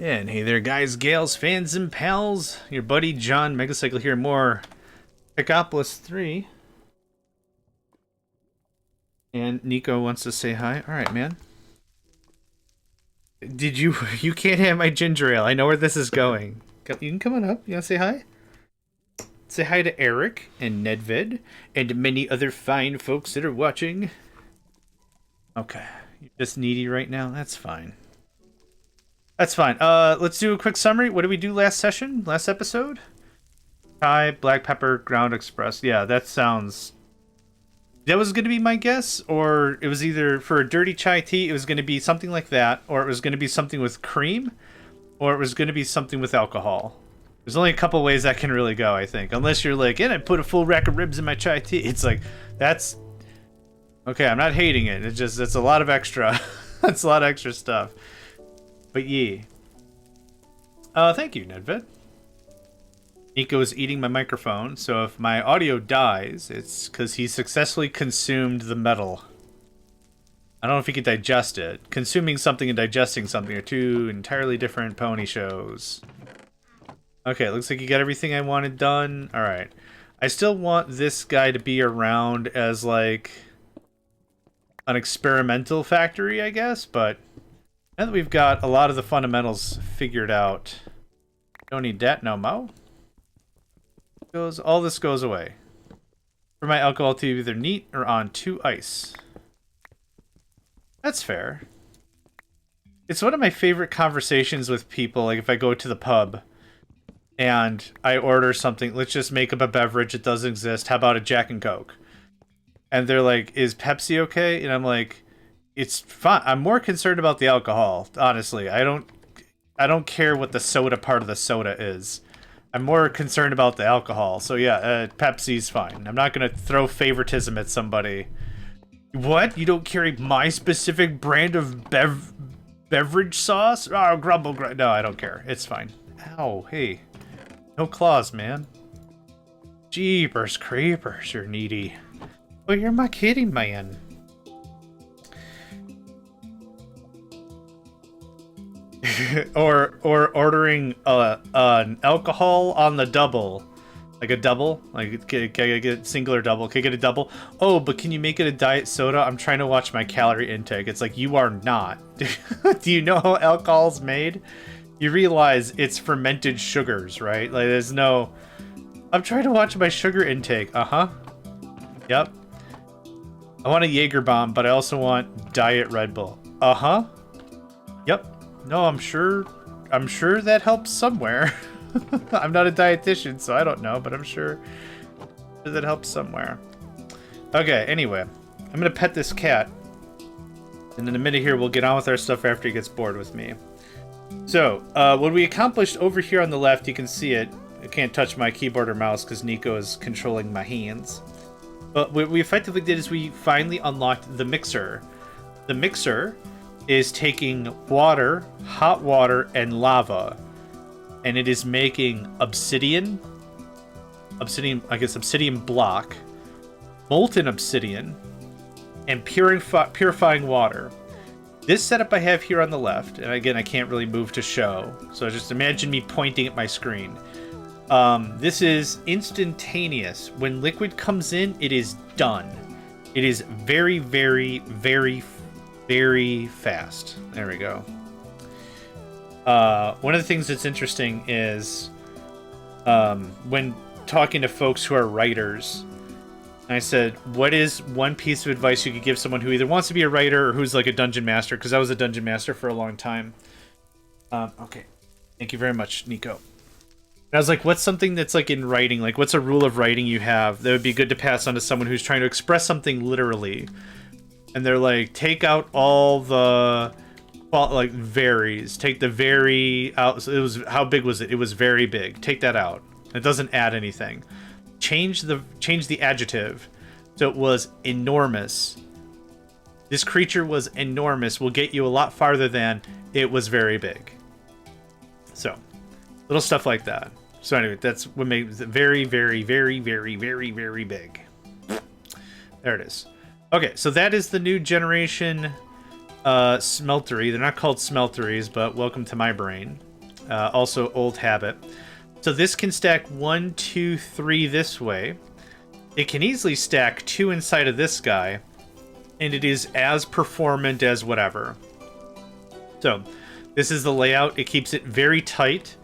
And hey there, guys, gals, fans, and pals. Your buddy JohnMegacycle here. More Megacycle 3. And Nico wants to say hi. All right, man. Did you? You can't have my ginger ale. I know where this is going. You can come on up. You want to say hi? Say hi to Eric and Nedved and many other fine folks that are watching. Okay, you're just needy right now. That's fine. That's fine. Let's do a quick summary. What did we do last session? Last episode? Thai, black pepper, ground express. Yeah, that sounds... That was going to be my guess, or it was either for a dirty chai tea, it was going to be something like that, or it was going to be something with cream, or it was going to be something with alcohol. There's only a couple ways that can really go, I think. Unless you're like, and I put a full rack of ribs in my chai tea. It's like, that's... Okay, I'm not hating it. It's just, it's a lot of extra. It's a lot of extra stuff. But yeah. Thank you, Nedved. Nico is eating my microphone, so if my audio dies, it's because he successfully consumed the metal. I don't know if he could digest it. Consuming something and digesting something are two entirely different pony shows. Okay, looks like you got everything I wanted done. Alright. I still want this guy to be around as, like, an experimental factory, I guess, but... Now that we've got a lot of the fundamentals figured out, don't need that no mo. All this goes away. For my alcohol to be either neat or on to ice. That's fair. It's one of my favorite conversations with people, like if I go to the pub and I order something, let's just make up a beverage that doesn't exist. How about a Jack and Coke? And they're like, is Pepsi okay? And I'm like, it's fine. I'm more concerned about the alcohol, honestly. I don't care what the soda part of the soda is. I'm more concerned about the alcohol. So yeah, Pepsi's fine. I'm not gonna throw favoritism at somebody. What? You don't carry my specific brand of beverage sauce? Oh, grumble. No, I don't care. It's fine. Ow, hey. No claws, man. Jeepers creepers, you're needy. Well, you're my kitty, man. or ordering an alcohol on the double, like a double, like can I get single or double? Can I get a double? Oh, but can you make it a diet soda? I'm trying to watch my calorie intake. It's like, you are not. Do you know how alcohol's made? You realize it's fermented sugars, right? Like there's no. I'm trying to watch my sugar intake. Yep. I want a Jaeger bomb, but I also want Diet Red Bull. Yep. No, I'm sure that helps somewhere. I'm not a dietitian, so I don't know, but I'm sure that helps somewhere. Okay, anyway. I'm gonna pet this cat. And in a minute here, we'll get on with our stuff after he gets bored with me. So, what we accomplished over here on the left, you can see it. I can't touch my keyboard or mouse because Nico is controlling my hands. But what we effectively did is we finally unlocked the mixer. The mixer is taking water, hot water, and lava, and it is making obsidian, I guess obsidian block, molten obsidian, and purifying water. This setup I have here on the left, and again, I can't really move to show, so just imagine me pointing at my screen. This is instantaneous. When liquid comes in, it is done. It is very, very, very, very fast. There we go. One of the things that's interesting is when talking to folks who are writers, I said, what is one piece of advice you could give someone who either wants to be a writer or who's like a dungeon master? Because I was a dungeon master for a long time. Okay. Thank you very much, Nico. And I was like, what's something that's like in writing? Like, what's a rule of writing you have that would be good to pass on to someone who's trying to express something literally? And they're like, take out all the, like, varies. Take the very out. So it was, how big was it? It was very big. Take that out. It doesn't add anything. Change the adjective. So it was enormous. This creature was enormous. Will get you a lot farther than it was very big. So, little stuff like that. So anyway, that's what makes it very, very, very, very, very, very big. There it is. Okay, so that is the new generation smeltery. They're not called smelteries, but welcome to my brain. Also old habit. So this can stack 1, 2, 3 this way. It can easily stack 2 inside of this guy, and it is as performant as whatever. So this is the layout. It keeps it very tight.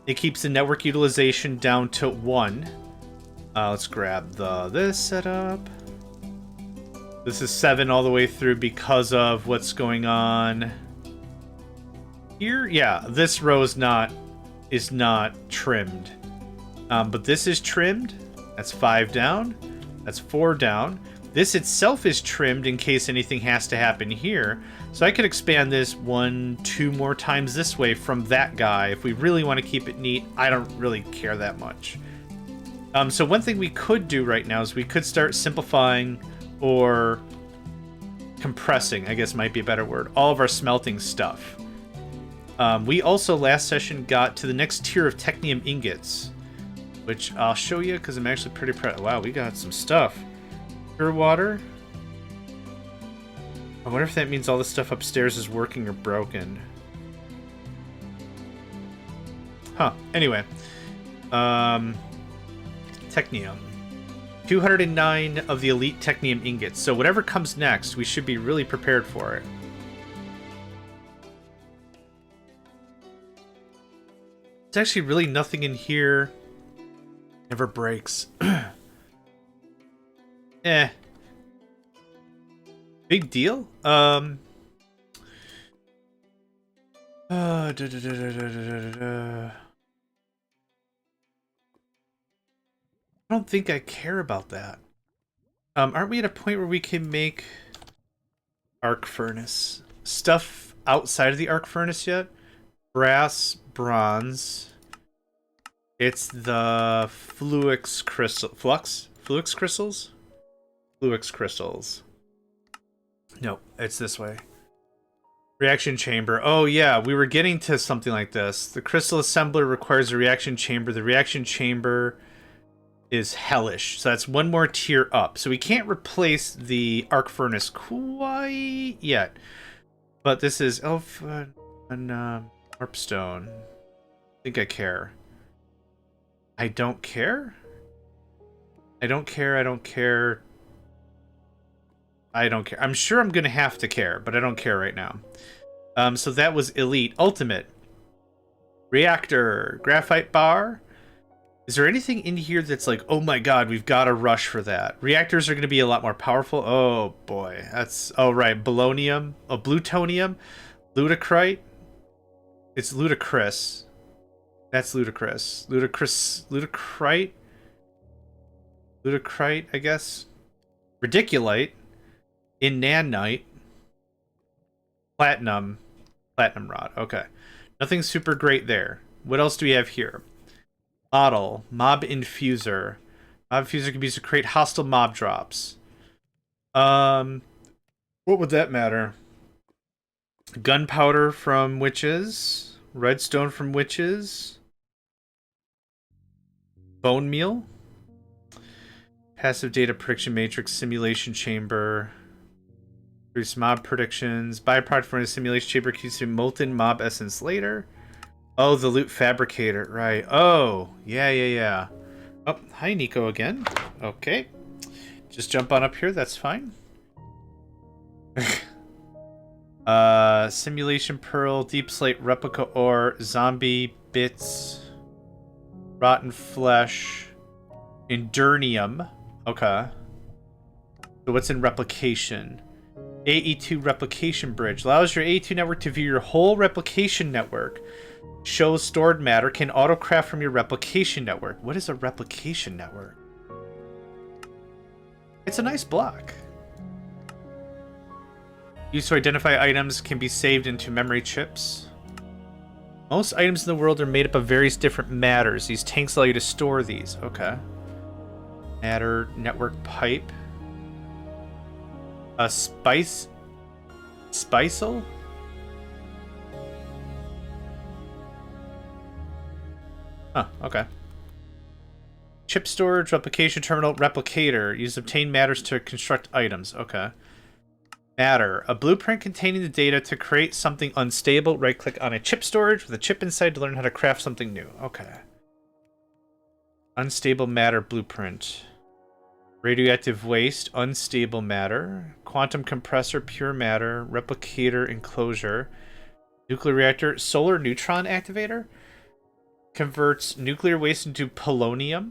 It keeps the network utilization down to 1. Let's grab this setup. This is 7 all the way through because of what's going on here. Yeah, this row is not trimmed. But this is trimmed. That's 5 down. That's 4 down. This itself is trimmed in case anything has to happen here. So I could expand this 1, 2 more times this way from that guy. If we really want to keep it neat, I don't really care that much. So one thing we could do right now is we could start simplifying or compressing, I guess might be a better word, all of our smelting stuff. We also last session got to the next tier of technium ingots, which I'll show you because I'm actually pretty proud. Wow, we got some stuff. Pure water. I wonder if that means all the stuff upstairs is working or broken. Huh. Anyway. Technium. 209 of the elite technium ingots. So whatever comes next, we should be really prepared for it. There's actually really nothing in here. Never breaks. Eh. Big deal? I don't think I care about that. Aren't we at a point where we can make arc furnace stuff outside of the arc furnace yet? Brass, bronze. It's the Fluix crystal. Fluix crystals? Fluix crystals. No, it's this way. Reaction chamber. Oh yeah, we were getting to something like this. The crystal assembler requires a reaction chamber. The reaction chamber is hellish. So that's 1 more tier up. So we can't replace the arc furnace quite yet. But this is Alpha and Harpstone. I think I care. I don't care? I don't care. I don't care. I don't care. I'm sure I'm going to have to care, but I don't care right now. So that was elite. Ultimate. Reactor. Graphite bar. Is there anything in here that's like, oh my god, we've got to rush for that? Reactors are going to be a lot more powerful. Oh boy. That's... Oh right. Bolonium. Oh, plutonium. Ludicrite. It's ludicrous. That's ludicrous. Ludicrite, I guess. Ridiculite. Inanite. Platinum rod. Okay. Nothing super great there. What else do we have here? Model. Mob infuser. Mob infuser can be used to create hostile mob drops. What would that matter? Gunpowder from witches. Redstone from witches. Bone meal. Passive data prediction matrix simulation chamber. Produce mob predictions. Byproduct from a simulation chamber keeps molten mob essence later. Oh, the loot fabricator. Right. Oh, yeah. Oh, hi, Nico again. Okay. Just jump on up here. That's fine. Simulation pearl, deep slate, replica ore, zombie bits, rotten flesh, endurnium. Okay. So what's in replication? AE2 replication bridge. Allows your AE2 network to view your whole replication network. Shows stored matter. Can autocraft from your replication network. What is a replication network? It's a nice block. Used to identify items, can be saved into memory chips. Most items in the world are made up of various different matters. These tanks allow you to store these. Okay. Matter network pipe. A Spicel? Huh, okay. Chip storage, replication terminal, replicator. Use obtained matters to construct items. Okay. Matter. A blueprint containing the data to create something unstable. Right-click on a chip storage with a chip inside to learn how to craft something new. Okay. Unstable matter blueprint. Radioactive waste, unstable matter. Quantum compressor, pure matter. Replicator enclosure. Nuclear reactor, solar neutron activator. Converts nuclear waste into polonium.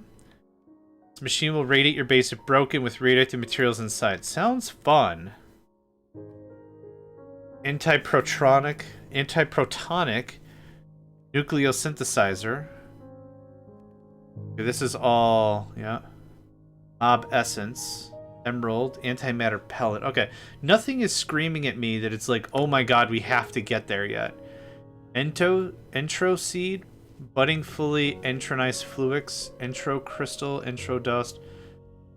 This machine will radiate your base if broken with radioactive materials inside. Sounds fun. Antiprotonic nucleosynthesizer. Okay, this is all, yeah. Mob essence, emerald, antimatter pellet. Okay, nothing is screaming at me that it's like, oh my god, we have to get there yet. Entro seed, budding fully entronized fluix, entro crystal, entro dust,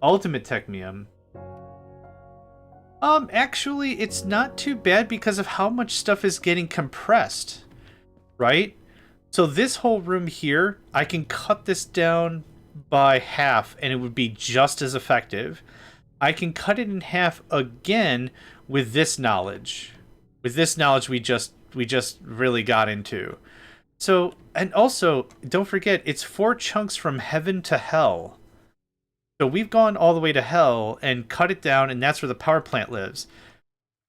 ultimate technium. Actually, it's not too bad because of how much stuff is getting compressed, right? So this whole room here, I can cut this down by half and it would be just as effective. I can cut it in half again with this knowledge. With this knowledge we just really got into. So, and also, don't forget, it's 4 chunks from heaven to hell. So we've gone all the way to hell and cut it down, and that's where the power plant lives.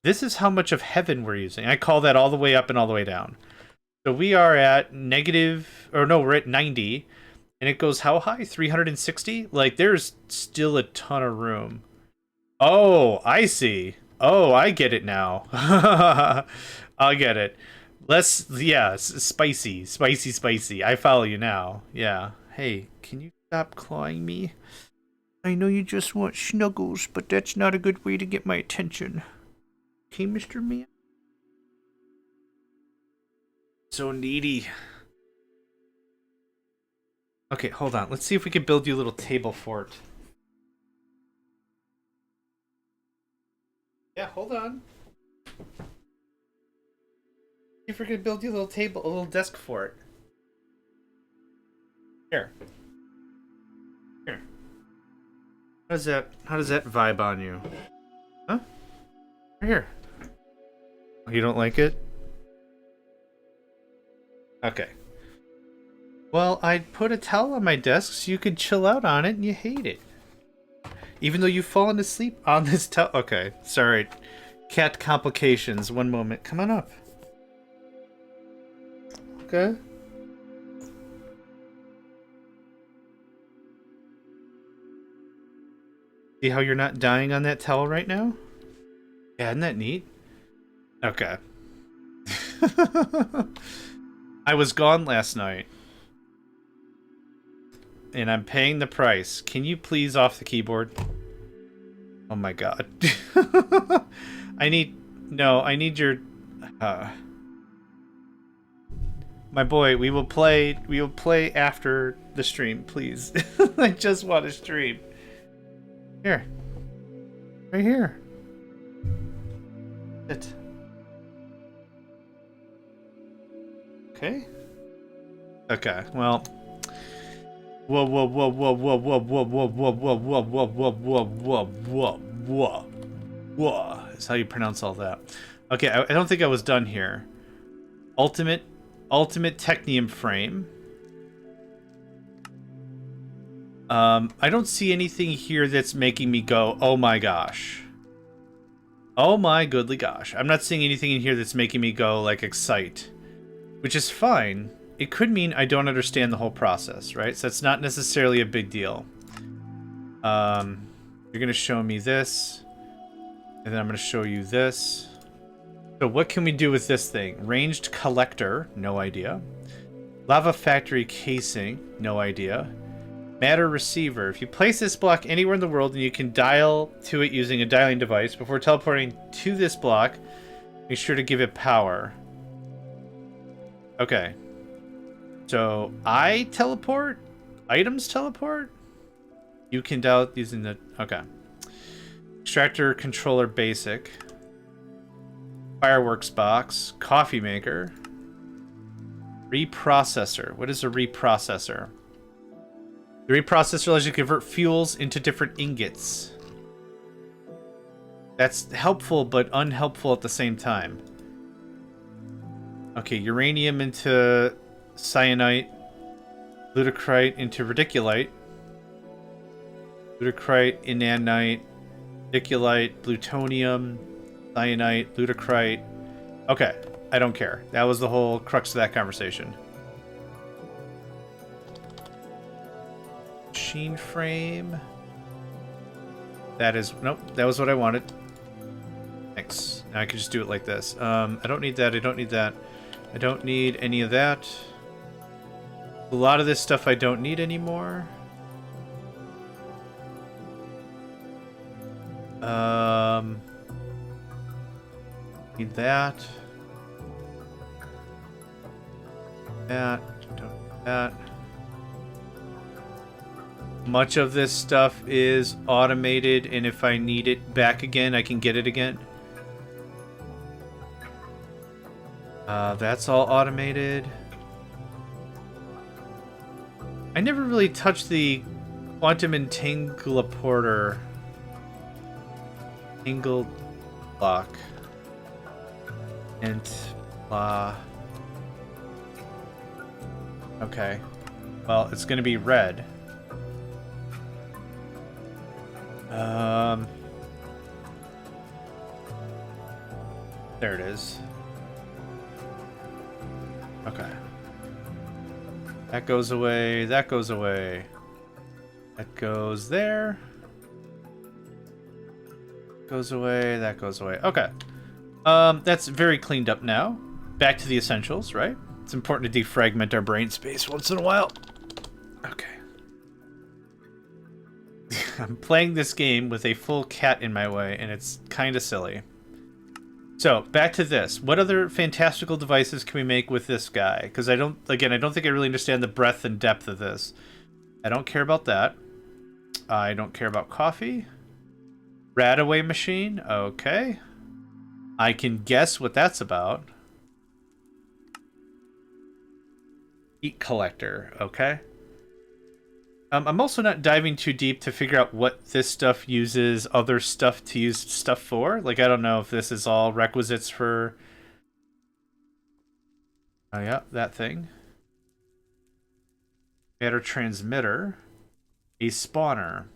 This is how much of heaven we're using. I call that all the way up and all the way down. So we are at we're at 90, and it goes how high? 360? Like, there's still a ton of room. Oh, I see. Oh, I get it now. I get it. Spicy. I follow you now. Yeah. Hey, can you stop clawing me? I know you just want snuggles, but that's not a good way to get my attention. Okay, Mr. Man? So needy. Okay, hold on. Let's see if we can build you a little table fort. Yeah, hold on. See if we can build you a little desk fort. Here. How does that vibe on you? Huh? Right here. You don't like it? Okay. Well, I'd put a towel on my desk so you could chill out on it and you hate it. Even though you've fallen asleep on this towel. Okay, sorry. Cat complications. One moment. Come on up. Okay. See how you're not dying on that towel right now? Yeah, isn't that neat? Okay. I was gone last night. And I'm paying the price. Can you please off the keyboard? Oh my god. I need your... My boy, we will play after the stream, please. I just want to stream. Here. Right here. Sit. Okay. Okay, well. Whoa, whoa, whoa, whoa, whoa, whoa, whoa, whoa, whoa, whoa, whoa, whoa, whoa, whoa, whoa, whoa, whoa, whoa. That's how you pronounce all that. Okay, I don't think I was done here. Ultimate technium frame. I don't see anything here that's making me go, oh my gosh. Oh my goodly gosh. I'm not seeing anything in here that's making me go, like, excite. Which is fine. It could mean I don't understand the whole process, right? So that's not necessarily a big deal. You're going to show me this. And then I'm going to show you this. So what can we do with this thing? Ranged collector, no idea. Lava factory casing, no idea. Matter receiver. If you place this block anywhere in the world and you can dial to it using a dialing device before teleporting to this block, make sure to give it power. Okay. So I teleport? Items teleport? You can dial using the... Okay. Extractor controller basic. Fireworks box. Coffee maker. Reprocessor. What is a reprocessor? The reprocessor allows you to convert fuels into different ingots. That's helpful, but unhelpful at the same time. Okay, uranium into cyanite. Ludicrite into radiculite. Ludicrite, inanite, radiculite, plutonium, cyanite, ludicrite. Okay, I don't care. That was the whole crux of that conversation. Machine frame. That is... Nope, that was what I wanted. Thanks. Now I can just do it like this. I don't need that, I don't need that. I don't need any of that. A lot of this stuff I don't need anymore. Need that. That. Don't need that. Much of this stuff is automated, and if I need it back again, I can get it again. That's all automated. I never really touched the quantum entangleporter. Angle block. Int blah. Okay. Well, it's gonna be red. There it is. Okay. That goes away, that goes away. That goes there. Goes away, that goes away. Okay. That's very cleaned up now. Back to the essentials, right? It's important to defragment our brain space once in a while. Okay. I'm playing this game with a full cat in my way, and it's kind of silly. So, back to this. What other fantastical devices can we make with this guy? Because I don't think I really understand the breadth and depth of this. I don't care about that. I don't care about coffee. Radaway machine. Okay. I can guess what that's about. Heat collector. Okay. I'm also not diving too deep to figure out what this stuff uses other stuff to use stuff for. Like, I don't know if this is all requisites for... Oh, yeah, that thing. Matter transmitter. A spawner.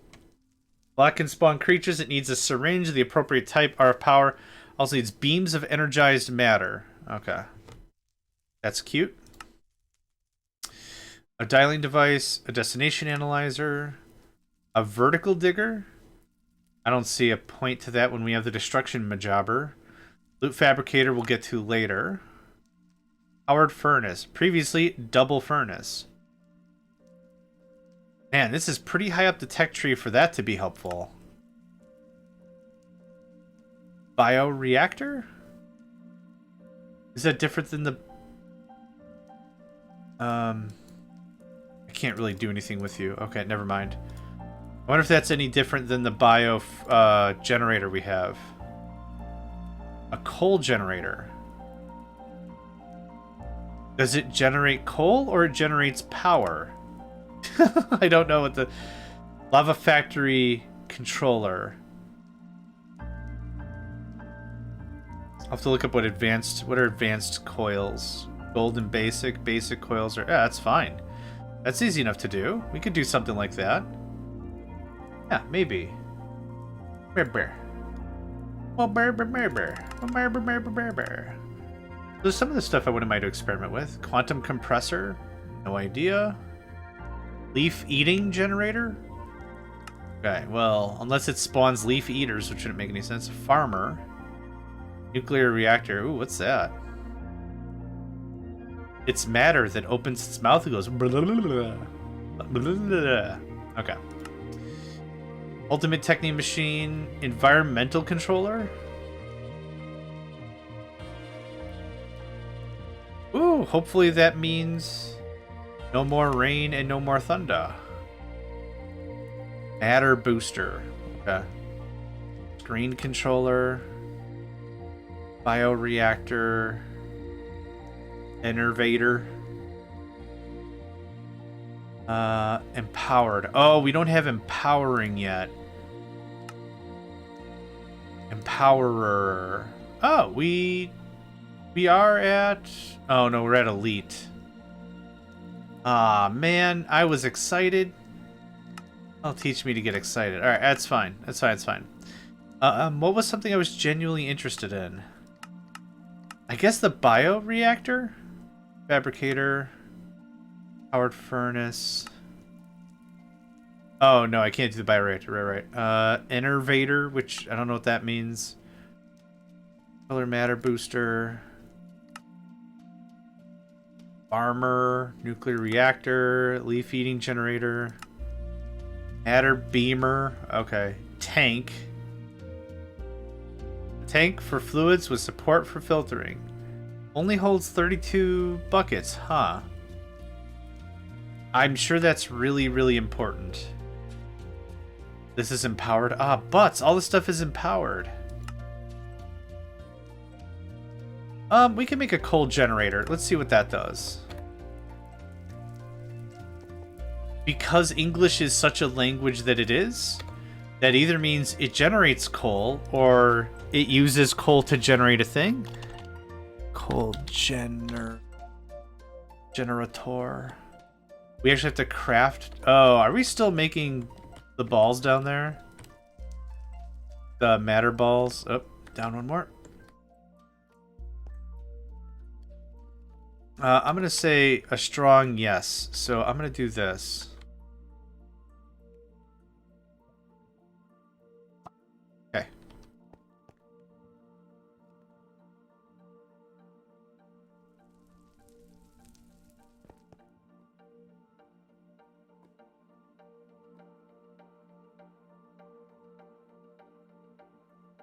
Block can spawn creatures. It needs a syringe, the appropriate type, RF power. Also needs beams of energized matter. Okay. That's cute. A dialing device, a destination analyzer, a vertical digger. I don't see a point to that when we have the destruction majobber. Loot fabricator we'll get to later. Powered furnace. Previously, double furnace. Man, this is pretty high up the tech tree for that to be helpful. Bioreactor? Is that different than the... I can't really do anything with you. Okay, never mind. I wonder if that's any different than the bio generator we have. A coal generator. Does it generate coal or it generates power? I don't know what the... Lava factory controller. I'll have to look up what are advanced coils. Golden basic coils are... Yeah, that's fine. That's easy enough to do. We could do something like that. Yeah, maybe. There's some of the stuff I wouldn't mind to experiment with. Quantum compressor? No idea. Leaf eating generator? Okay, well, unless it spawns leaf eaters, which wouldn't make any sense. Farmer. Nuclear reactor. Ooh, what's that? It's matter that opens its mouth and goes... Okay. Ultimate Technique machine. Environmental controller? Ooh, hopefully that means no more rain and no more thunder. Matter booster. Okay. Screen controller. Bioreactor. Innervator. Empowered. Oh, we don't have empowering yet. Empowerer. Oh, we are at... Oh, no, we're at Elite. Ah, man, I was excited. I'll teach me to get excited. All right, that's fine. That's fine, that's fine. What was something I was genuinely interested in? I guess the bioreactor? Fabricator. Powered furnace. Oh, no, I can't do the bioreactor. Right. Innervator, which I don't know what that means. Color matter booster. Armor. Nuclear reactor. Leaf eating generator. Matter beamer. Okay. Tank. Tank for fluids with support for filtering. Only holds 32 buckets, huh? I'm sure that's really, really important. This is empowered. Ah, butts. All this stuff is empowered. We can make a coal generator. Let's see what that does. Because English is such a language that it is, that either means it generates coal or it uses coal to generate a thing. Coal generator. We actually have to craft... Oh, are we still making the balls down there? The matter balls. Oh, down one more. I'm going to say a strong yes. So I'm going to do this. Okay.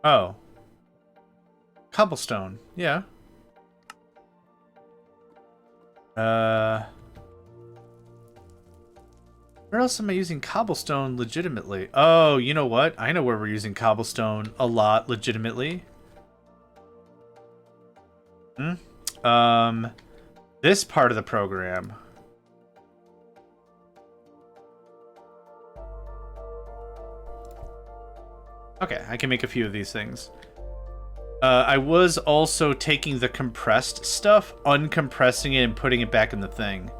Oh. Cobblestone. Yeah. Where else am I using cobblestone legitimately? Oh, you know what? I know where we're using cobblestone a lot legitimately. This part of the program. Okay, I can make a few of these things. I was also taking the compressed stuff, uncompressing it, and putting it back in the thing.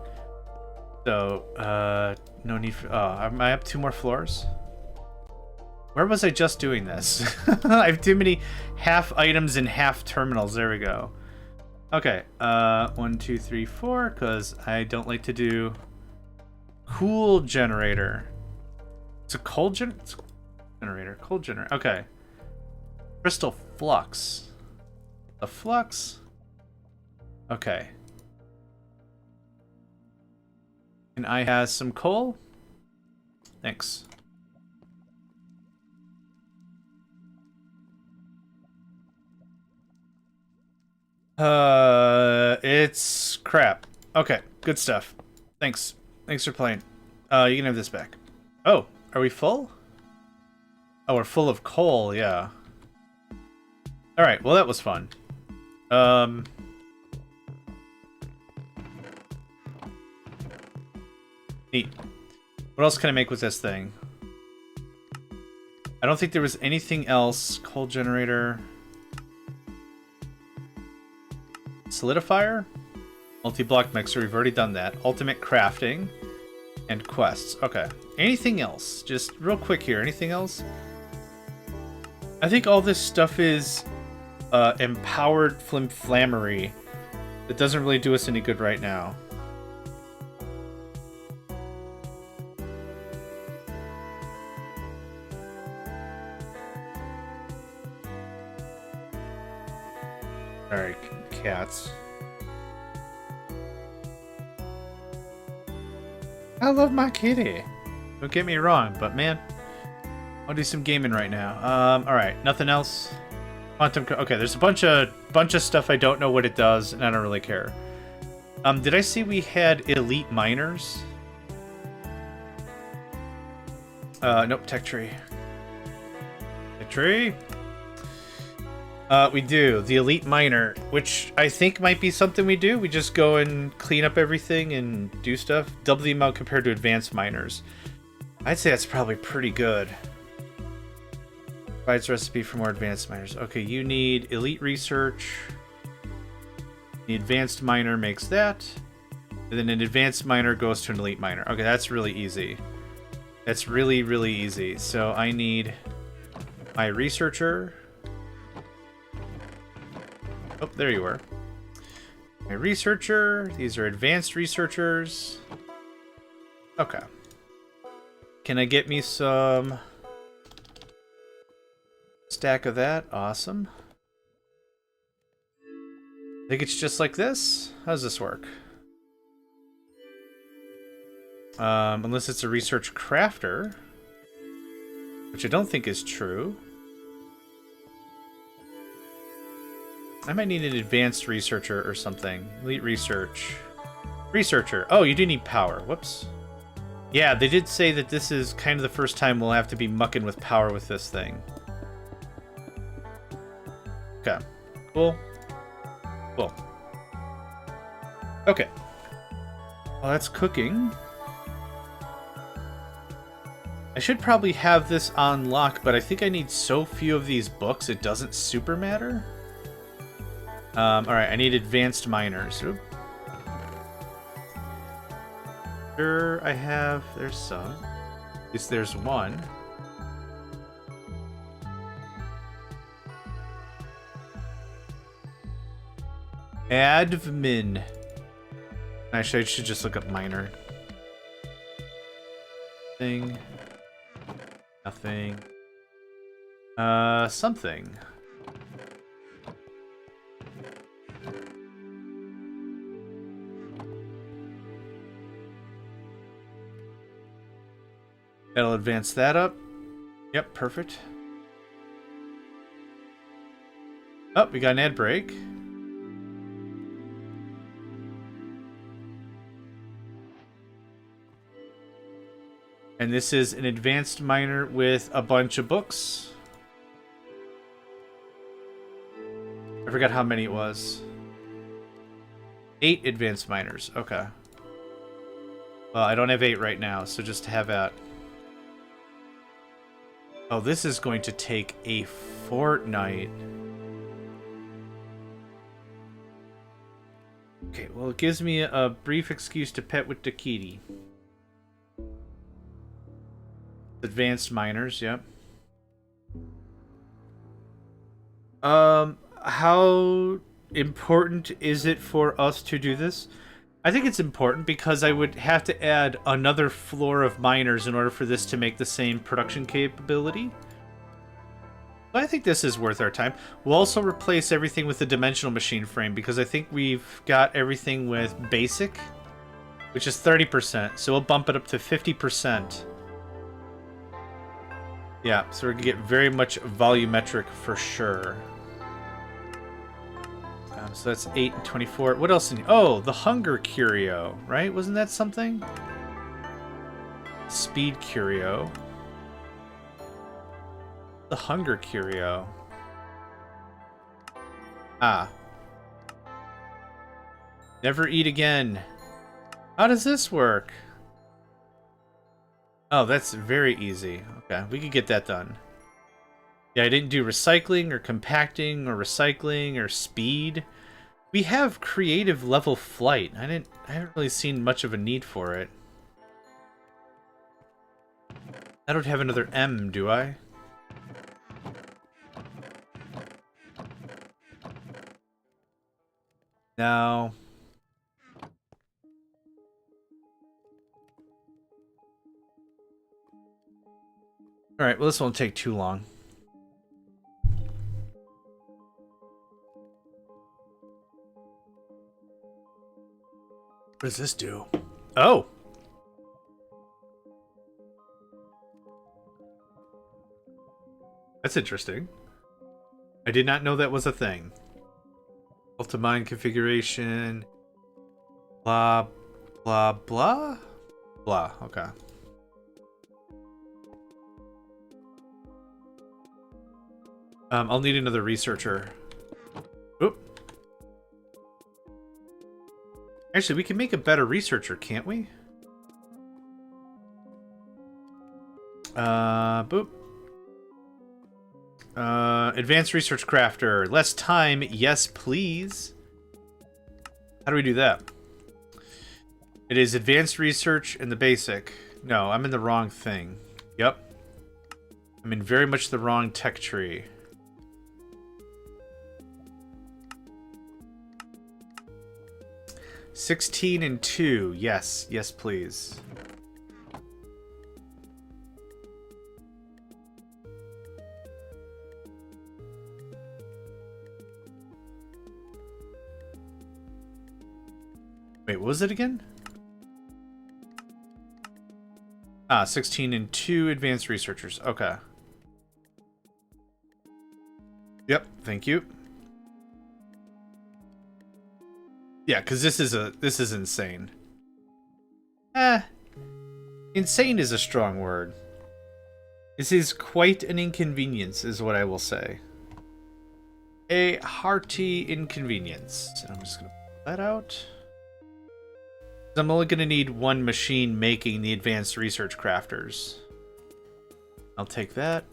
So, no need for... Oh, am I up 2 more floors? Where was I just doing this? I have too many half items and half terminals. There we go. Okay, 1, 2, 3, 4, because I don't like to do... Cool generator. It's a cold generator. Cold generator. Okay. Crystal flux. The flux. Okay. And I have some coal. Thanks. It's crap. Okay, good stuff. Thanks. Thanks for playing. You can have this back. Oh, are we full? Oh, we're full of coal, yeah. Alright, well that was fun. Neat. What else can I make with this thing? I don't think there was anything else. Coal generator. Solidifier? Multi-block mixer, we've already done that. Ultimate crafting. And quests. Okay. Anything else? Just real quick here. Anything else? I think all this stuff is empowered flimflammery that doesn't really do us any good right now. Alright, cats. I love my kitty. Don't get me wrong, but man, I'll do some gaming right now. Alright, nothing else? Quantum... Okay, there's a bunch of stuff I don't know what it does, and I don't really care. Did I see we had elite miners? Nope, tech tree. Tech tree? We do. The elite miner, which I think might be something we do. We just go and clean up everything and do stuff. Double the amount compared to advanced miners. I'd say that's probably pretty good. Provides recipe for more advanced miners. Okay, you need elite research. The advanced miner makes that. And then an advanced miner goes to an elite miner. Okay, that's really easy. That's really, really easy. So I need my researcher. Oh, there you are. My researcher. These are advanced researchers. Okay. Can I get me some stack of that? Awesome. I think it's just like this. How does this work? Unless it's a research crafter, which I don't think is true. I might need an advanced researcher or something. Elite research. Researcher. Oh, you do need power. Whoops. Yeah, they did say that this is kind of the first time we'll have to be mucking with power with this thing. Okay. Cool. Cool. Okay. Well, that's cooking. I should probably have this on lock, but I think I need so few of these books it doesn't super matter. Alright, I need advanced miners. Oop. Sure, I have... There's some. At least there's one. Admin. Actually, I should just look up miner. Thing. Nothing. Something. That'll advance that up. Yep, perfect. Oh, we got an ad break. And this is an advanced miner with a bunch of books. I forgot how many it was. 8 advanced miners. Okay. Well, I don't have 8 right now, so just have at. Oh, this is going to take a fortnight. Okay, well, it gives me a brief excuse to pet with the kitty. Advanced miners, yep. How important is it for us to do this? I think it's important because I would have to add another floor of miners in order for this to make the same production capability. But I think this is worth our time. We'll also replace everything with the dimensional machine frame because I think we've got everything with basic, which is 30%. So we'll bump it up to 50%. Yeah, so we're going to get very much volumetric for sure. So that's 8 and 24. What else? Oh, the hunger curio, right? Wasn't that something? Speed curio. The hunger curio. Ah. Never eat again. How does this work? Oh, that's very easy. Okay, we could get that done. Yeah, I didn't do recycling or compacting or recycling or speed. We have creative level flight. I haven't really seen much of a need for it. I don't have another M, do I? No. Alright, well this won't take too long. What does this do? Oh! That's interesting. I did not know that was a thing. Ultimine configuration. Blah, blah, blah? Blah, okay. I'll need another researcher. Oop. Actually, we can make a better researcher, can't we? Boop. Advanced research crafter. Less time. Yes, please. How do we do that? It is advanced research and the basic. No, I'm in the wrong thing. Yep. I'm in very much the wrong tech tree. $16 and $2. Yes. Yes, please. Wait, what was it again? 16 and 2 advanced researchers. Okay. Yep, thank you. Yeah, because this is insane. Insane is a strong word. This is quite an inconvenience, is what I will say. A hearty inconvenience. And I'm just gonna pull that out. I'm only going to need one machine making the advanced research crafters. I'll take that.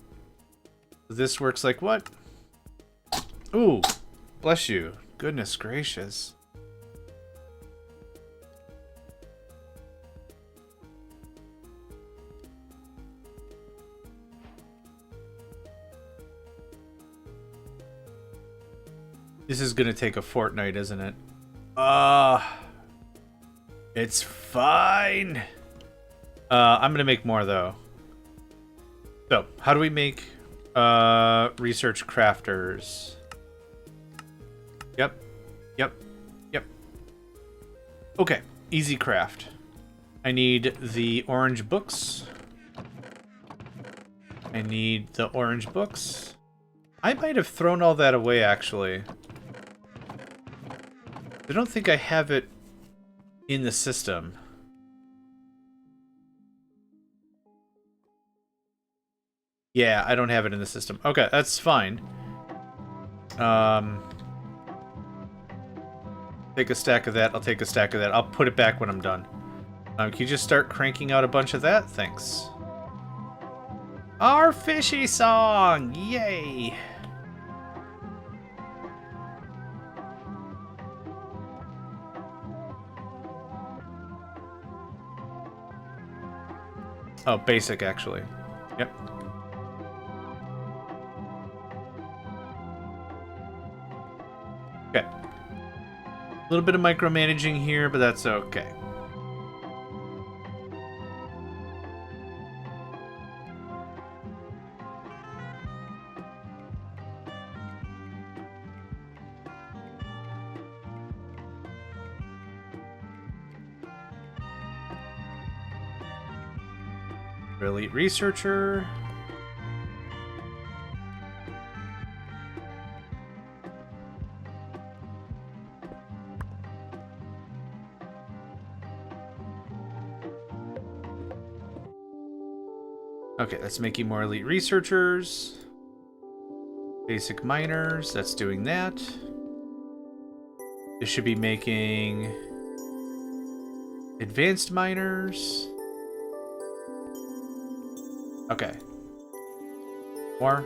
This works like what? Ooh, bless you. Goodness gracious. This is going to take a fortnight, isn't it? It's fine. I'm gonna make more though. So, how do we make research crafters? Yep. Okay, easy craft. I need the orange books. I might have thrown all that away actually. I don't think I have it in the system. Yeah, I don't have it in the system. Okay, that's fine. Take a stack of that. I'll take a stack of that. I'll put it back when I'm done. Can you just start cranking out a bunch of that? Thanks. Our fishy song! Yay! Oh, basic, actually. Yep. Okay. A little bit of micromanaging here, but that's okay. Elite researcher. Okay, that's making more elite researchers. Basic miners, that's doing that. This should be making advanced miners. Okay. More.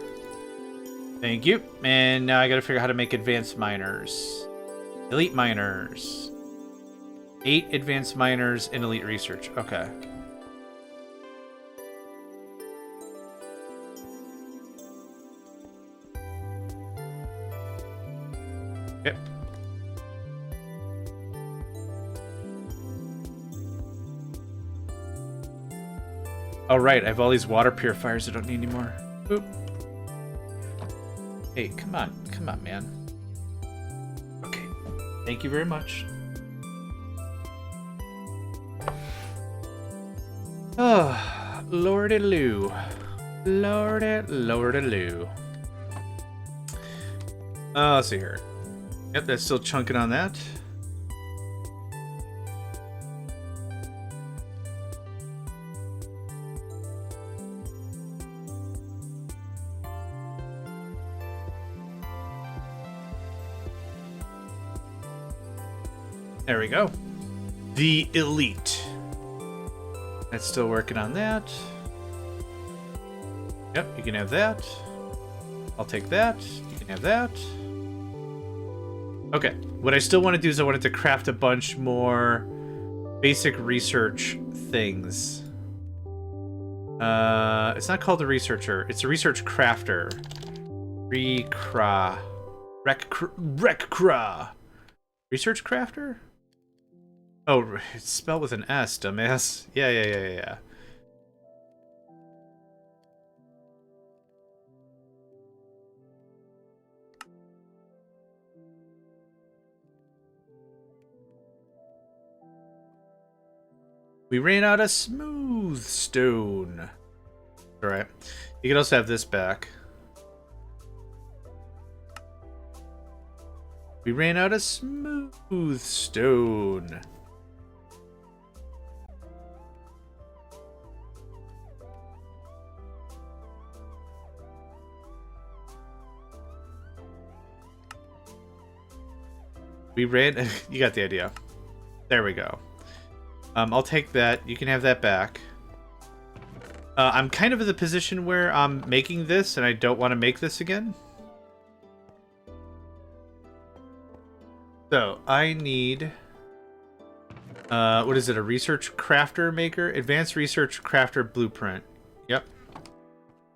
Thank you. And now I gotta figure out how to make advanced miners. Elite miners. 8 advanced miners in elite research. Okay. Yep. Oh, right. I have all these water purifiers I don't need anymore. Oop. Hey, come on. Come on, man. Okay. Thank you very much. Oh, lordy-loo. Lordy-loo. Let's see here. Yep, that's still chunking on that. There we go. The elite. That's still working on that. Yep, you can have that. I'll take that. You can have that. Okay. What I still want to do is I wanted to craft a bunch more basic research things. It's not called a researcher. It's a research crafter. Recra. Research crafter? Oh, it's spelled with an S, dumbass. Yeah. We ran out of smooth stone. Alright. You can also have this back. We ran out of smooth stone. We ran... You got the idea. There we go. I'll take that. You can have that back. I'm kind of in the position where I'm making this, and I don't want to make this again. So, I need... what is it? A research crafter maker? Advanced research crafter blueprint. Yep.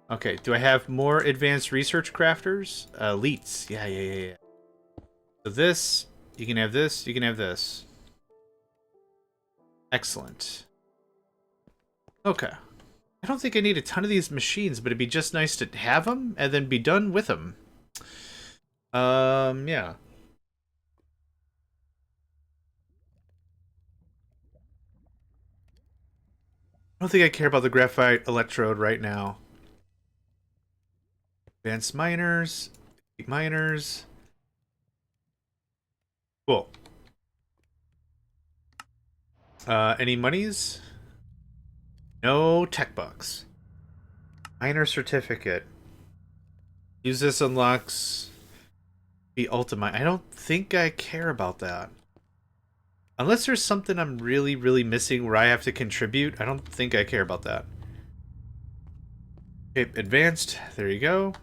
Okay, do I have more advanced research crafters? Elites. Yeah. So this, you can have this, you can have this. Excellent. Okay. I don't think I need a ton of these machines, but it'd be just nice to have them and then be done with them. Yeah. I don't think I care about the graphite electrode right now. Advanced miners. Miners. Cool. Any monies? No tech bucks. Miner certificate. Use this unlocks the ultimate. I don't think I care about that. Unless there's something I'm really, really missing where I have to contribute, I don't think I care about that. Okay, advanced. There you go.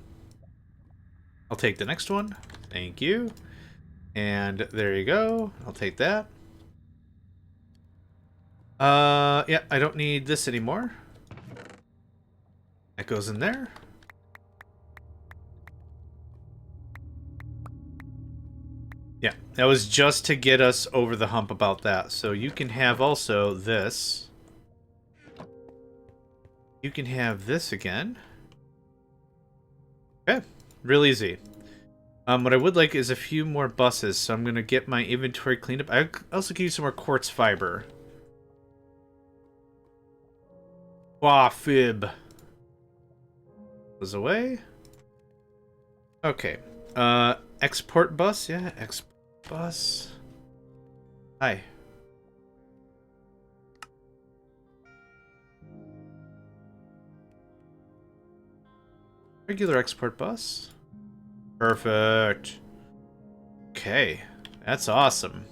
I'll take the next one. Thank you. And there you go. I'll take that. Yeah, I don't need this anymore. That goes in there. Yeah, that was just to get us over the hump about that. So you can have also this. You can have this again. Okay, real easy. What I would like is a few more buses, so I'm going to get my inventory cleaned up. I also can use some more quartz fiber. Fib. Goes away. Okay. Export bus? Yeah, export bus. Hi. Regular export bus. Perfect. Okay. That's awesome.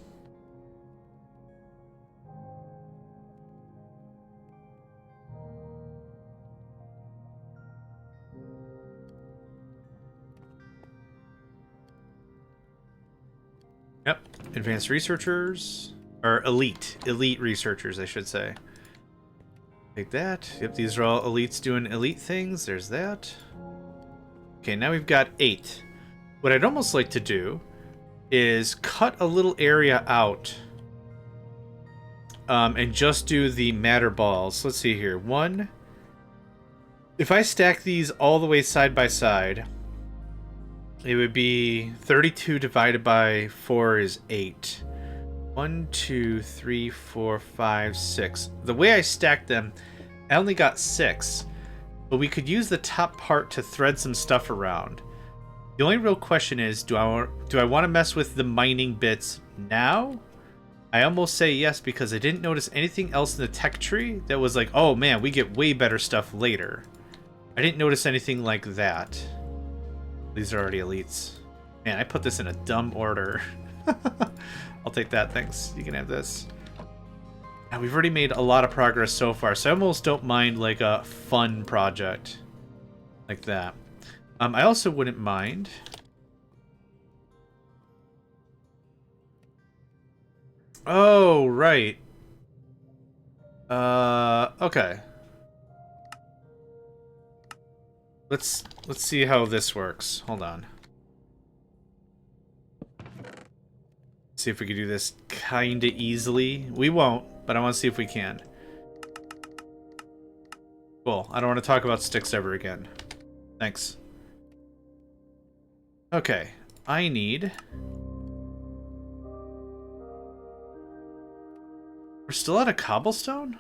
Yep. Advanced researchers. Or elite. Elite researchers, I should say. Take that. Yep, these are all elites doing elite things. There's that. Okay, now we've got 8. What I'd almost like to do is cut a little area out. And just do the matter balls. Let's see here. 1. If I stack these all the way side by side... It would be 32 divided by 4 is 8. 1, 2, 3, 4, 5, 6. The way I stacked them, I only got 6. But we could use the top part to thread some stuff around. The only real question is, do I want to mess with the mining bits now? I almost say yes because I didn't notice anything else in the tech tree that was like, oh man, we get way better stuff later. I didn't notice anything like that. These are already elites. Man, I put this in a dumb order. I'll take that, thanks. You can have this. Now, we've already made a lot of progress so far, so I almost don't mind, like, a fun project. Like that. I also wouldn't mind. Oh, right. Okay. Let's see how this works. Hold on. See if we can do this kinda easily. We won't, but I want to see if we can. Cool. I don't want to talk about sticks ever again. Thanks. Okay. I need... We're still out of cobblestone?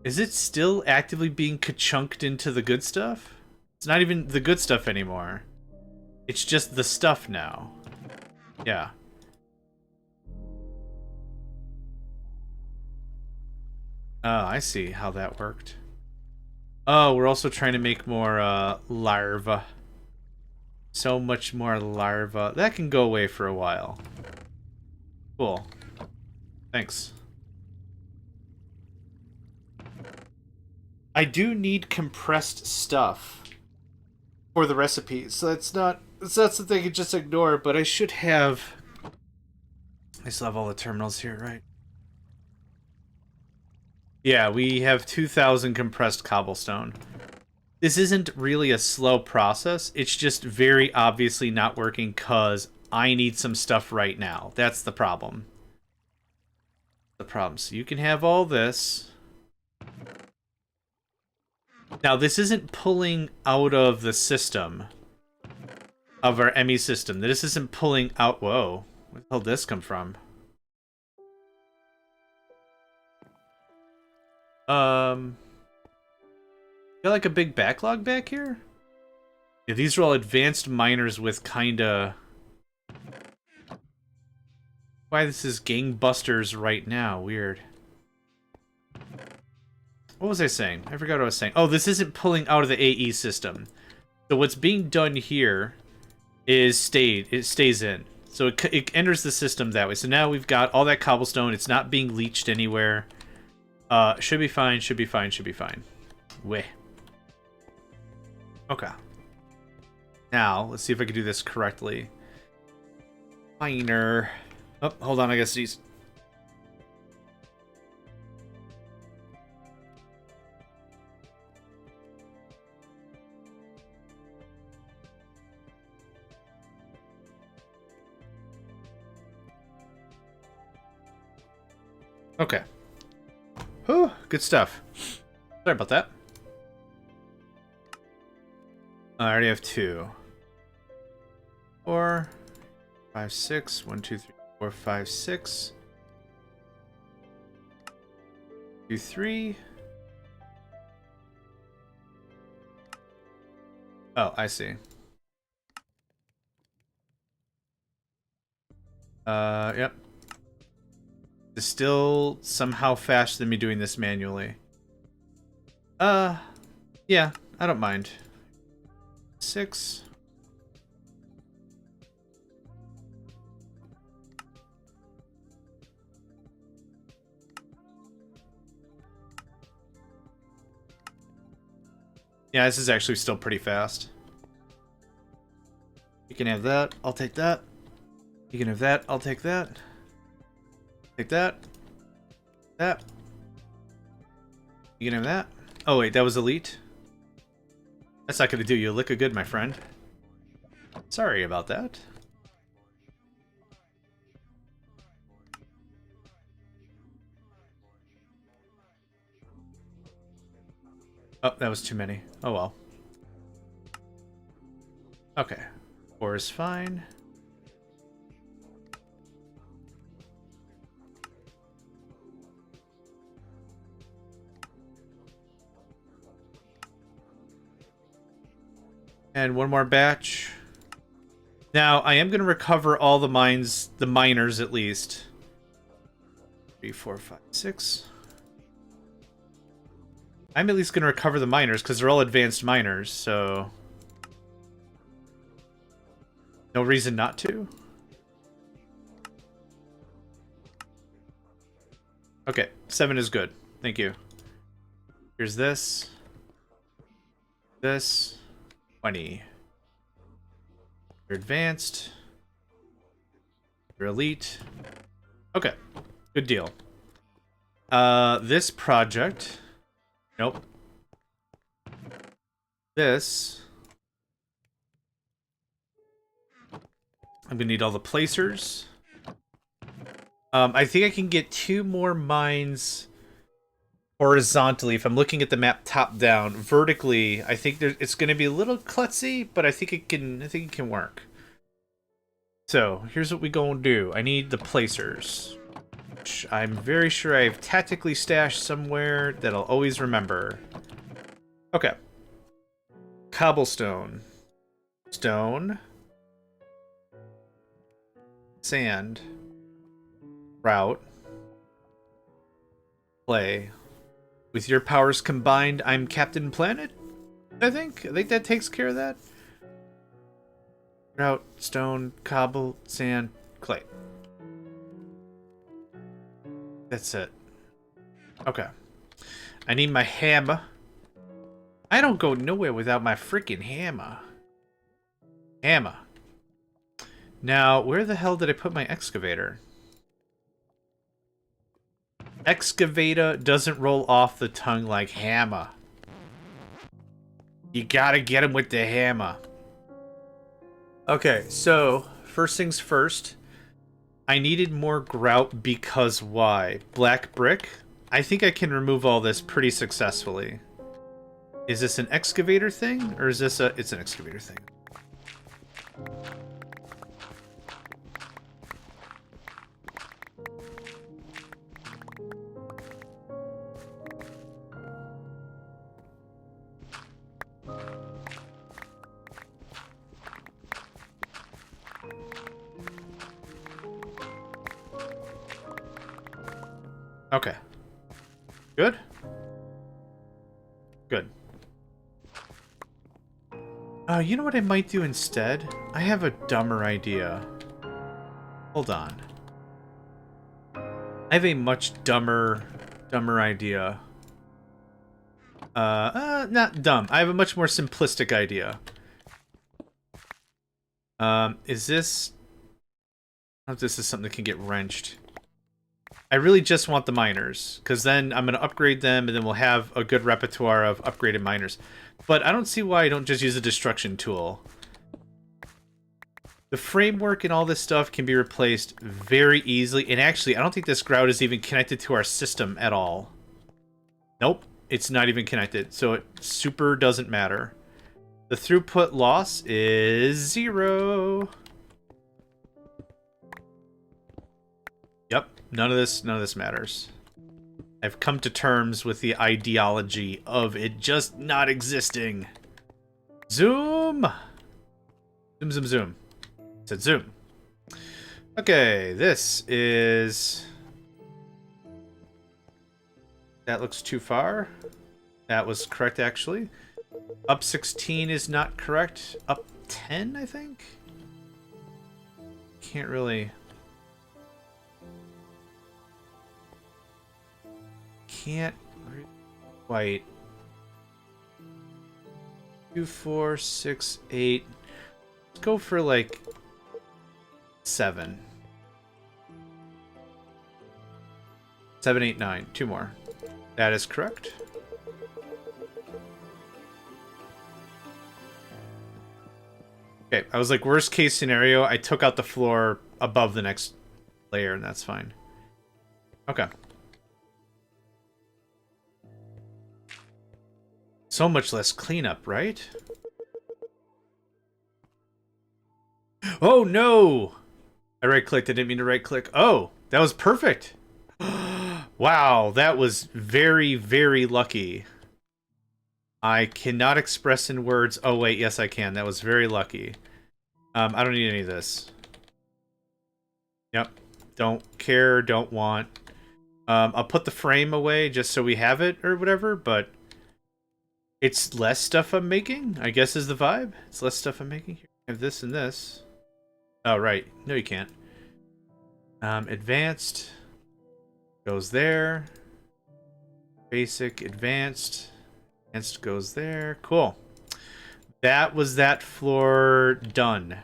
Is it still actively being ka-chunked into the good stuff? It's not even the good stuff anymore. It's just the stuff now. Yeah. Oh, I see how that worked. Oh, we're also trying to make more, larva. So much more larva. That can go away for a while. Cool. Thanks. I do need compressed stuff for the recipes, so that's not something I could just ignore, but I should have... I still have all the terminals here, right? Yeah, we have 2,000 compressed cobblestone. This isn't really a slow process, it's just very obviously not working because I need some stuff right now. That's the problem. So you can have all this. Now, this isn't pulling out of the system, of our ME system. This isn't pulling out... Whoa. Where the hell did this come from? Got like a big backlog back here? Yeah, these are all advanced miners with kinda... Why this is gangbusters right now. Weird. What was I saying? I forgot what I was saying. Oh, this isn't pulling out of the AE system. So what's being done here is it stays in. So it enters the system that way. So now we've got all that cobblestone. It's not being leached anywhere. Should be fine, should be fine, should be fine. Weh. Okay. Now, let's see if I can do this correctly. Miner. Oh, hold on, I guess these... Okay. Whew, good stuff. Sorry about that. I already have 2. 4, 5, 6. 1, 2, 3, 4, 5, 6. 2, 3. Oh, I see. Yep. It's still somehow faster than me doing this manually. Yeah, I don't mind. 6. Yeah, this is actually still pretty fast. You can have that. I'll take that. You can have that. I'll take that. Take that. That. You can have that. Oh, wait, that was elite? That's not going to do you a lick of good, my friend. Sorry about that. Oh, that was too many. Oh, well. Okay. 4 is fine. And one more batch. Now, I am going to recover all the miners at least. 3, 4, 5, 6. I'm at least going to recover the miners because they're all advanced miners, so... No reason not to. Okay, 7 is good. Thank you. Here's this. This. 20. You're advanced. You're elite. Okay. Good deal. This project. Nope. This. I'm gonna need all the placers. I think I can get 2 more mines horizontally if I'm looking at the map top down. Vertically, I think it's gonna be a little klutzy, but I think it can work. So here's what we gonna do. I need the placers, which I'm very sure I've tactically stashed somewhere that I'll always remember. Okay. Cobblestone. Stone. Sand. Route. Clay. With your powers combined, I'm Captain Planet? I think that takes care of that. Route, stone, cobble, sand, clay. That's it. Okay. I need my hammer. I don't go nowhere without my freaking hammer. Hammer. Now, where the hell did I put my excavator? Excavator doesn't roll off the tongue like hammer. You gotta get him with the hammer. Okay, so first things first. I needed more grout because why? Black brick? I think I can remove all this pretty successfully. Is this an excavator thing? Or is this a... It's an excavator thing. Okay. Good? Good. You know what I might do instead? I have a dumber idea. Hold on. I have a much dumber idea. Not dumb. I have a much more simplistic idea. Is this... I don't know if this is something that can get wrenched. I really just want the miners, because then I'm going to upgrade them, and then we'll have a good repertoire of upgraded miners. But I don't see why I don't just use a destruction tool. The framework and all this stuff can be replaced very easily, and actually, I don't think this grout is even connected to our system at all. Nope, it's not even connected, so it super doesn't matter. The throughput loss is 0. Yep, none of this matters. I've come to terms with the ideology of it just not existing. Zoom! Zoom, zoom, zoom. It said zoom. Okay, this is... That looks too far. That was correct, actually. Up 16 is not correct. Up 10, I think? Can't really... Can't quite. 2, 4, 6, 8. Let's go for like 7. 7, 8, 9. 2 more. That is correct. Okay, I was like, worst case scenario, I took out the floor above the next layer, and that's fine. Okay. So much less cleanup, right? Oh, no! I right-clicked. I didn't mean to right-click. Oh, that was perfect. Wow, that was very, very lucky. I cannot express in words. Oh, wait, yes, I can. That was very lucky. I don't need any of this. Yep. Don't care, don't want. I'll put the frame away just so we have it or whatever, but... It's less stuff I'm making, I guess is the vibe. It's less stuff I'm making. I have this and this. Oh, right. No, you can't. Advanced. Goes there. Basic, advanced. Advanced goes there. Cool. That was that floor done.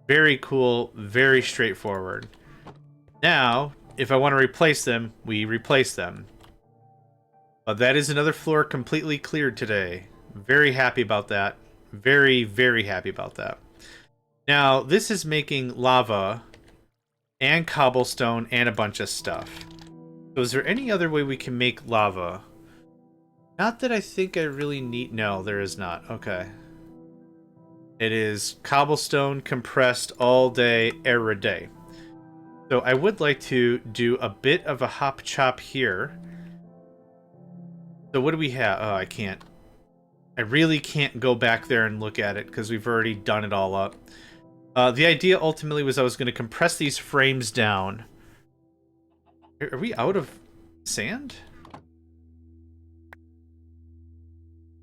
Very cool, very straightforward. Now, if I want to replace them, we replace them. But that is another floor completely cleared today. Very happy about that. Very, very happy about that. Now, this is making lava and cobblestone and a bunch of stuff. So is there any other way we can make lava? Not that I think I really need... No, there is not. Okay. It is cobblestone compressed all day, every day. So I would like to do a bit of a hop chop here. So what do we have? Oh, I can't. I really can't go back there and look at it because we've already done it all up. The idea ultimately was I was going to compress these frames down. Are we out of sand?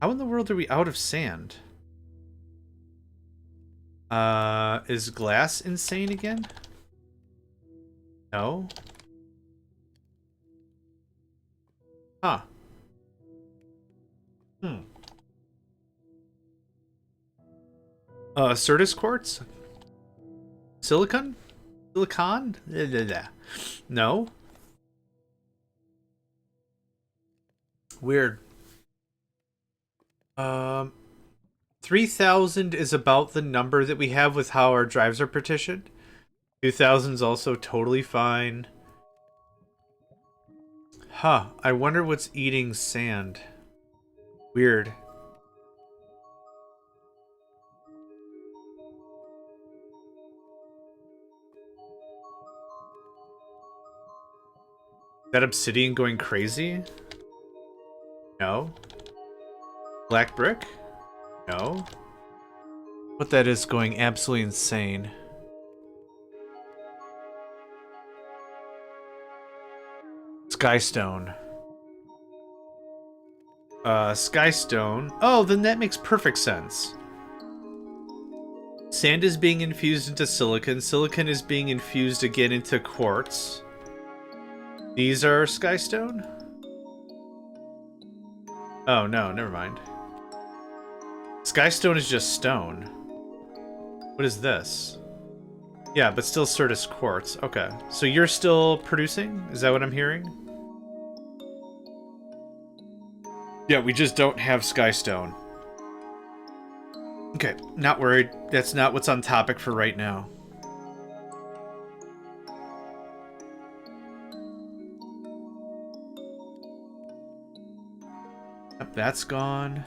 How in the world are we out of sand? Is glass insane again? No. Huh. Certus quartz? Silicon? Silicon? No. Weird. 3,000 is about the number that we have with how our drives are partitioned. 2,000 is also totally fine. Huh. I wonder what's eating sand. Weird. Is that obsidian going crazy? No. Black brick? No. What that is going absolutely insane. Skystone. Skystone. Oh, then that makes perfect sense. Sand is being infused into silicon. Silicon is being infused again into quartz. These are skystone? Oh, no, never mind. Skystone is just stone. What is this? Yeah, but still Certus quartz. Okay. So you're still producing? Is that what I'm hearing? Yeah, we just don't have skystone. Okay, not worried. That's not what's on topic for right now. Yep, that's gone.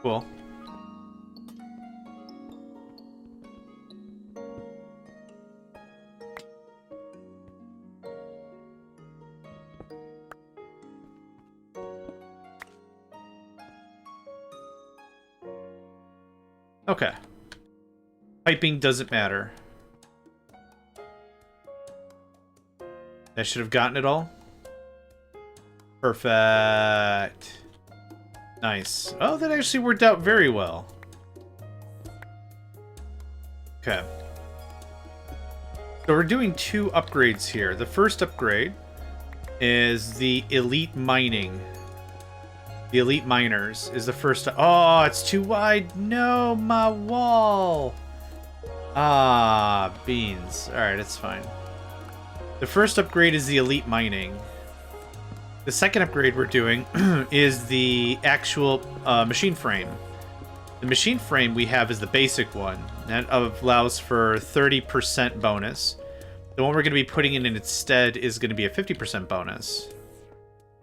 Cool. Okay. Piping doesn't matter. I should have gotten it all. Perfect. Nice. Oh, that actually worked out very well. Okay. So we're doing 2 upgrades here. The first upgrade is the elite mining. The elite miners is the first. Oh, it's too wide. No, my wall. Ah, beans. All right, it's fine. The first upgrade is the elite mining. The second upgrade we're doing is the actual machine frame. The machine frame we have is the basic one. That allows for 30% bonus. The one we're going to be putting in instead is going to be a 50% bonus.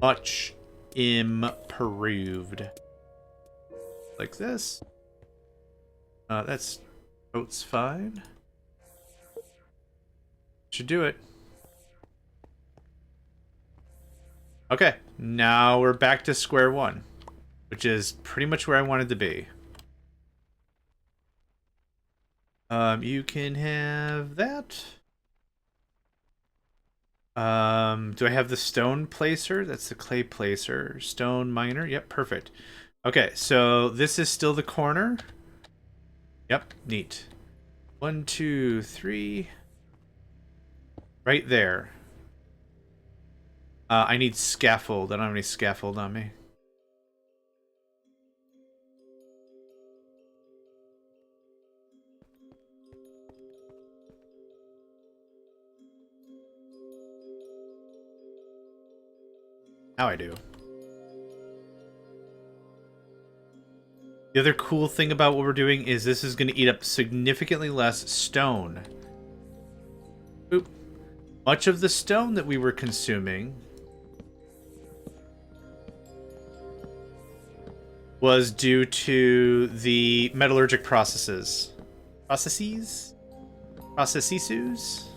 Much improved. Like this. That's fine. Should do it. Okay, now we're back to square one, which is pretty much where I wanted to be. You can have that. Do I have the stone placer? That's the clay placer. Stone miner. Yep, perfect. Okay, so this is still the corner. Yep, neat. 1, 2, 3. Right there. I need scaffold. I don't have any scaffold on me. Now I do. The other cool thing about what we're doing is this is going to eat up significantly less stone. Oop. Much of the stone that we were consuming was due to the metallurgic processes. Processes? Processes?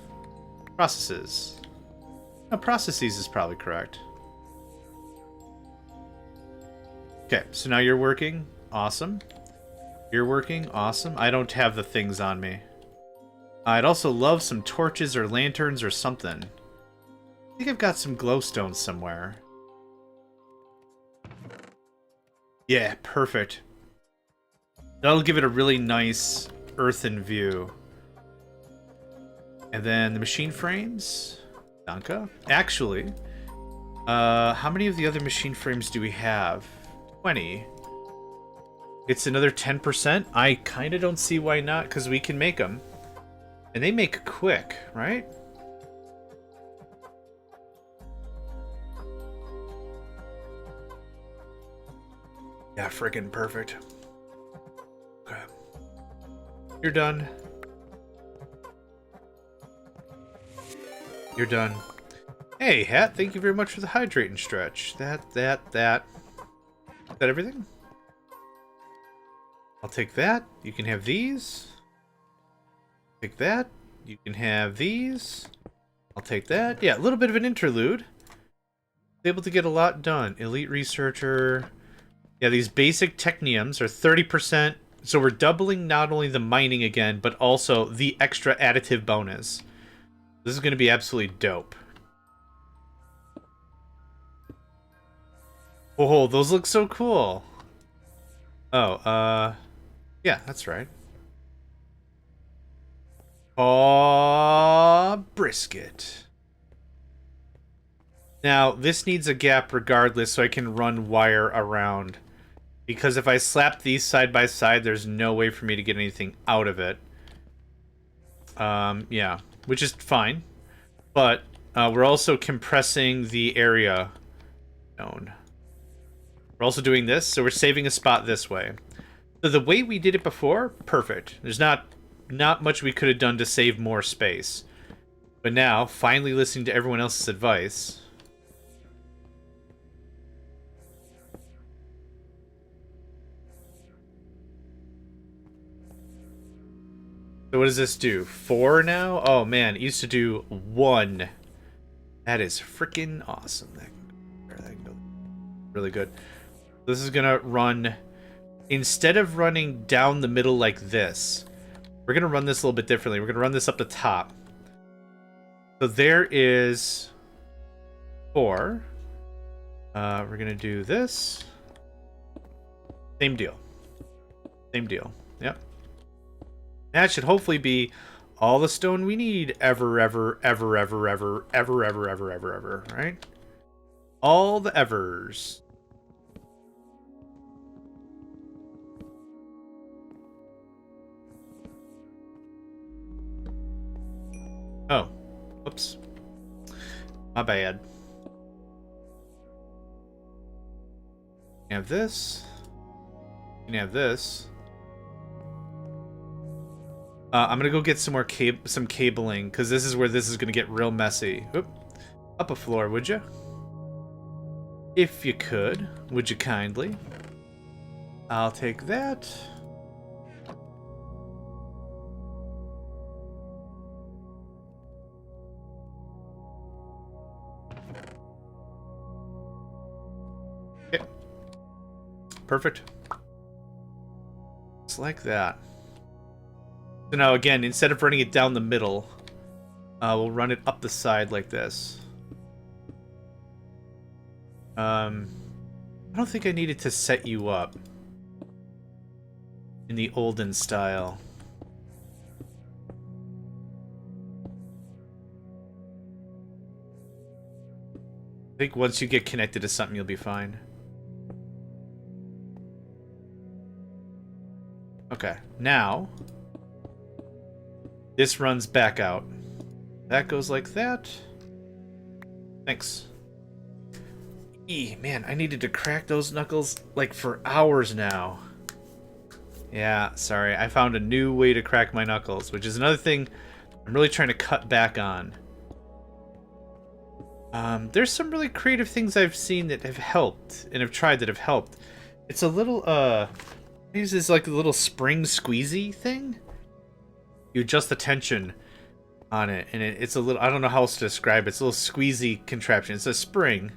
Processes. No, processes is probably correct. Okay, so now you're working. Awesome. You're working. Awesome. I don't have the things on me. I'd also love some torches or lanterns or something. I think I've got some glowstone somewhere. Yeah, perfect. That'll give it a really nice earthen view. And then the machine frames. Danke. Actually, how many of the other machine frames do we have? 20. It's another 10%. I kind of don't see why not, because we can make them. And they make quick, right? Yeah, friggin' perfect. Okay. You're done. You're done. Hey, Hat, thank you very much for the hydrate and stretch. That. Is that everything? I'll take that. You can have these. Take that. You can have these. I'll take that. Yeah, a little bit of an interlude. Able to get a lot done. Elite Researcher. Yeah, these basic techniums are 30%. So we're doubling not only the mining again, but also the extra additive bonus. This is going to be absolutely dope. Oh, those look so cool. Oh, yeah, that's right. Oh, brisket. Now, this needs a gap regardless, so I can run wire around. Because if I slap these side by side, there's no way for me to get anything out of it. Yeah, which is fine. But we're also compressing the area known. We're also doing this, so we're saving a spot this way. So the way we did it before, perfect. There's not much we could have done to save more space. But now, finally listening to everyone else's advice. So what does this do? 4 now? Oh man, it used to do 1. That is freaking awesome. That can go really good. This is gonna run, instead of running down the middle like this, we're gonna run this a little bit differently. We're gonna run this up the top. So there is 4. We're gonna do this. Same deal. Same deal. Yep. That should hopefully be all the stone we need ever, right? All the evers. Oh, whoops. My bad. You can have this. You can have this. I'm gonna go get some more cabling, because this is where this is gonna get real messy. Oop. Up a floor, would you? If you could, would you kindly? I'll take that. Okay. Perfect. It's like that. So now again, instead of running it down the middle, we'll run it up the side like this. I don't think I needed to set you up in the olden style. I think once you get connected to something, you'll be fine. Okay, now this runs back out. That goes like that. Thanks. Man, I needed to crack those knuckles like for hours now. Yeah, sorry. I found a new way to crack my knuckles, which is another thing I'm really trying to cut back on. There's some really creative things I've seen that have helped, and have tried that have helped. It's a little, I use this like a little spring squeezy thing. You adjust the tension on it, and it's a little, I don't know how else to describe it. It's a little squeezy contraption. It's a spring,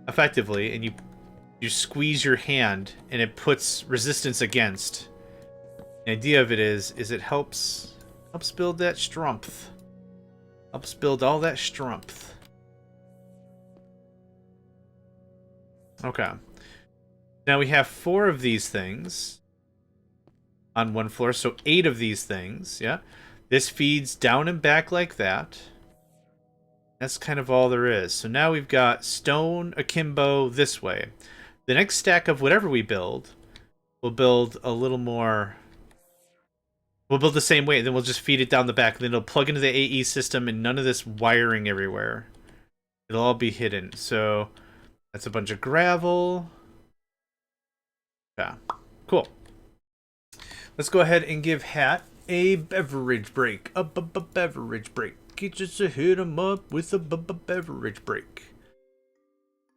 effectively, and you squeeze your hand, and it puts resistance against. The idea of it is it helps build that strength. Helps build all that strength. Okay. Now we have 4 of these things on one floor, so 8 of these things, yeah. This feeds down and back like that. That's kind of all there is. So now we've got stone akimbo this way. The next stack of whatever we build, we'll build a little more. We'll build the same way, then we'll just feed it down the back. Then it'll plug into the AE system, and none of this wiring everywhere. It'll all be hidden. So that's a bunch of gravel. Yeah, cool. Let's go ahead and give Hat a beverage break. A beverage break. Just to hit him up with a beverage break.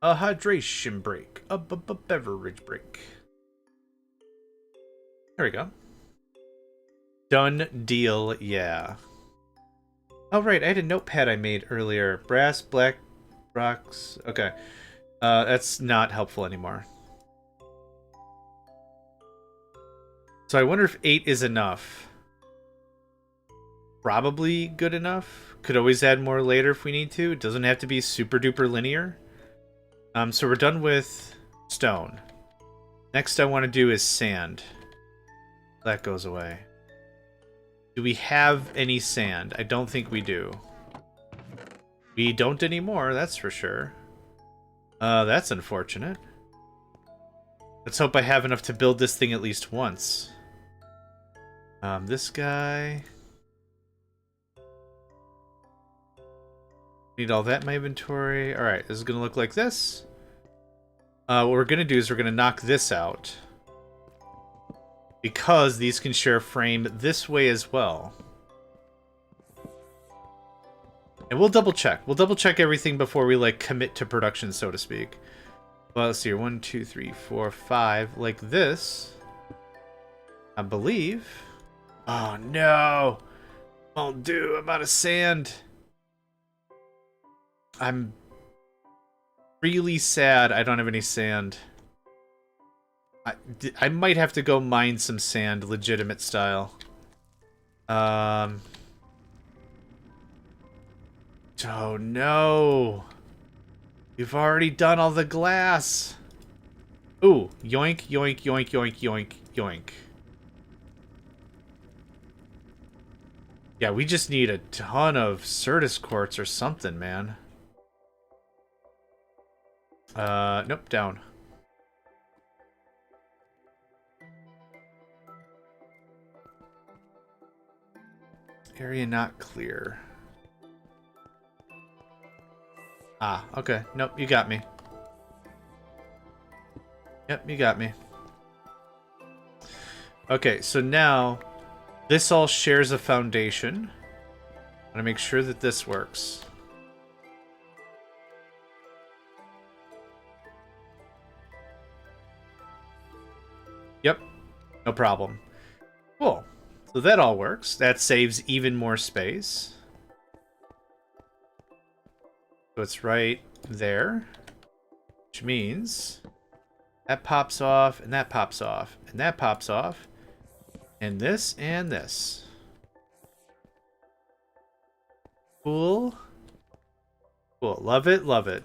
A hydration break. A beverage break. There we go. Done deal, yeah. Oh, right, I had a notepad I made earlier. Brass, black rocks. Okay. That's not helpful anymore. So I wonder if 8 is enough. Probably good enough. Could always add more later if we need to. It doesn't have to be super duper linear. So we're done with stone. Next I want to do is sand. That goes away. Do we have any sand? I don't think we do. We don't anymore, that's for sure. That's unfortunate. Let's hope I have enough to build this thing at least once. This guy. Need all that in my inventory. Alright, this is going to look like this. What we're going to do is we're going to knock this out. Because these can share a frame this way as well. And we'll double check. We'll double check everything before we like commit to production, so to speak. Well, let's see here. 1, 2, 3, 4, 5. Like this. I believe. Oh no! Won't do. I'm out of sand. I'm really sad I don't have any sand. I might have to go mine some sand, legitimate style. Oh no! You've already done all the glass! Ooh, yoink, yoink, yoink, yoink, yoink, yoink. Yeah, we just need a ton of Certus quartz or something, man. Nope, down. Area not clear. Ah, okay. Nope, you got me. Yep, you got me. Okay, so now this all shares a foundation. I want to make sure that this works. Yep, no problem. Cool. So that all works. That saves even more space. So it's right there. Which means that pops off, and that pops off, and that pops off. And this, and this. Cool. Cool. Love it, love it.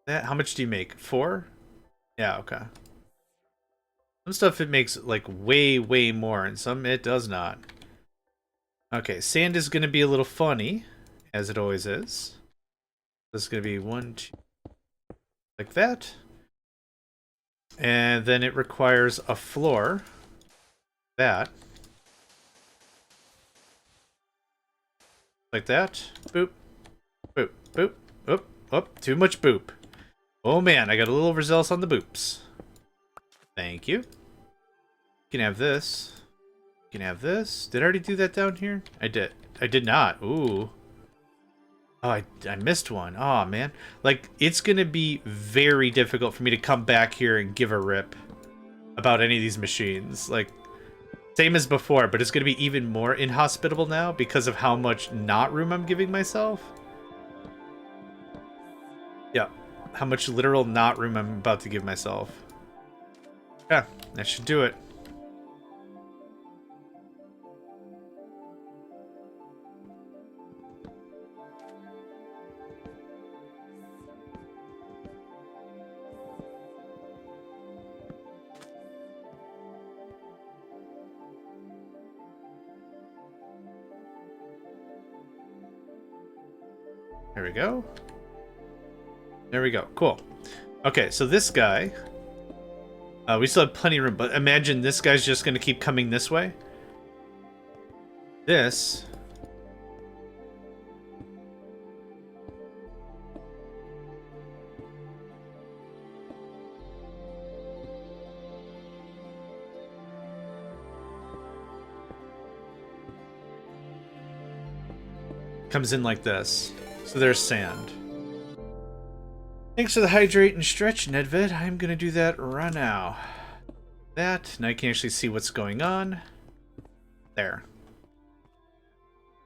That, how much do you make? 4? Yeah, okay. Some stuff it makes like way, way more, and some it does not. Okay, sand is going to be a little funny, as it always is. This is going to be 1, 2, like that. And then it requires a floor. That. Like that. Boop. Boop. Boop. Oop. Oop. Too much boop. Oh man, I got a little overzealous on the boops. Thank you. You can have this. You can have this. Did I already do that down here? I did. I did not. Ooh. Oh, I missed one. Oh, man. Like, it's going to be very difficult for me to come back here and give a rip about any of these machines. Like, same as before, but it's going to be even more inhospitable now because of how much not room I'm giving myself. Yeah. How much literal not room I'm about to give myself. Yeah, that should do it. There we go. There we go. Cool. Okay, so this guy... we still have plenty of room, but imagine this guy's just going to keep coming this way. This... comes in like this. So there's sand. Thanks for the hydrate and stretch, Nedved. I'm gonna do that right now. That, now I can actually see what's going on. There.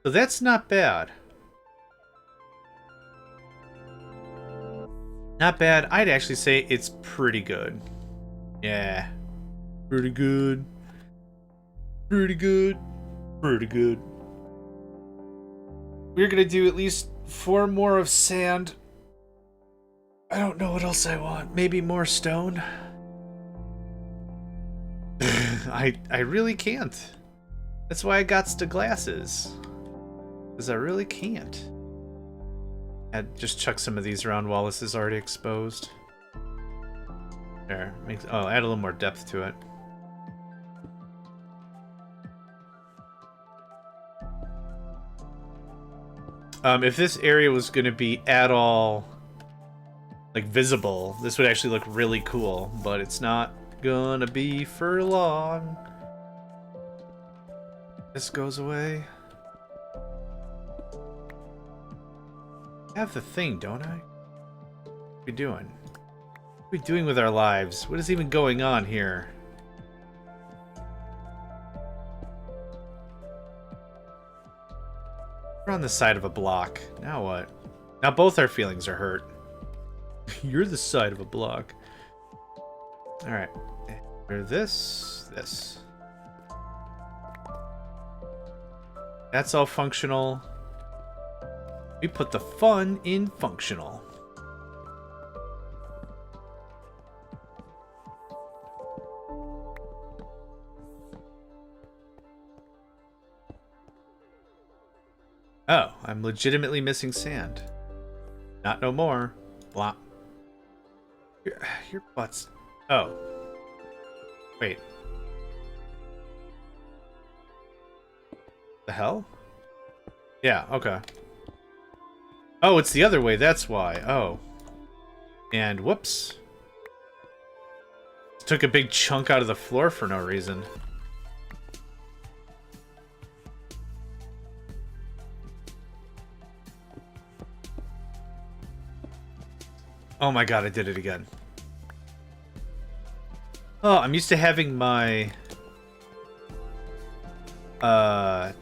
So that's not bad. Not bad. I'd actually say it's pretty good. Yeah. Pretty good. Pretty good. Pretty good. We're gonna do at least 4 more of sand. I don't know what else I want. Maybe more stone? I really can't. That's why I got the glasses. Because I really can't. I'd just chuck some of these around while this is already exposed. There. Oh, add a little more depth to it. If this area was going to be at all, like, visible, this would actually look really cool, but it's not gonna be for long. This goes away. I have the thing, don't I? What are we doing? What are we doing with our lives? What is even going on here? We're on the side of a block. Now what? Now both our feelings are hurt. You're the side of a block. Alright. This. That's all functional. We put the fun in functional. Oh, I'm legitimately missing sand. Not no more. Blah. Your butt's... Oh. Wait. The hell? Yeah, okay. Oh, it's the other way, that's why. Oh. And whoops. Took a big chunk out of the floor for no reason. Oh my god, I did it again. Oh, I'm used to having my... the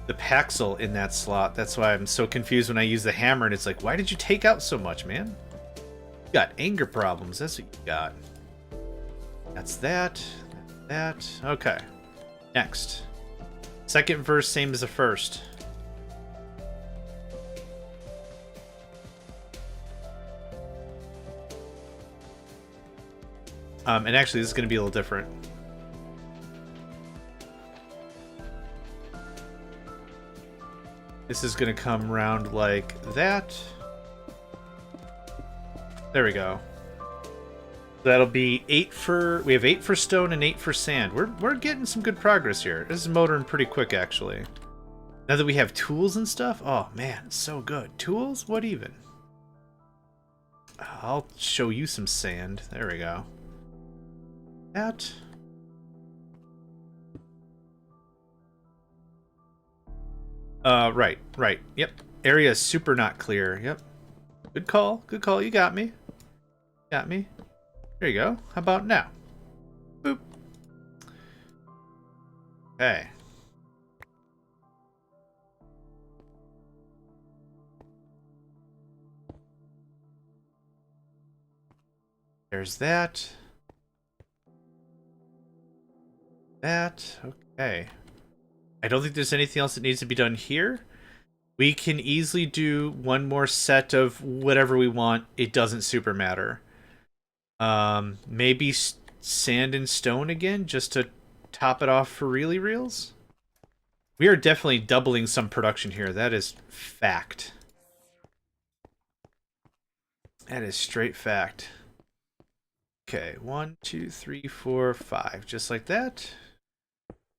Paxel in that slot. That's why I'm so confused when I use the hammer and it's like, why did you take out so much, man? You got anger problems, that's what you got. That's that. That. Okay. Next. Second verse, same as the first. And actually, this is going to be a little different. This is going to come round like that. There we go. That'll be 8 for... We have 8 for stone and 8 for sand. We're getting some good progress here. This is motoring pretty quick, actually. Now that we have tools and stuff, oh man, so good. Tools? What even? I'll show you some sand. There we go. That. Right. Yep. Area is super not clear. Yep. Good call. Good call. You got me. Got me. There you go. How about now? Boop. Okay. There's that. That. Okay. I don't think there's anything else that needs to be done here. We can easily do one more set of whatever we want. It doesn't super matter. Maybe sand and stone again, just to top it off for really reals. We are definitely doubling some production here. That is fact. That is straight fact. Okay, 1, 2, 3, 4, 5. Just like that.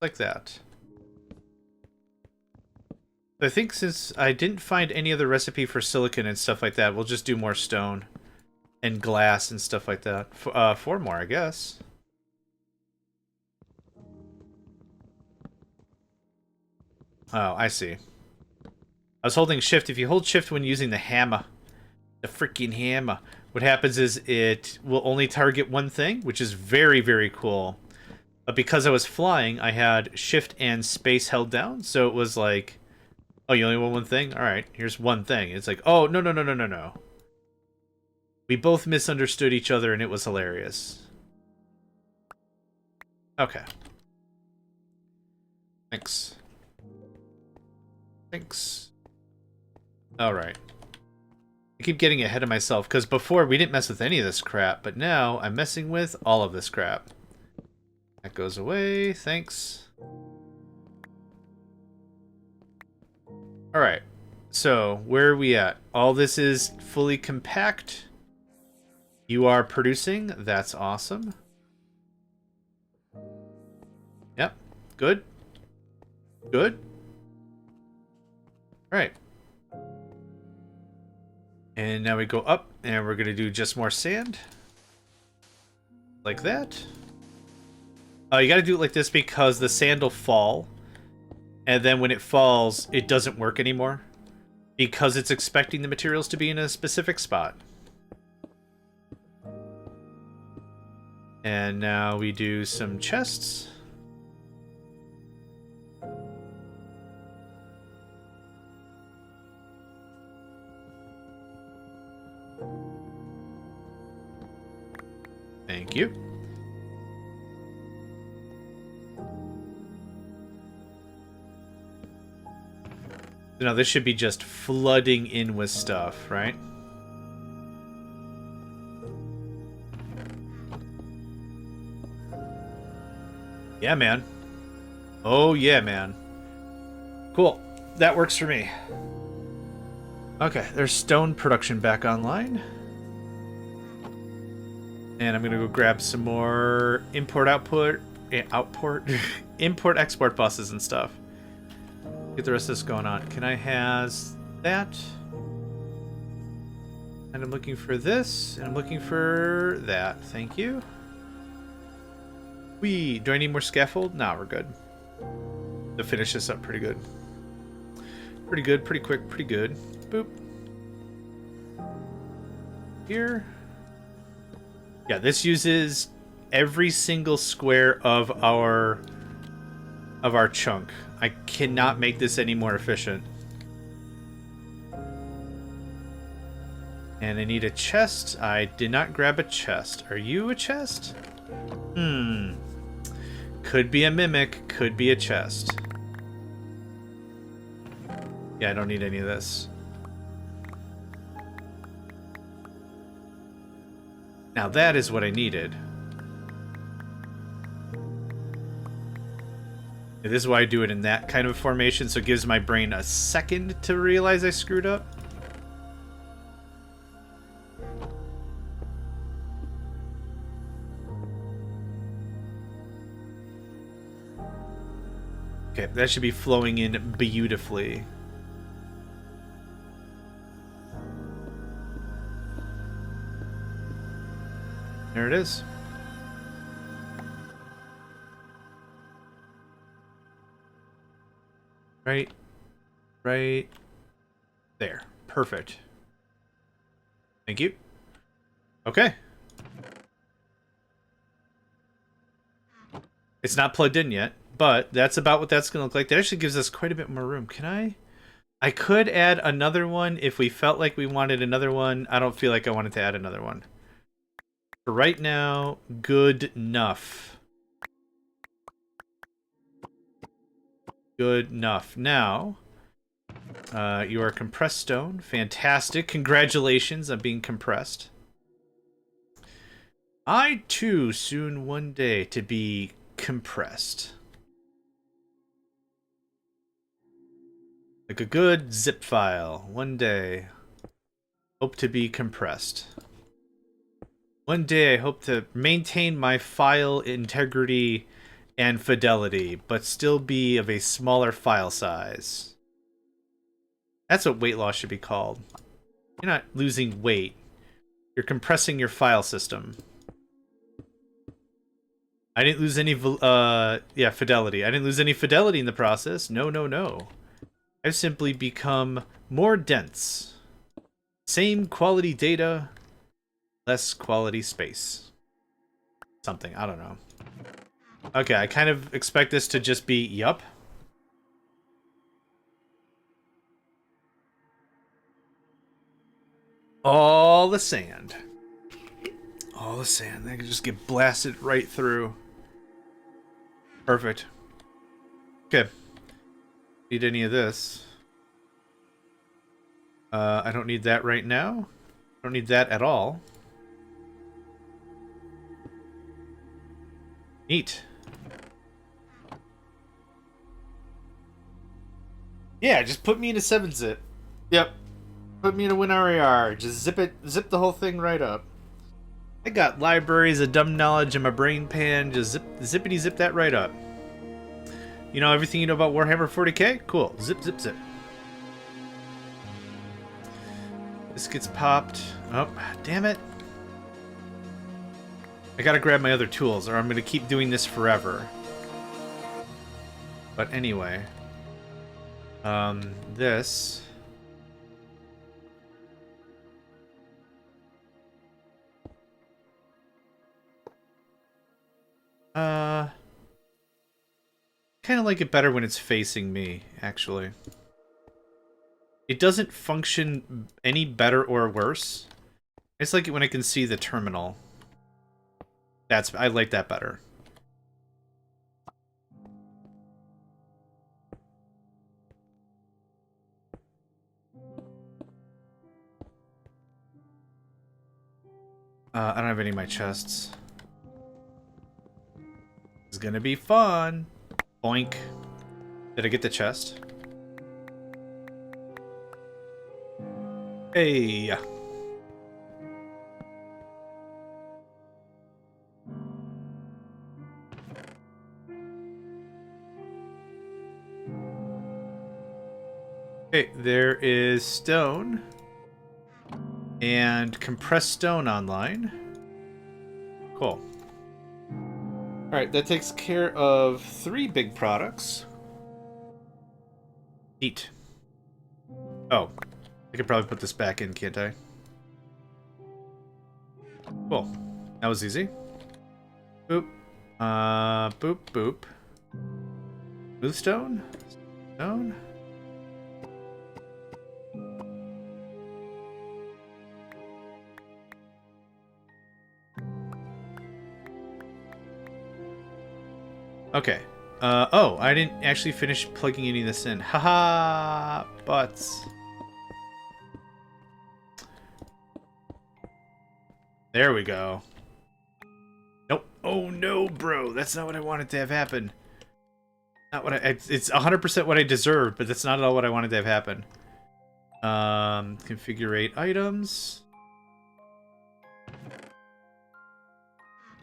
Like that. I think since I didn't find any other recipe for silicon and stuff like that, we'll just do more stone and glass and stuff like that. 4 more, I guess. Oh, I see. I was holding shift. If you hold shift when using the hammer, the freaking hammer, what happens is it will only target one thing, which is very, very cool. But because I was flying, I had shift and space held down, so it was like... Oh, you only want one thing? Alright, here's one thing. It's like, oh, no. We both misunderstood each other, and it was hilarious. Okay. Thanks. Alright. I keep getting ahead of myself, because before we didn't mess with any of this crap, but now I'm messing with all of this crap. That goes away, thanks. Alright, so where are we at? All this is fully compact. You are producing, that's awesome. Yep, good. Good. Alright. And now we go up, and we're going to do just more sand. Like that. You got to do it like this because the sand will fall. And then when it falls, it doesn't work anymore. Because it's expecting the materials to be in a specific spot. And now we do some chests. Thank you. So now this should be just flooding in with stuff, right? Yeah, man. Oh, yeah, man. Cool. That works for me. Okay, there's stone production back online. And I'm gonna go grab some more import-export buses and stuff. Get the rest of this going on. Can I has that? And I'm looking for this, and I'm looking for that. Thank you. Do I need more scaffold? Nah, we're good. To finish this up pretty good. Pretty good, pretty quick, pretty good. Boop. Here. Yeah, this uses every single square of our chunk. I cannot make this any more efficient. And I need a chest. I did not grab a chest. Are you a chest? Could be a mimic, could be a chest. Yeah, I don't need any of this. Now that is what I needed. And this is why I do it in that kind of formation, so it gives my brain a second to realize I screwed up. Okay, that should be flowing in beautifully. There it is. Right there. Perfect. Thank you. Okay. It's not plugged in yet, but that's about what that's going to look like. That actually gives us quite a bit more room. Can I? I could add another one if we felt like we wanted another one. I don't feel like I wanted to add another one. For right now, good enough. Good enough. Now, you are compressed stone. Fantastic. Congratulations on being compressed. I, too, soon one day to be compressed. Like a good zip file. One day. Hope to be compressed. One day I hope to maintain my file integrity and fidelity, but still be of a smaller file size. That's what weight loss should be called. You're not losing weight. You're compressing your file system. I didn't lose any, fidelity. I didn't lose any fidelity in the process. No, no, no. I've simply become more dense. Same quality data, less quality space. Something, I don't know. Okay, I kind of expect this to just be, yup. All the sand. All the sand. They can just get blasted right through. Perfect. Okay. Need any of this. I don't need that right now. I don't need that at all. Neat. Yeah, just put me in a 7-zip. Yep. Put me in a WinRAR. Just zip the whole thing right up. I got libraries of dumb knowledge in my brain pan. Just zippity zip that right up. You know everything you know about Warhammer 40k? Cool. Zip, zip, zip. This gets popped. Oh, damn it. I gotta grab my other tools or I'm gonna keep doing this forever. But anyway. This... kind of like it better when it's facing me, actually. It doesn't function any better or worse. It's like it when I can see the terminal. I like that better. I don't have any of my chests. It's gonna be fun. Boink. Did I get the chest? Hey. Okay, there is stone. And compressed stone online. Cool. Alright, that takes care of 3 big products. Neat. Oh. I could probably put this back in, can't I? Cool. That was easy. Boop. Boop, boop. Smooth stone? Stone? Okay. Oh, I didn't actually finish plugging any of this in. Haha, butts. There we go. Nope. Oh no, bro. That's not what I wanted to have happen. Not what it's 100% what I deserved, but that's not at all what I wanted to have happen. Configure items.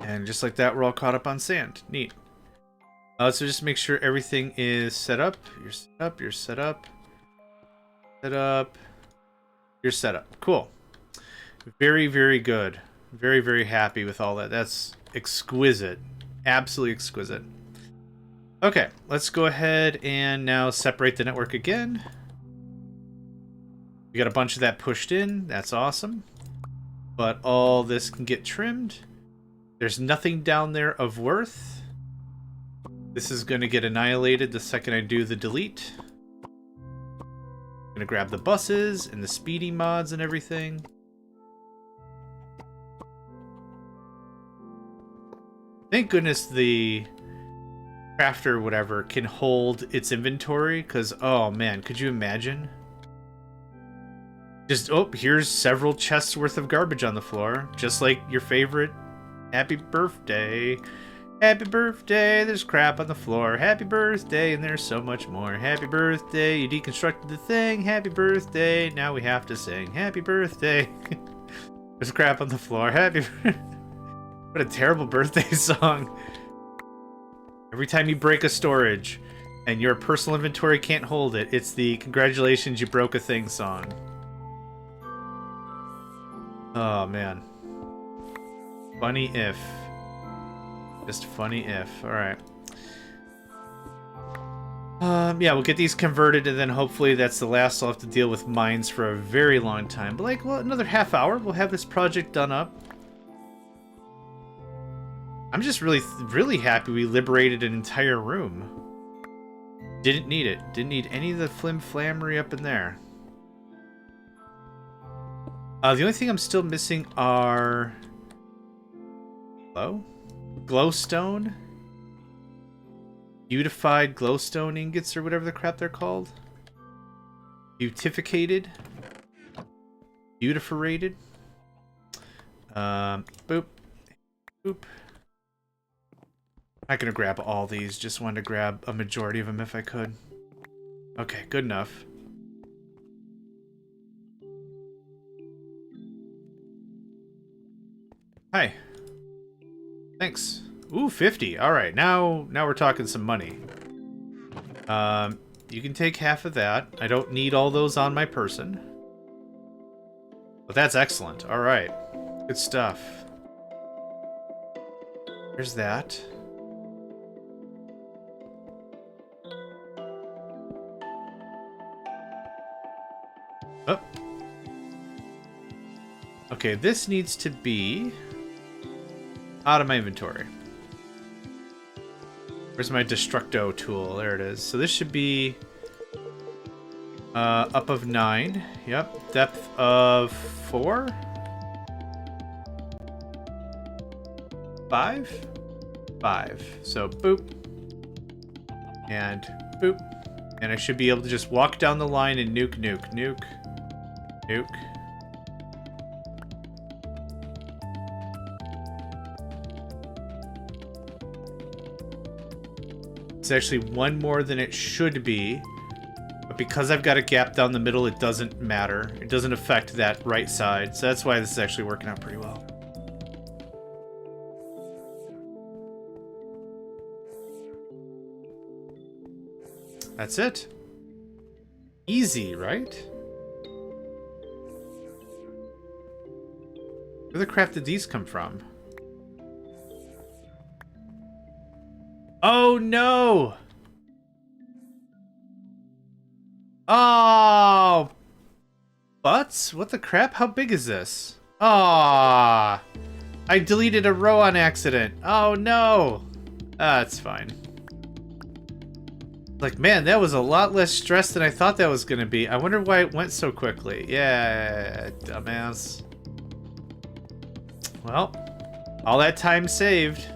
And just like that, we're all caught up on sand. Neat. So just make sure everything is set up. You're set up. You're set up. Set up. You're set up. Cool. Very, very good. Very, very happy with all that. That's exquisite. Absolutely exquisite. Okay, let's go ahead and now separate the network again. We got a bunch of that pushed in. That's awesome. But all this can get trimmed. There's nothing down there of worth. This is going to get annihilated the second I do the delete. I'm going to grab the buses and the speedy mods and everything. Thank goodness the crafter whatever can hold its inventory, because oh man, could you imagine? Just, oh, here's several chests worth of garbage on the floor, just like your favorite happy birthday. Happy birthday, there's crap on the floor. Happy birthday, and there's so much more. Happy birthday, you deconstructed the thing. Happy birthday, now we have to sing. Happy birthday. There's crap on the floor. Happy What a terrible birthday song. Every time you break a storage and your personal inventory can't hold it, it's the congratulations you broke a thing song. Oh, man. Funny if. Just funny if. Alright. Yeah, we'll get these converted, and then hopefully that's the last I'll have to deal with mines for a very long time. But like, well, another half hour, we'll have this project done up. I'm just really happy we liberated an entire room. Didn't need it. Didn't need any of the flim-flammery up in there. The only thing I'm still missing are... glowstone? Beautified glowstone ingots or whatever the crap they're called. Beautificated. Beautiferated. Boop. Boop. I'm not gonna grab all these, just wanted to grab a majority of them if I could. Okay, good enough. Hi. Thanks. Ooh, 50. Alright, now we're talking some money. You can take half of that. I don't need all those on my person. But that's excellent. Alright. Good stuff. There's that. Oh. Okay, this needs to be out of my inventory. Where's my Destructo tool? There it is. So this should be up of 9. Yep. Depth of 4? 5? 5. So boop. And boop. And I should be able to just walk down the line and nuke, nuke, nuke. Nuke. It's actually one more than it should be, but because I've got a gap down the middle, it doesn't matter. It doesn't affect that right side, so that's why this is actually working out pretty well. That's it. Easy, right? Where the crap did these come from? Oh no! Oh! Butts? What the crap? How big is this? Ah! I deleted a row on accident. Oh no! That's fine. Like, man, that was a lot less stress than I thought that was gonna be. I wonder why it went so quickly. Yeah, dumbass. Well, all that time saved.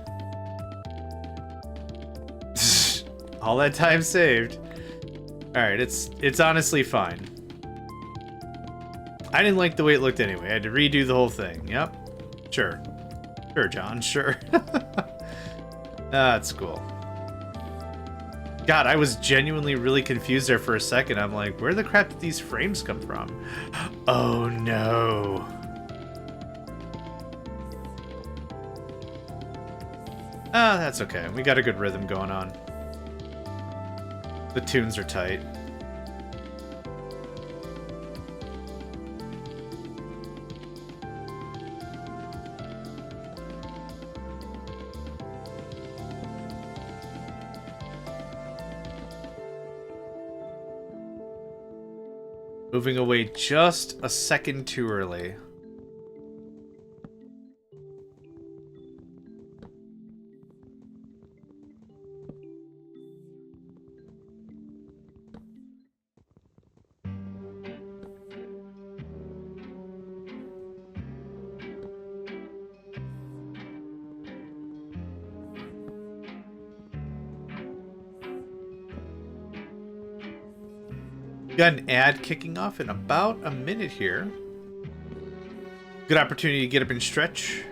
All that time saved. Alright, it's honestly fine. I didn't like the way it looked anyway. I had to redo the whole thing. Yep. Sure. Sure, John. Sure. That's cool. God, I was genuinely really confused there for a second. I'm like, where the crap did these frames come from? Oh no. Ah, that's okay. We got a good rhythm going on. The tunes are tight. Moving away just a second too early. Got an ad kicking off in about a minute here. Good opportunity to get up and stretch.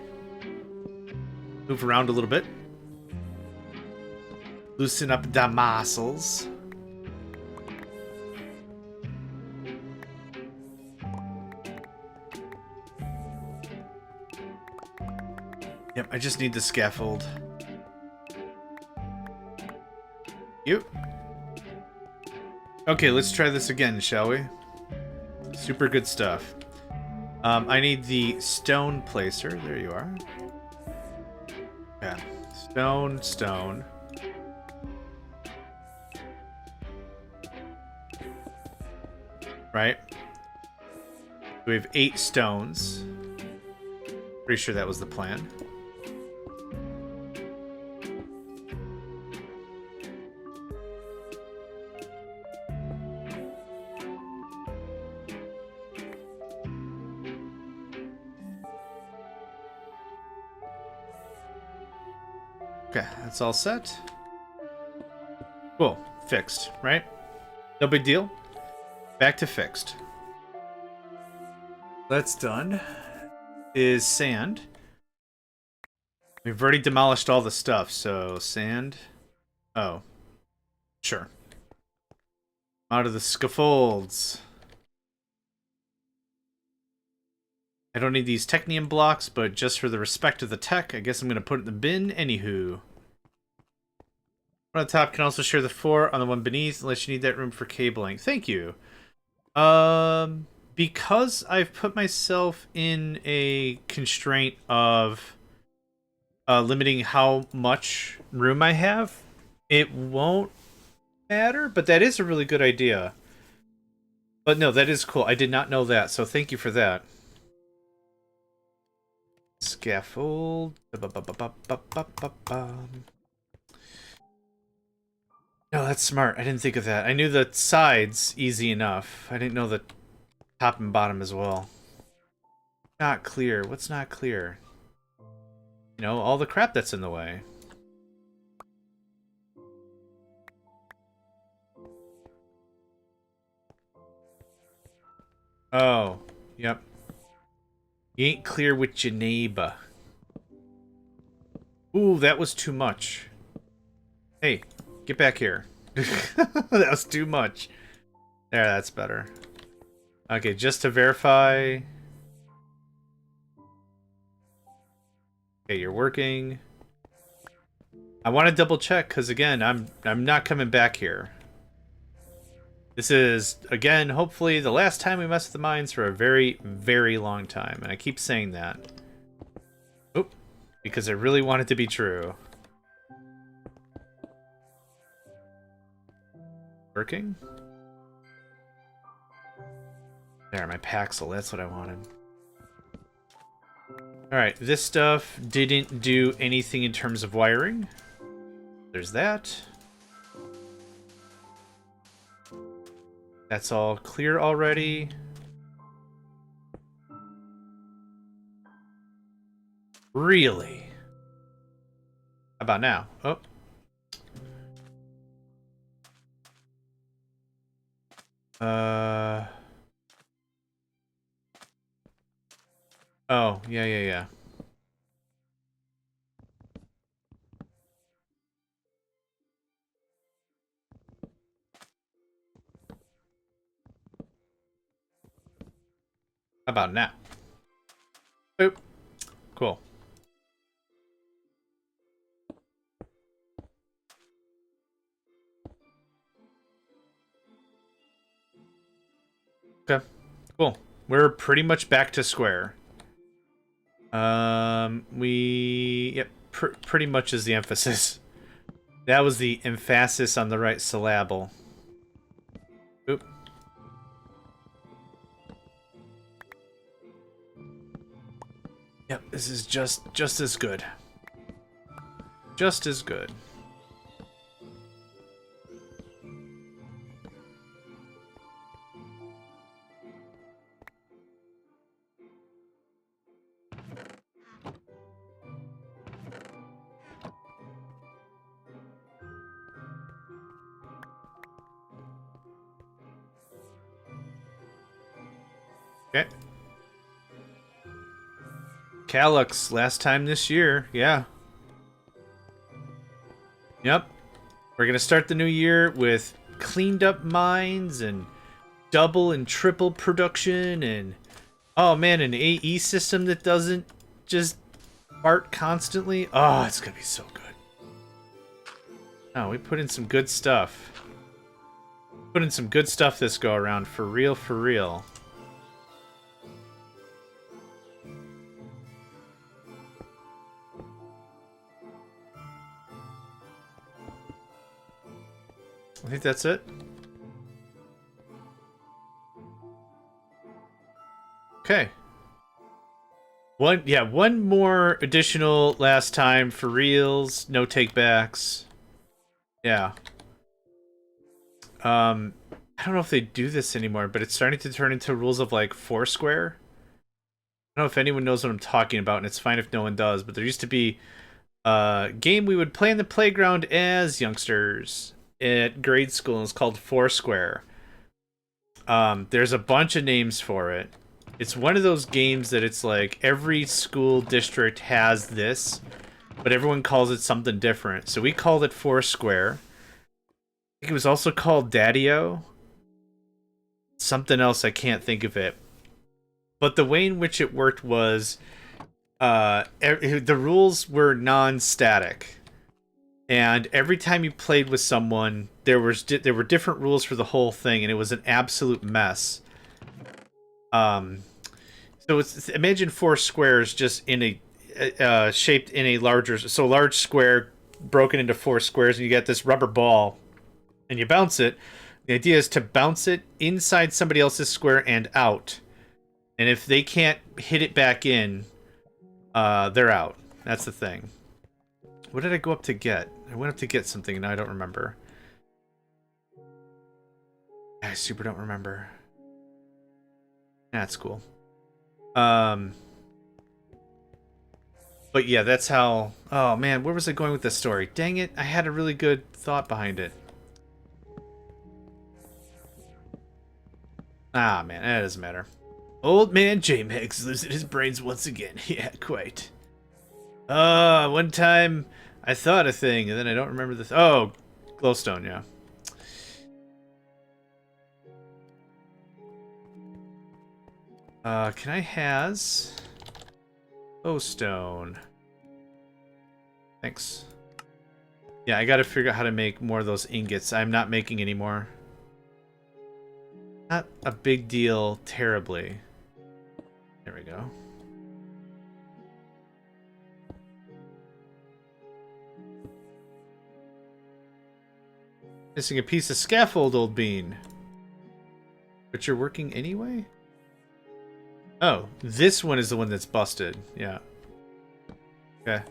Move around a little bit. Loosen up the muscles. Yep, I just need the scaffold. Yep. Okay, let's try this again, shall we? Super good stuff. I need the stone placer. There you are. Yeah. Stone, stone. Right? We have 8 stones. Pretty sure that was the plan. Okay, that's all set. Cool. Fixed, right? No big deal. Back to fixed. That's done. Is sand. We've already demolished all the stuff, so sand. Oh. Sure. Out of the scaffolds. I don't need these technium blocks, but just for the respect of the tech, I guess I'm going to put it in the bin anywho. One on the top can also share the floor on the one beneath, unless you need that room for cabling. Thank you. Because I've put myself in a constraint of limiting how much room I have, it won't matter, but that is a really good idea. But no, that is cool. I did not know that, so thank you for that. Scaffold. No, that's smart. I didn't think of that. I knew the sides easy enough. I didn't know the top and bottom as well. Not clear. What's not clear? You know, all the crap that's in the way. Oh, yep. You ain't clear with your neighbor. Ooh, that was too much. Hey, get back here. That was too much. There, that's better. Okay, just to verify. Okay, you're working. I want to double check because again, I'm not coming back here. This is again, hopefully, the last time we mess with the mines for a very, very long time, and I keep saying that. Oop, because I really want it to be true. Working? There, my Paxel, that's what I wanted. Alright, this stuff didn't do anything in terms of wiring. There's that. That's all clear already. Really? How about now? Oh. Oh, yeah. How about now? Boop. Cool. Okay, cool. We're pretty much back to square. Yep, pretty much is the emphasis. That was the emphasis on the right syllable. Oop. Yep, this is just as good. Just as good. Okay. Calyx, last time this year, yeah. Yep. We're gonna start the new year with cleaned up mines and double and triple production and oh man, an AE system that doesn't just fart constantly. Oh, it's gonna be so good. Oh, we put in some good stuff. Put in some good stuff this go around, for real, for real. I think that's it. Okay. One more additional last time for reals, no takebacks. Yeah. I don't know if they do this anymore, but it's starting to turn into rules of like Foursquare. I don't know if anyone knows what I'm talking about, and it's fine if no one does, but there used to be a game we would play in the playground as youngsters at grade school, and it's called Foursquare. There's a bunch of names for it. It's one of those games that it's like every school district has this, but everyone calls it something different. So we called it Foursquare. I think it was also called Daddy-O. Something else, I can't think of it. But the way in which it worked was the rules were non-static. And every time you played with someone, there were different rules for the whole thing, and it was an absolute mess. So imagine 4 squares just in a shaped in a large square broken into 4 squares, and you get this rubber ball, and you bounce it. The idea is to bounce it inside somebody else's square and out, and if they can't hit it back in, they're out. That's the thing. What did I go up to get? I went up to get something, and now I don't remember. I super don't remember. That's cool. But yeah, that's how... Oh man, where was I going with this story? Dang it, I had a really good thought behind it. Ah man, that doesn't matter. Old man JohnMegacycle losing his brains once again. Yeah, quite. One time I thought a thing, and then I don't remember the... Oh, glowstone, yeah. Can I has... Glowstone. Thanks. Yeah, I gotta figure out how to make more of those ingots. I'm not making any more. Not a big deal, terribly. There we go. Missing a piece of scaffold, old bean. But you're working anyway? Oh, this one is the one that's busted. Yeah. Okay.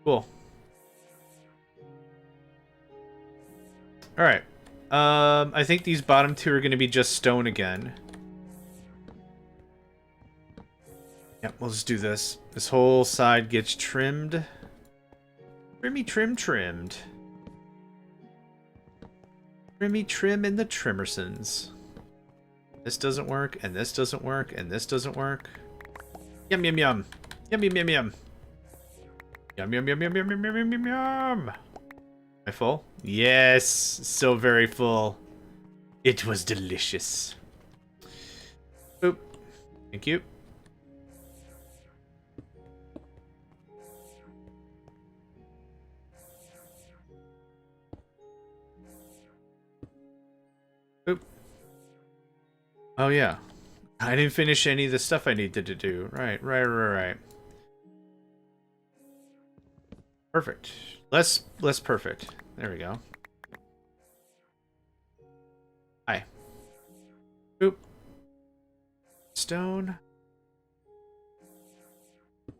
Cool. Alright. I think these bottom 2 are going to be just stone again. Yep, we'll just do this. This whole side gets trimmed. Trimmy trimmed. Trimmy trim in the Trimmersons. This doesn't work, and this doesn't work, and this doesn't work. Yum yum yum. Yum yum yum yum. Yum yum yum yum yum yum yum yum yum. Am I full? Yes, so very full. It was delicious. Boop. Thank you. Boop. Oh yeah. I didn't finish any of the stuff I needed to do. Right. Perfect. Less perfect. There we go. Hi. Boop. Stone.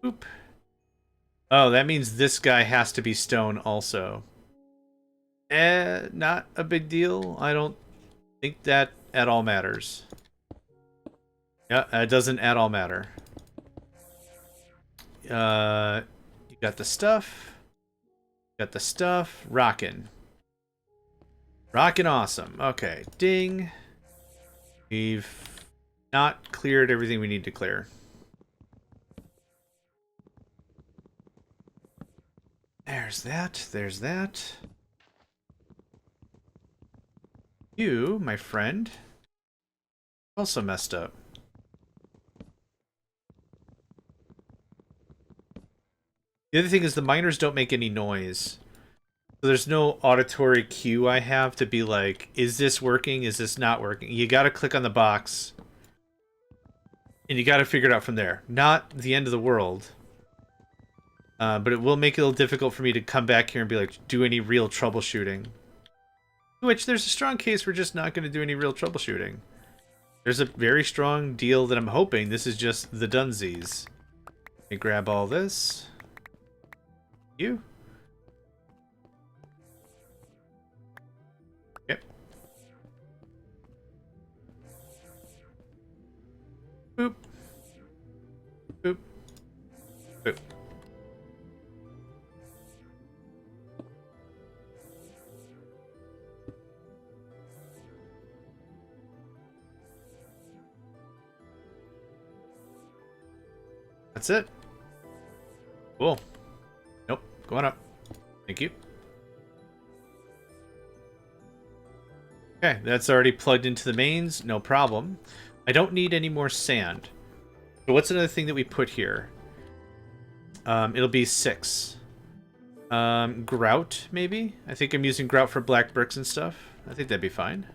Boop. Oh, that means this guy has to be stone also. Not a big deal. I don't think that at all matters. Yeah, it doesn't at all matter. You got the stuff. Got the stuff. Rockin'. Rockin' awesome. Okay, ding. We've not cleared everything we need to clear. There's that. There's that. You, my friend, also messed up. The other thing is the miners don't make any noise. So there's no auditory cue I have to be like, is this working? Is this not working? You gotta click on the box. And you gotta figure it out from there. Not the end of the world. But it will make it a little difficult for me to come back here and be like, do any real troubleshooting. Which, there's a strong case we're just not going to do any real troubleshooting. There's a very strong deal that I'm hoping this is just the dunsies. Let me grab all this. You. Yep. Boop. Boop. Boop. That's it. Cool. Nope. Going up. Thank you. Okay, that's already plugged into the mains. No problem. I don't need any more sand. So what's another thing that we put here? It'll be 6. Grout, maybe? I think I'm using grout for black bricks and stuff. I think that'd be fine.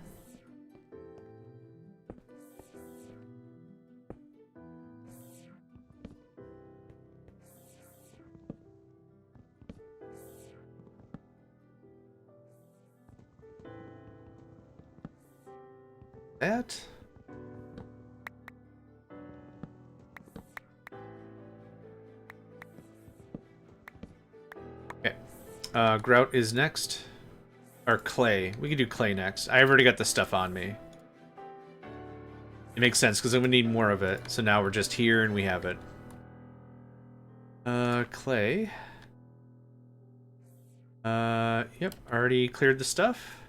That. Okay. Grout is next. Or clay. We can do clay next. I've already got the stuff on me. It makes sense because I'm going to need more of it. So now we're just here and we have it. Clay. Yep. Already cleared the stuff.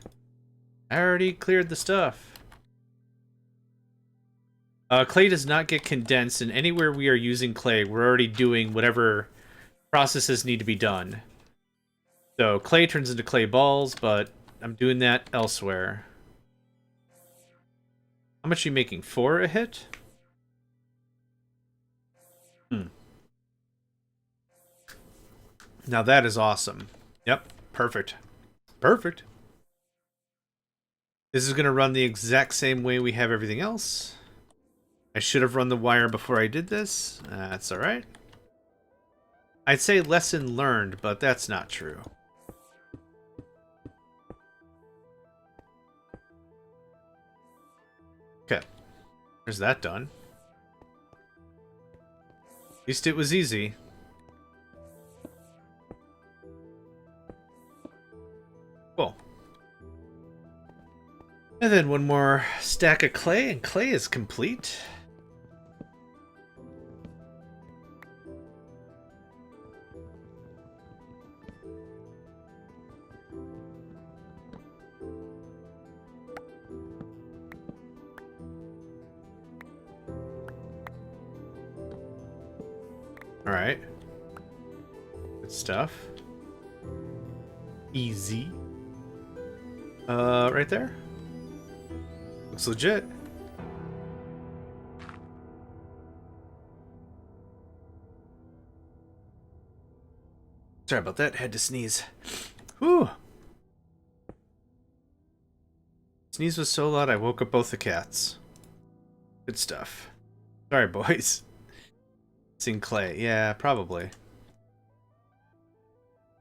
I already cleared the stuff. Clay does not get condensed, and anywhere we are using clay, we're already doing whatever processes need to be done. So clay turns into clay balls, but I'm doing that elsewhere. How much are you making? 4 a hit? Now that is awesome. Yep, perfect. Perfect. This is going to run the exact same way we have everything else. I should have run the wire before I did this. That's alright. I'd say lesson learned, but that's not true. Okay. There's that done. At least it was easy. Cool. And then one more stack of clay, and clay is complete. Alright. Good stuff. Easy. Right there. Looks legit. Sorry about that. Had to sneeze. Whew. Sneeze was so loud I woke up both the cats. Good stuff. Sorry, boys. It's in clay. Yeah, probably.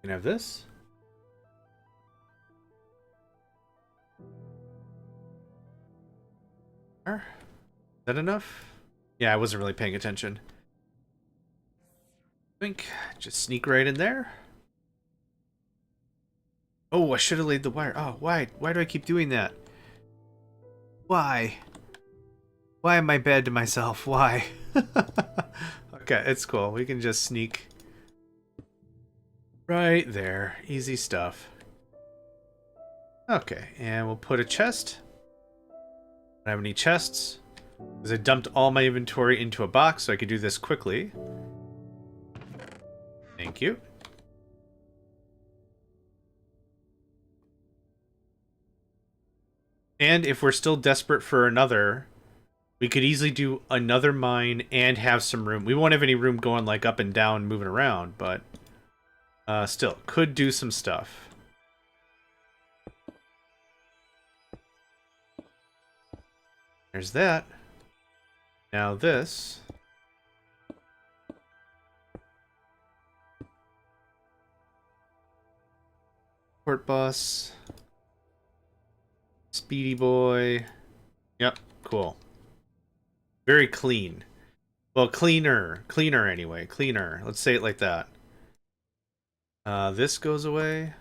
Can I have this? Is that enough? Yeah, I wasn't really paying attention. Think. Just sneak right in there. Oh, I should have laid the wire. Oh, why? Why do I keep doing that? Why? Why am I bad to myself? Why? Okay, it's cool. We can just sneak right there. Easy stuff. Okay, and we'll put a chest. I don't have any chests, because I dumped all my inventory into a box, so I could do this quickly. Thank you. And if we're still desperate for another, we could easily do another mine and have some room. We won't have any room going like up and down, moving around, but still, could do some stuff. There's that. Now this. Port bus. Speedy boy. Yep, cool. Very clean. Well, cleaner. Cleaner anyway. Cleaner. Let's say it like that. This goes away.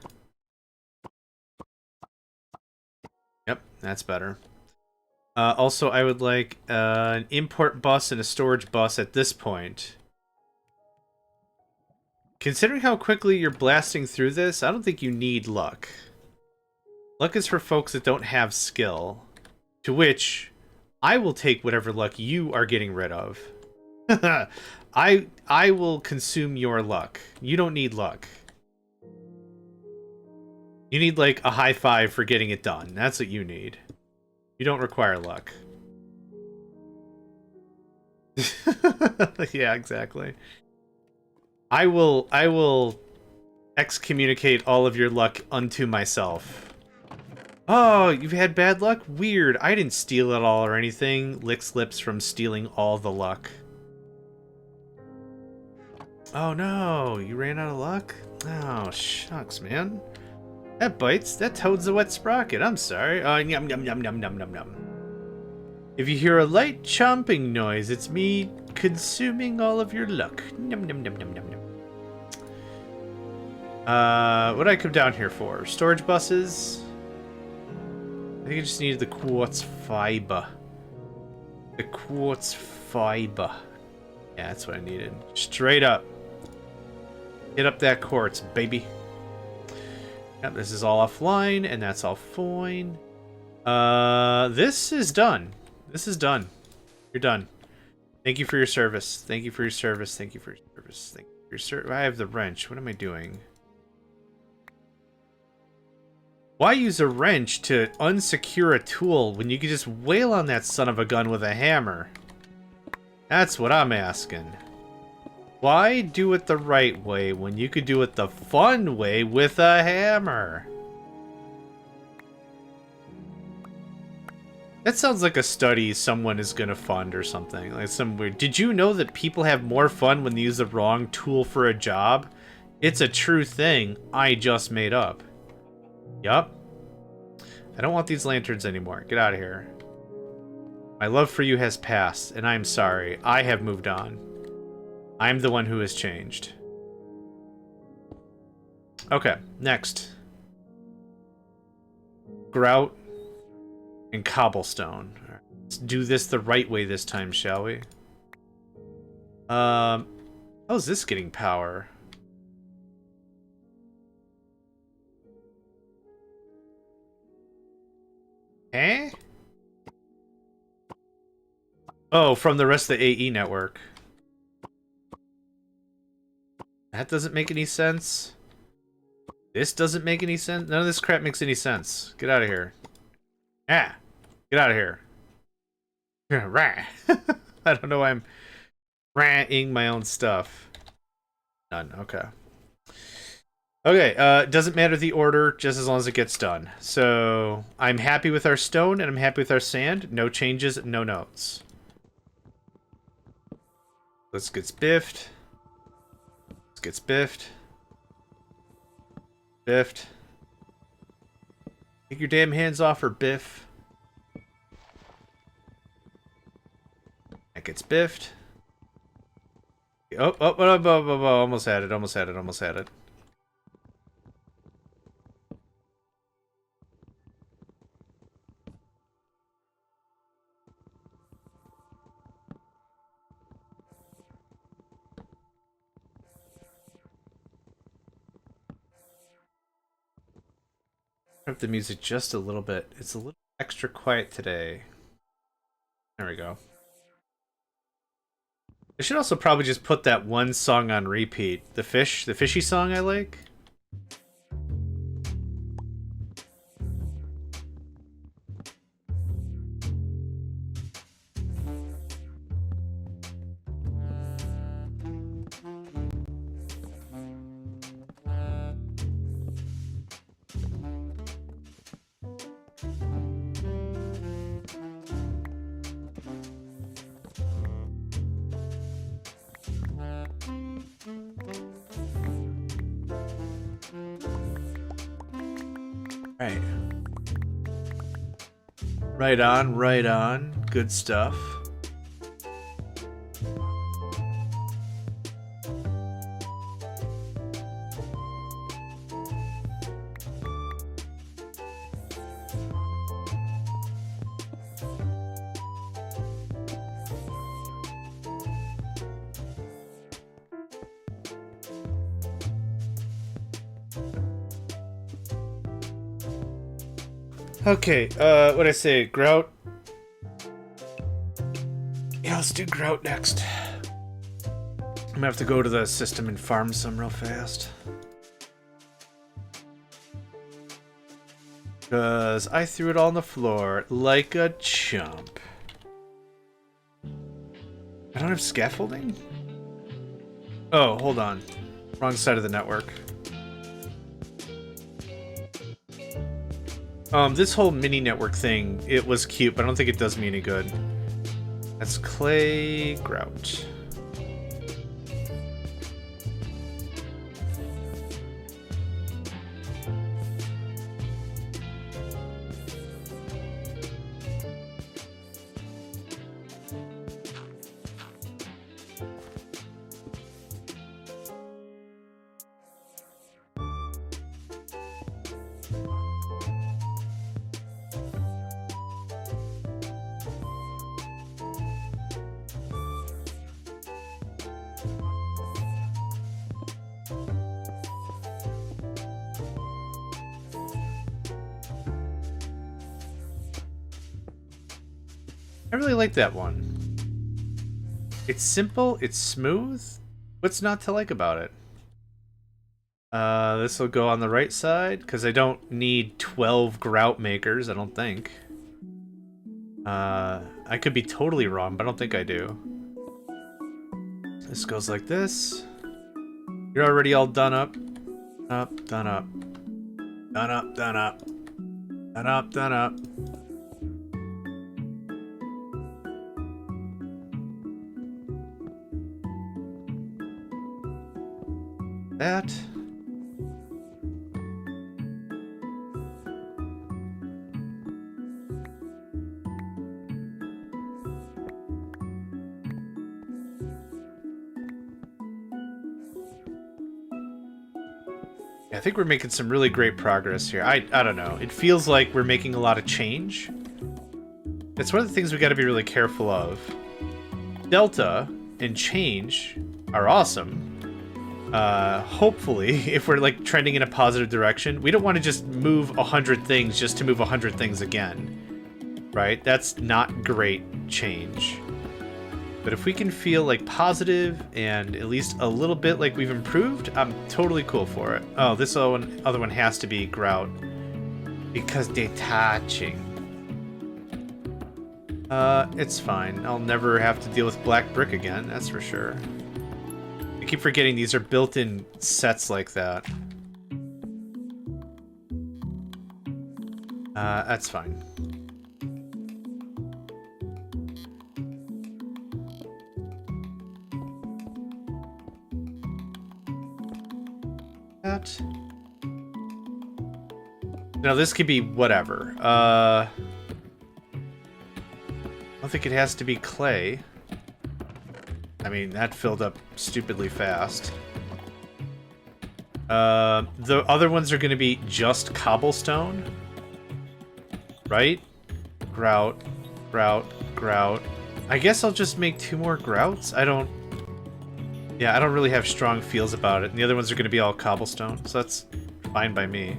Yep, that's better. Also, I would like an import bus and a storage bus at this point. Considering how quickly you're blasting through this, I don't think you need luck. Luck is for folks that don't have skill. To which, I will take whatever luck you are getting rid of. I will consume your luck. You don't need luck. You need, like, a high five for getting it done. That's what you need. You don't require luck. Yeah, exactly. I will excommunicate all of your luck unto myself. Oh, you've had bad luck? Weird. I didn't steal it all or anything. Licks lips from stealing all the luck. Oh no, you ran out of luck? Oh, shucks, man. That bites. That toad's a wet sprocket. I'm sorry. Yum, yum, yum, yum, yum, yum, yum. If you hear a light chomping noise, it's me consuming all of your luck. Yum, yum, yum, yum, yum, yum. What'd I come down here for? Storage buses? I think I just needed the quartz fiber. The quartz fiber. Yeah, that's what I needed. Straight up. Get up that quartz, baby. Yep, this is all offline, and that's all fine. This is done. This is done. You're done. Thank you for your service. Thank you for your service. Thank you for your service. Thank you for your service. I have the wrench. What am I doing? Why use a wrench to unsecure a tool when you could just wail on that son of a gun with a hammer? That's what I'm asking. Why do it the right way when you could do it the fun way with a hammer? That sounds like a study someone is gonna fund or something. Like some weird. Did you know that people have more fun when they use the wrong tool for a job? It's a true thing I just made up. Yup. I don't want these lanterns anymore. Get out of here. My love for you has passed, and I'm sorry. I have moved on. I'm the one who has changed. Okay, next. Grout and cobblestone. Right, let's do this the right way this time, shall we? How's this getting power? Eh? Oh, from the rest of the AE network. That doesn't make any sense. This doesn't make any sense. None of this crap makes any sense. Get out of here. Ah! Get out of here. Rah! I don't know why I'm rah-ing my own stuff. None. Okay. Okay, doesn't matter the order, just as long as it gets done. So, I'm happy with our stone, and I'm happy with our sand. No changes, no notes. This gets biffed. This gets biffed. Biffed. Take your damn hands off her, Biff. That gets biffed. Oh, almost had it, almost had it, almost had it. Up the music just a little bit. It's a little extra quiet today. There we go. I should also probably just put that one song on repeat. The fishy song I like. Right. Right on, right on. Good stuff. Okay, what'd I say? Grout? Yeah, let's do Grout next. I'm gonna have to go to the system and farm some real fast. Because I threw it all on the floor like a chump. I don't have scaffolding? Oh, hold on. Wrong side of the network. This whole mini network thing, it was cute, but I don't think it does me any good. That's clay grout. I really like that one. It's simple, it's smooth. What's not to like about it? This will go on the right side, because I don't need 12 grout makers, I don't think. I could be totally wrong, but I don't think I do. This goes like this. You're already all done up. Done up. Done up, done up. Done up, done up. That. I think we're making some really great progress here. I don't know. It feels like we're making a lot of change. It's one of the things we got to be really careful of. Delta and change are awesome. Hopefully, if we're like trending in a positive direction, we don't want to just move 100 things just to move 100 things again, right? That's not great change. But if we can feel like positive and at least a little bit like we've improved, I'm totally cool for it. Oh, this other one has to be grout because they're touching. It's fine. I'll never have to deal with black brick again, that's for sure. I keep forgetting these are built-in sets like that. That's fine. That. Now this could be whatever. I don't think it has to be clay. I mean, that filled up stupidly fast. The other ones are going to be just cobblestone. Right? Grout, grout, grout. I guess I'll just make 2 more grouts. I don't really have strong feels about it. And the other ones are going to be all cobblestone, so that's fine by me.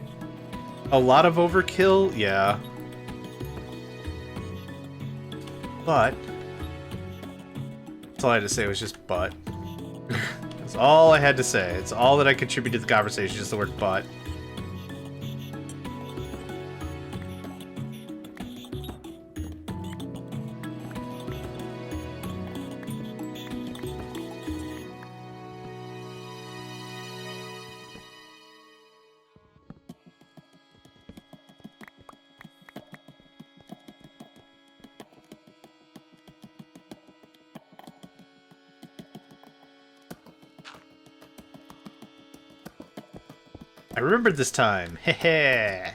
A lot of overkill? Yeah. But that's all I had to say was just but. That's all I had to say. It's all that I contributed to the conversation, just the word but. I remembered this time. Heh.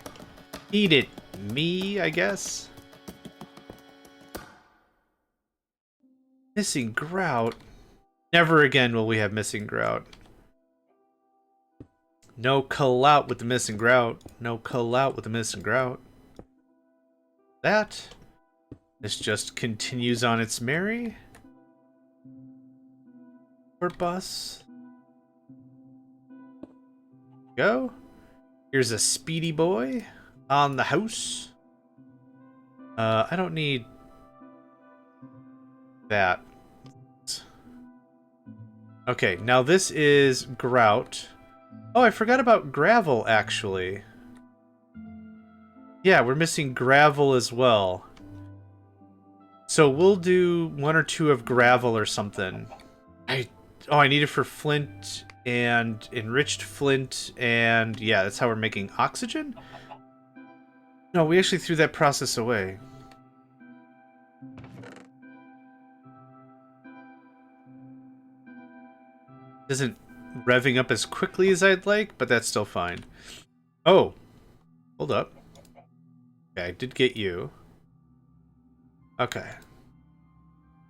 Eat it, me, I guess. Missing grout. Never again will we have missing grout. No cull out with the missing grout. No cull out with the missing grout. That. This just continues on its merry. Or bus. Go. Here's a speedy boy on the house. I don't need that. Okay, now this is grout. Oh, I forgot about gravel, actually. Yeah, we're missing gravel as well. So we'll do 1 or 2 of gravel or something. I need it for flint and enriched flint, and yeah, that's how we're making oxygen? No, we actually threw that process away. Isn't revving up as quickly as I'd like, but that's still fine. Oh, hold up. Okay, I did get you. Okay.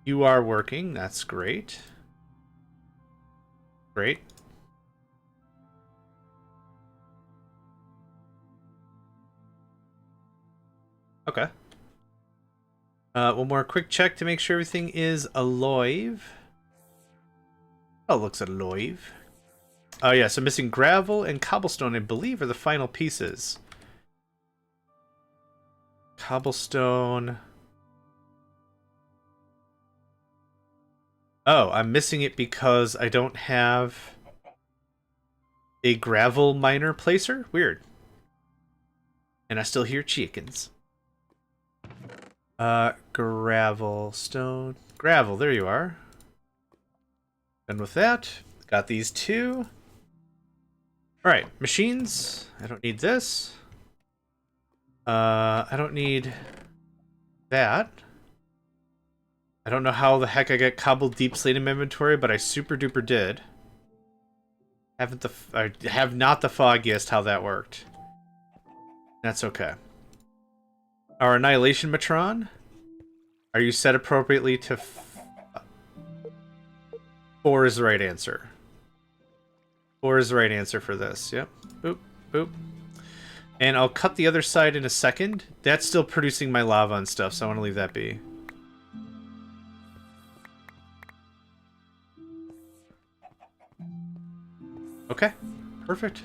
You are working, that's great. Great. Okay. One more quick check to make sure everything is alive. Oh, looks alive. Oh yeah, so missing gravel and cobblestone, I believe, are the final pieces. Cobblestone. Oh, I'm missing it because I don't have a gravel miner placer? Weird. And I still hear chickens. Gravel, stone, gravel, there you are. Done with that. Got these 2. Alright, machines. I don't need this. I don't need that. I don't know how the heck I got cobbled deep slate in my inventory, but I super duper did. I have not the foggiest how that worked. That's okay. Our Annihilation Matron. Are you set appropriately to 4 is the right answer. 4 is the right answer for this. Yep. Boop, boop. And I'll cut the other side in a second. That's still producing my lava and stuff, so I want to leave that be. Okay. Perfect.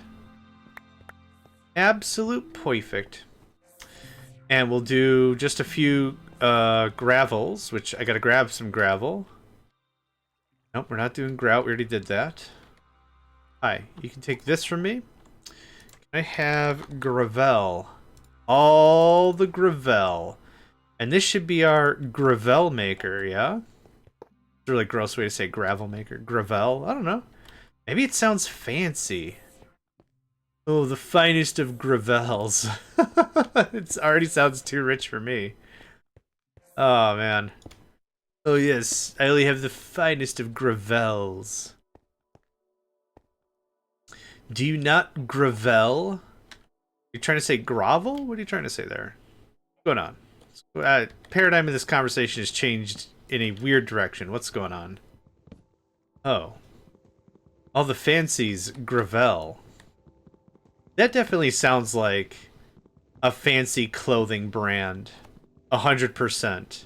Absolute perfect. And we'll do just a few gravels, which I gotta grab some gravel. Nope, we're not doing grout. We already did that. Hi, you can take this from me. Can I have gravel? All the gravel. And this should be our gravel maker, yeah? It's a really gross way to say gravel maker. Gravel? I don't know. Maybe it sounds fancy. Oh, the finest of gravels. It already sounds too rich for me. Oh, man. Oh, yes. I only have the finest of gravels. Do you not gravel? You trying to say grovel? What are you trying to say there? What's going on? Paradigm of this conversation has changed in a weird direction. What's going on? Oh. All the fancies gravel. That definitely sounds like a fancy clothing brand. 100%.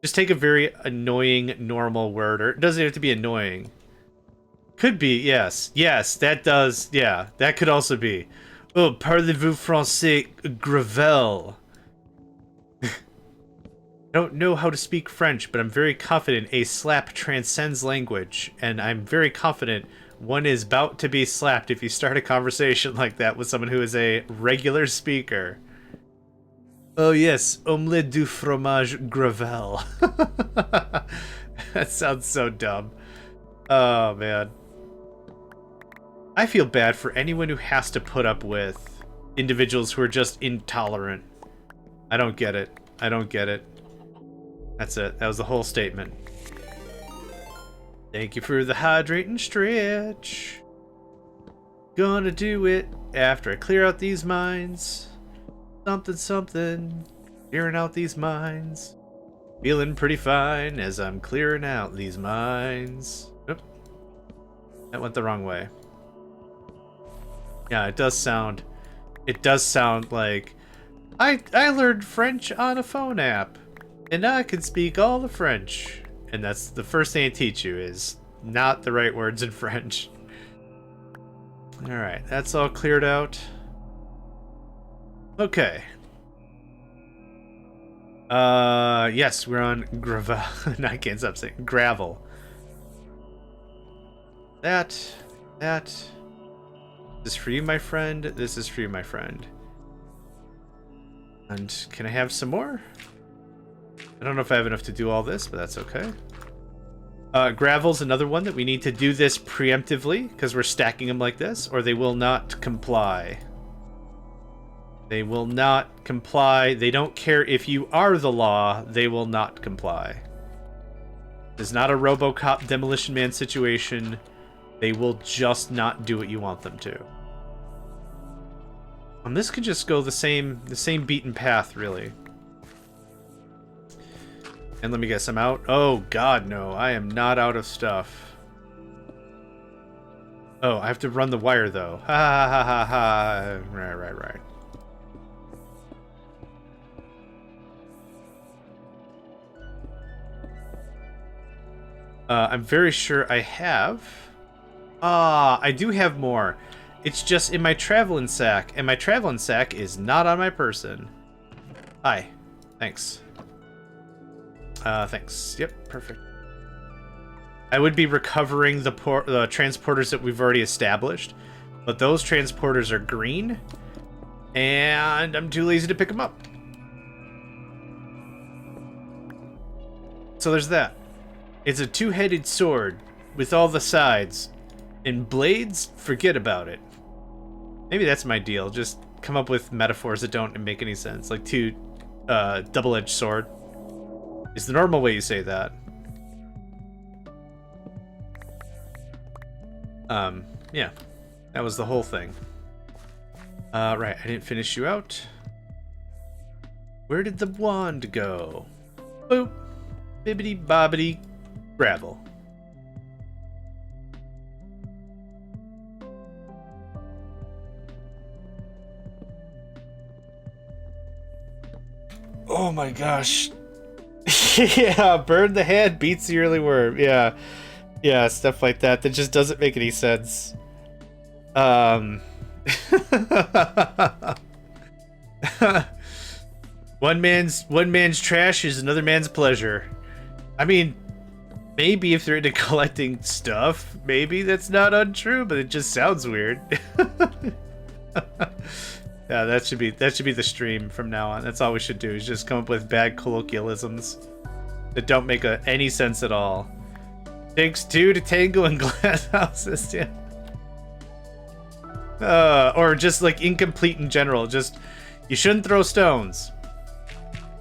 Just take a very annoying normal word, or it doesn't have to be annoying. Could be, yes. Yes, that does, yeah. That could also be. Oh, parlez-vous français gravel? I don't know how to speak French, but I'm very confident a slap transcends language, and I'm very confident one is about to be slapped if you start a conversation like that with someone who is a regular speaker. Oh yes, omelette du fromage gravel. That sounds so dumb. Oh man. I feel bad for anyone who has to put up with individuals who are just intolerant. I don't get it. I don't get it. That's it. That was the whole statement. Thank you for the hydrate and stretch. Gonna do it after I clear out these mines. Something, something. Clearing out these mines. Feeling pretty fine as I'm clearing out these mines. Oop. That went the wrong way. Yeah, it does sound like I learned French on a phone app. And now I can speak all the French. And that's the first thing I teach you is not the right words in French. Alright, that's all cleared out. Okay. Yes, we're on gravel. No, I can't stop saying gravel. This is for you, my friend. This is for you, my friend. And can I have some more? I don't know if I have enough to do all this, but that's okay. Gravel's another one that we need to do this preemptively, because we're stacking them like this, or they will not comply. They will not comply. They don't care if you are the law, they will not comply. It's not a RoboCop Demolition Man situation. They will just not do what you want them to. And this could just go the same beaten path, really. And let me guess, I'm out? Oh, God, no. I am not out of stuff. Oh, I have to run the wire, though. Ha ha ha ha ha. Right. I'm very sure I have. I do have more. It's just in my traveling sack, and my traveling sack is not on my person. Hi. Thanks. Thanks. Yep, perfect. I would be recovering the transporters that we've already established, but those transporters are green, and I'm too lazy to pick them up. So there's that. It's a two-headed sword with all the sides, and blades, forget about it. Maybe that's my deal. Just come up with metaphors that don't make any sense, like two double-edged sword. Is the normal way you say that. Yeah. That was the whole thing. Right, I didn't finish you out. Where did the wand go? Boop. Bibbidi bobbidi gravel. Oh my gosh. Yeah, burn the hand beats the early worm. Yeah. Yeah, stuff like that. That just doesn't make any sense. One man's trash is another man's pleasure. I mean, maybe if they're into collecting stuff, maybe that's not untrue, but it just sounds weird. Yeah, that should be the stream from now on. That's all we should do, is just come up with bad colloquialisms that don't make any sense at all. Takes two to tango in glass houses, yeah. Or just like incomplete in general. Just, you shouldn't throw stones.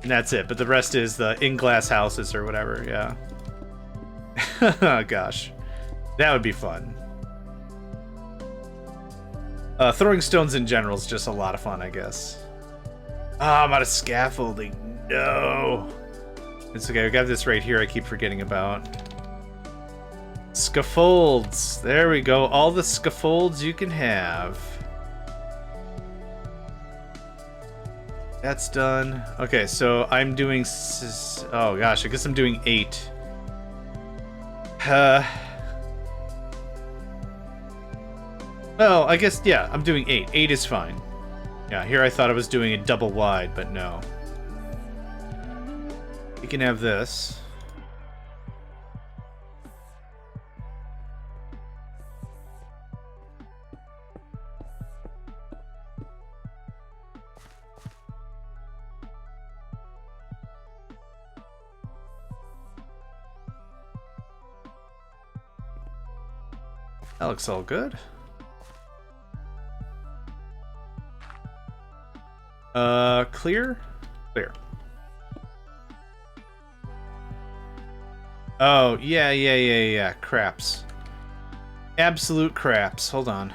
And that's it, but the rest is the in glass houses or whatever, yeah. Oh gosh. That would be fun. Throwing stones in general is just a lot of fun, I guess. Ah, I'm out of scaffolding. No. It's okay. We got this right here I keep forgetting about. Scaffolds. There we go. All the scaffolds you can have. That's done. Okay, so I'm doing... Oh, gosh. I guess I'm doing 8. Well, I guess, yeah, I'm doing 8. 8 is fine. Yeah, here I thought I was doing it double wide, but no. We can have this. That looks all good. Clear? Clear. Oh, yeah. Craps. Absolute craps. Hold on.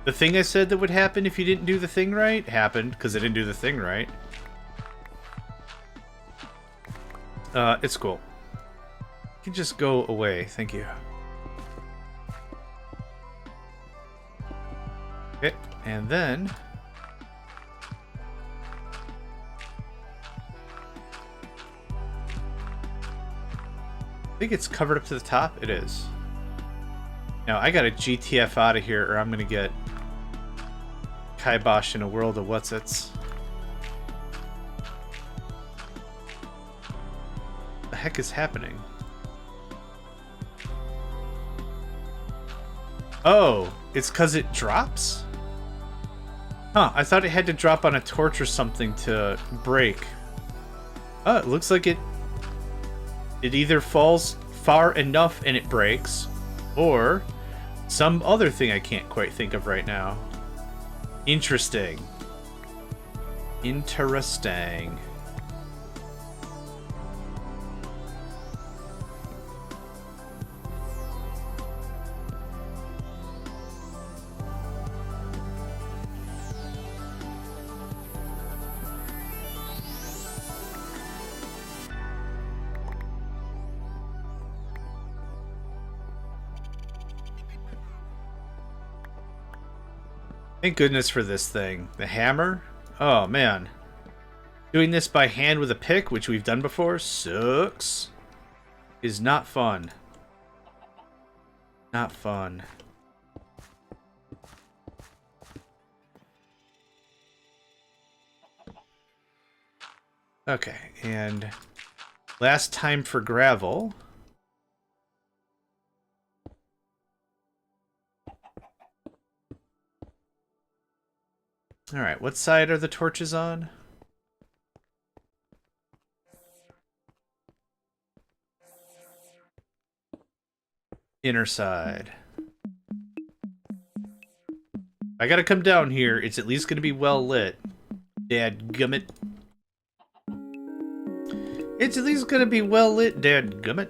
The thing I said that would happen if you didn't do the thing right happened, because I didn't do the thing right. It's cool. You can just go away. Thank you. Okay, and then... I think it's covered up to the top. It is. Now, I gotta GTF out of here, or I'm gonna get kibosh in a world of what's-its. What the heck is happening? Oh, it's because it drops? Huh, I thought it had to drop on a torch or something to break. Oh, it looks like it either falls far enough and it breaks, or some other thing I can't quite think of right now. Interesting. Interesting. Thank goodness for this thing. The hammer? Oh, man. Doing this by hand with a pick, which we've done before, sucks. Is not fun. Not fun. Okay, and last time for gravel. Alright, what side are the torches on? Inner side. I gotta come down here. It's at least gonna be well lit. Dadgummit. It's at least gonna be well lit, dadgummit.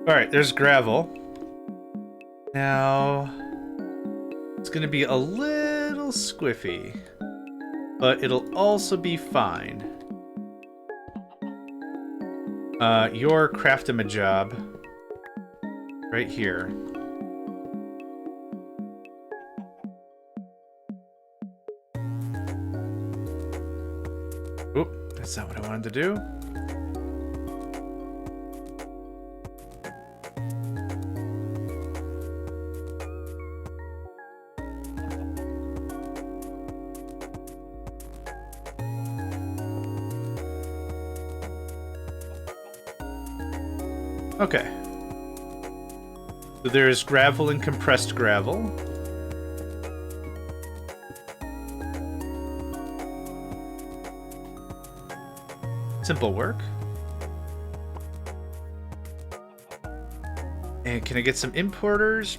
Alright, there's gravel. Now... it's gonna be a little squiffy, but it'll also be fine. You're crafting a job right here. Oop, that's not what I wanted to do. Okay. So there's gravel and compressed gravel. Simple work. And can I get some importers?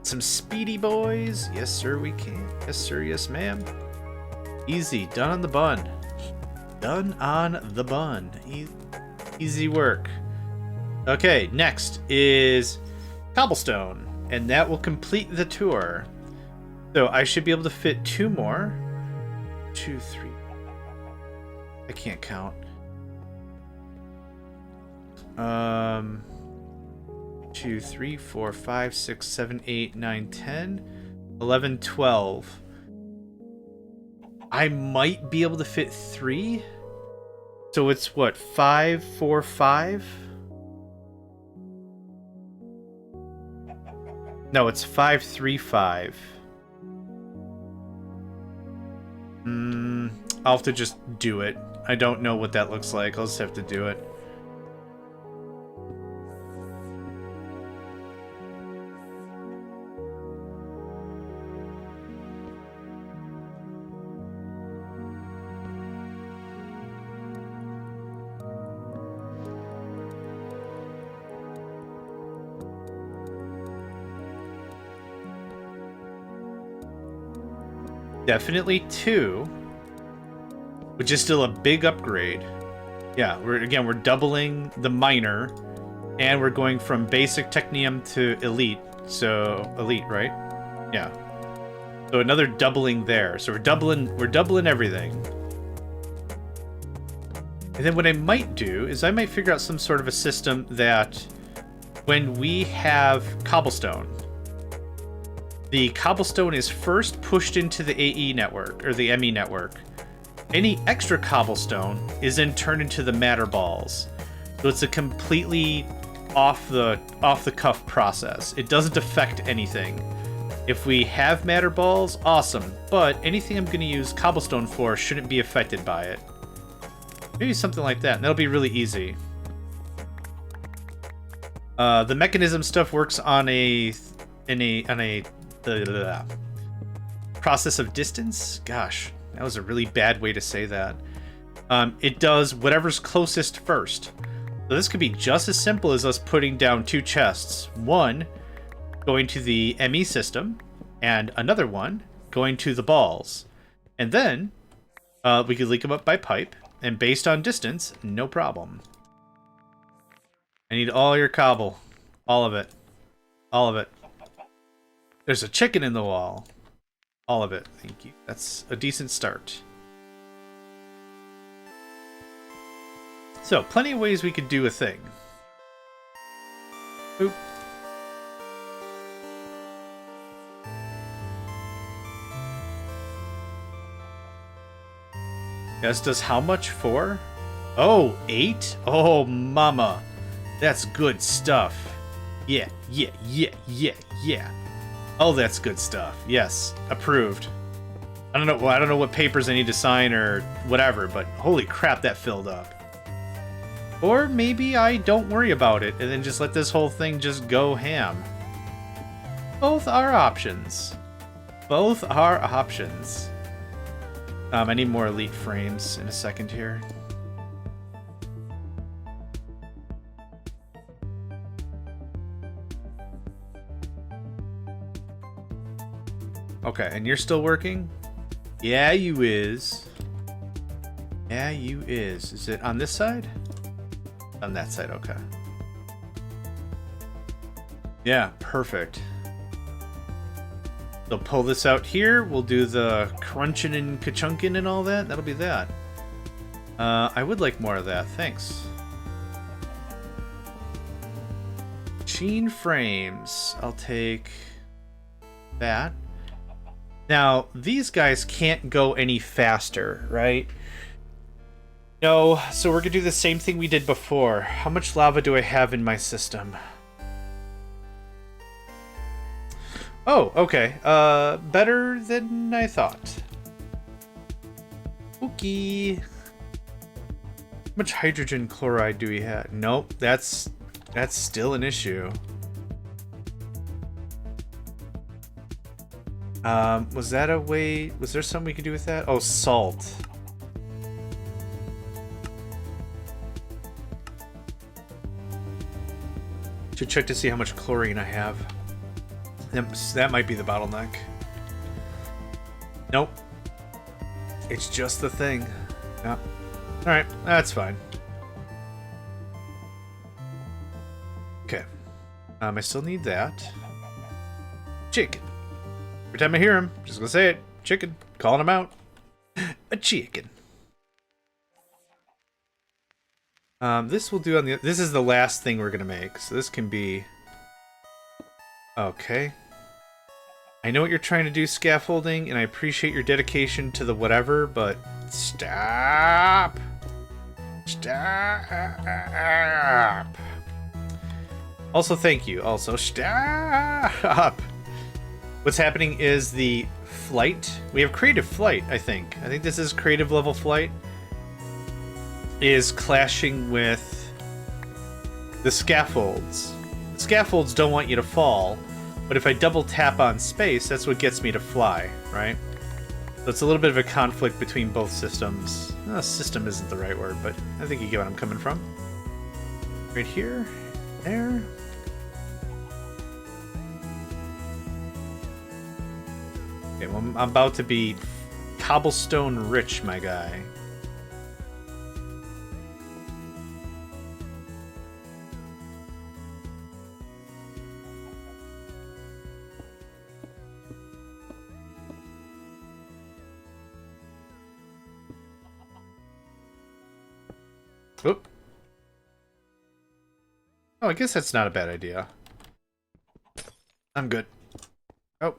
Some speedy boys? Yes, sir, we can. Yes, sir, yes, ma'am. Easy. Done on the bun. Done on the bun. Easy work. Okay, next is cobblestone. and that will complete the tour. So I should be able to fit 2 more. 2, 3. I can't count. 2, 3, 4, 5, 6, 7, 8, 9, 10, 11, 12. I might be able to fit 3. So it's what, 5, 4, 5? No, it's 5, 3, 5. I'll have to just do it. I don't know what that looks like. I'll just have to do it. Definitely 2, which is still a big upgrade. Yeah, we're doubling the minor, and we're going from basic technium to elite. So elite, right? Yeah. So another doubling there. So we're doubling everything. And then what I might do is I might figure out some sort of a system that when we have cobblestone, the cobblestone is first pushed into the AE network, or the ME network. Any extra cobblestone is then turned into the matter balls. So it's a completely off the cuff process. It doesn't affect anything. If we have matter balls, awesome. But anything I'm going to use cobblestone for shouldn't be affected by it. Maybe something like that, and that'll be really easy. The mechanism stuff works on the process of distance. Gosh, that was a really bad way to say that. It does whatever's closest first. So this could be just as simple as us putting down 2 chests. One going to the ME system, and another one going to the balls. And then we could link them up by pipe, and based on distance, no problem. I need all your cobble. All of it. All of it. There's a chicken in the wall. All of it. Thank you. That's a decent start. So, plenty of ways we could do a thing. Oop. Guess does how much for? Oh, 8? Oh, mama. That's good stuff. Yeah, yeah, yeah, yeah, yeah. Oh, that's good stuff. Yes, approved. I don't know what papers I need to sign or whatever, but holy crap, that filled up. Or maybe I don't worry about it and then just let this whole thing just go ham. Both are options. Both are options. I need more elite frames in a second here. Okay, and you're still working? Yeah, you is. Yeah, you is. Is it on this side? On that side, okay. Yeah, perfect. So pull this out here. We'll do the crunching and ka-chunking and all that. That'll be that. I would like more of that. Thanks. Machine frames. I'll take that. Now, these guys can't go any faster, right? No, so we're gonna do the same thing we did before. How much lava do I have in my system? Oh, okay. Better than I thought. Okay. How much hydrogen chloride do we have? Nope, that's still an issue. Was that a way? Was there something we could do with that? Oh, salt. Should check to see how much chlorine I have. That might be the bottleneck. Nope. It's just the thing. Yeah. Alright, that's fine. Okay. I still need that. Chicken. Every time I hear him, just gonna say it. Chicken. Calling him out. A chicken. This will do on the... This is the last thing we're gonna make, so this can be... Okay. I know what you're trying to do, scaffolding, and I appreciate your dedication to the whatever, but... Stop! Stop! Also, thank you. Also, stop! What's happening is the flight. We have creative flight, I think. I think this is creative level flight. Is clashing with the scaffolds. The scaffolds don't want you to fall, but if I double tap on space, that's what gets me to fly, right? So it's a little bit of a conflict between both systems. System isn't the right word, but I think you get what I'm coming from. Right here, there. Okay, well, I'm about to be cobblestone rich, my guy. Oop. Oh, I guess that's not a bad idea. I'm good. Oh.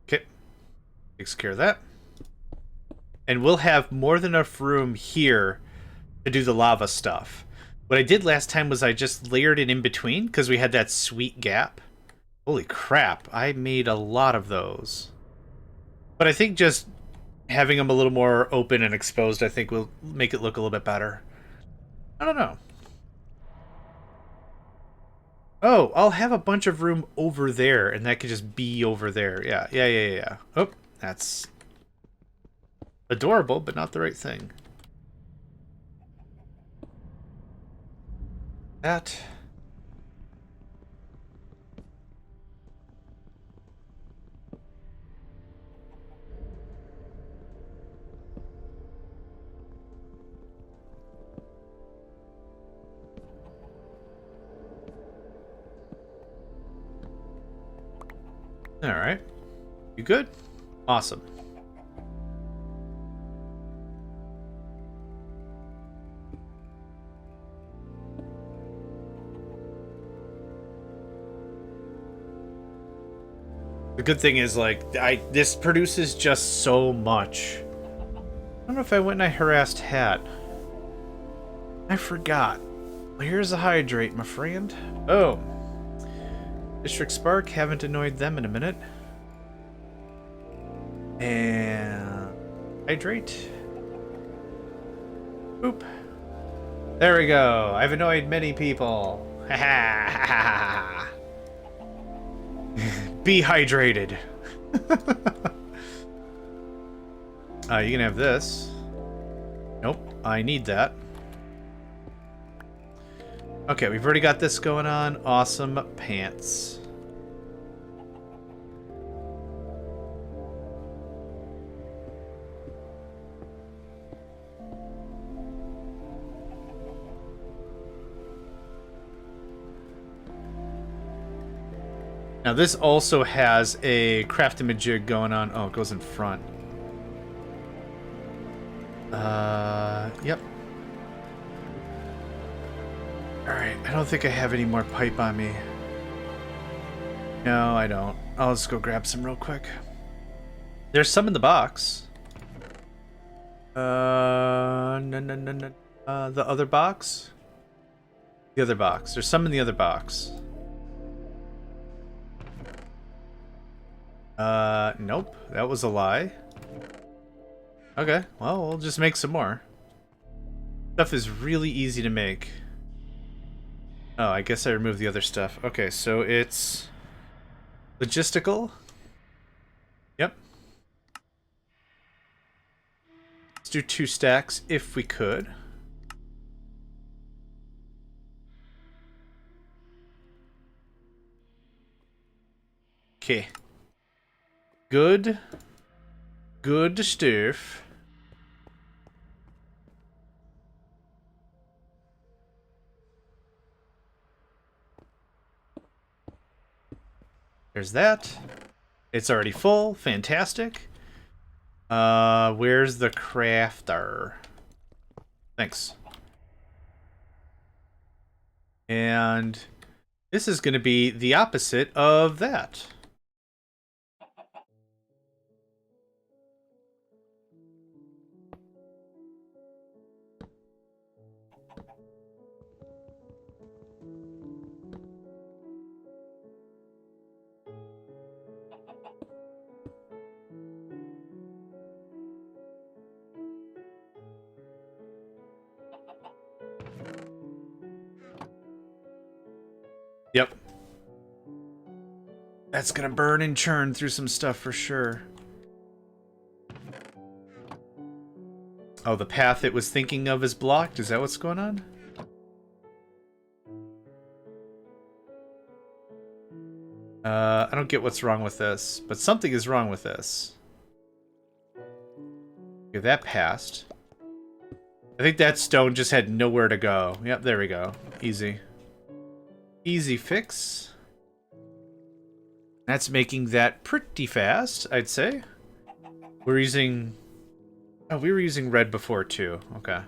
Okay. Takes care of that. And we'll have more than enough room here to do the lava stuff. What I did last time was I just layered it in between because we had that sweet gap. Holy crap, I made a lot of those. But I think just having them a little more open and exposed, I think will make it look a little bit better. I don't know. Oh, I'll have a bunch of room over there, and that could just be over there. Yeah. Oh, that's adorable, but not the right thing. That. All right. You good? Awesome. The good thing is, like, this produces just so much. I don't know if I went and I harassed Hat. I forgot. Well, here's a hydrate, my friend. Oh. District Spark, haven't annoyed them in a minute. And... hydrate. Boop. There we go. I've annoyed many people. Ha ha ha ha. Be hydrated. You can have this. Nope, I need that. Okay, we've already got this going on. Awesome pants. Now this also has a craft-a-majig going on. Oh, it goes in front. Yep. Alright, I don't think I have any more pipe on me. No, I don't. I'll just go grab some real quick. There's some in the box. No. The other box? The other box. There's some in the other box. Nope. That was a lie. Okay, well, we'll just make some more. Stuff is really easy to make. Oh, I guess I removed the other stuff. Okay, so it's... logistical. Yep. Let's do 2 stacks if we could. Okay. Good. Good stuff. There's that. It's already full. Fantastic. Where's the crafter? Thanks. And this is going to be the opposite of that. Yep. That's gonna burn and churn through some stuff for sure. Oh, the path it was thinking of is blocked? Is that what's going on? I don't get what's wrong with this, but something is wrong with this. Okay, that passed. I think that stone just had nowhere to go. Yep, there we go. Easy. Easy fix. That's making that pretty fast, I'd say. We're using... Oh, we were using red before, too. Okay.